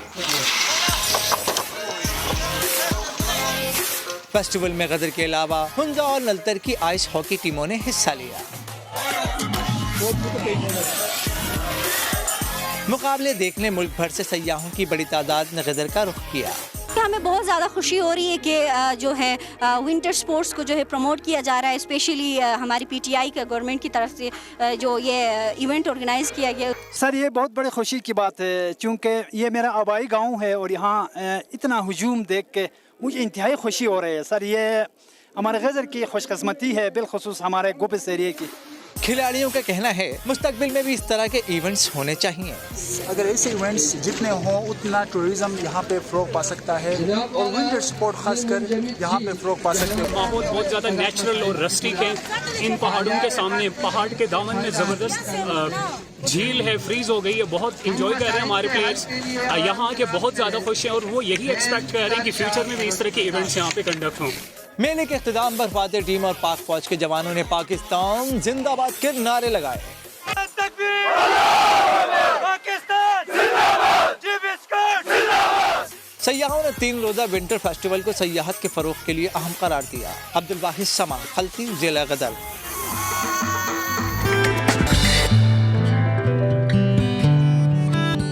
[SPEAKER 2] फेस्टिवल में गदर के अलावा हुंजा और नलतर की आइस हॉकी टीमों ने हिस्सा लिया। मुकाबले देखने मुल्क भर से सयाहों की बड़ी तादाद ने गदर का रुख किया।
[SPEAKER 4] हमें बहुत ज़्यादा खुशी हो रही है कि जो है विंटर स्पोर्ट्स को जो है प्रमोट किया जा रहा है, स्पेशली हमारी पीटीआई का गवर्नमेंट की तरफ से जो ये इवेंट ऑर्गेनाइज किया गया।
[SPEAKER 5] सर ये बहुत बड़ी खुशी की बात है, चूँकि ये मेरा आबाई गांव है और यहाँ इतना हुजूम देख के मुझे इंतहाई खुशी हो रही है। सर ये हमारे गजर की खुशकिस्मती है, बिलखुसूस हमारे गोपिस एरिया की।
[SPEAKER 2] खिलाड़ियों का कहना है मुस्तकबिल में भी इस तरह के इवेंट्स होने चाहिए।
[SPEAKER 6] अगर ऐसे इवेंट्स जितने हों उतना टूरिज्म यहाँ पे फ़रोग पा सकता है और विंटर स्पोर्ट खासकर यहाँ पे फ़रोग पा सकते हैं।
[SPEAKER 7] माहौल बहुत ज़्यादा नेचुरल और रस्टिक है। इन पहाड़ों के सामने, पहाड़ के दामन में ज़बरदस्त झील है, फ्रीज हो गई है। बहुत इंजॉय कर रहे हैं हमारे प्लेयर्स, यहाँ आके बहुत ज़्यादा खुश हैं और वो यही एक्सपेक्ट कर रहे हैं कि फ्यूचर में भी इस तरह के इवेंट्स यहाँ पे कंडक्ट हों।
[SPEAKER 2] मेले के इख्तिताम पर फातिर टीम और पाक फौज के जवानों ने पाकिस्तान जिंदाबाद के नारे लगाए। सयाहों ने 3 रोजा विंटर फेस्टिवल को सयाहत के फरोग के लिए अहम करार दिया। अब्दुल वाहिद समा, खलती, जिला गदर।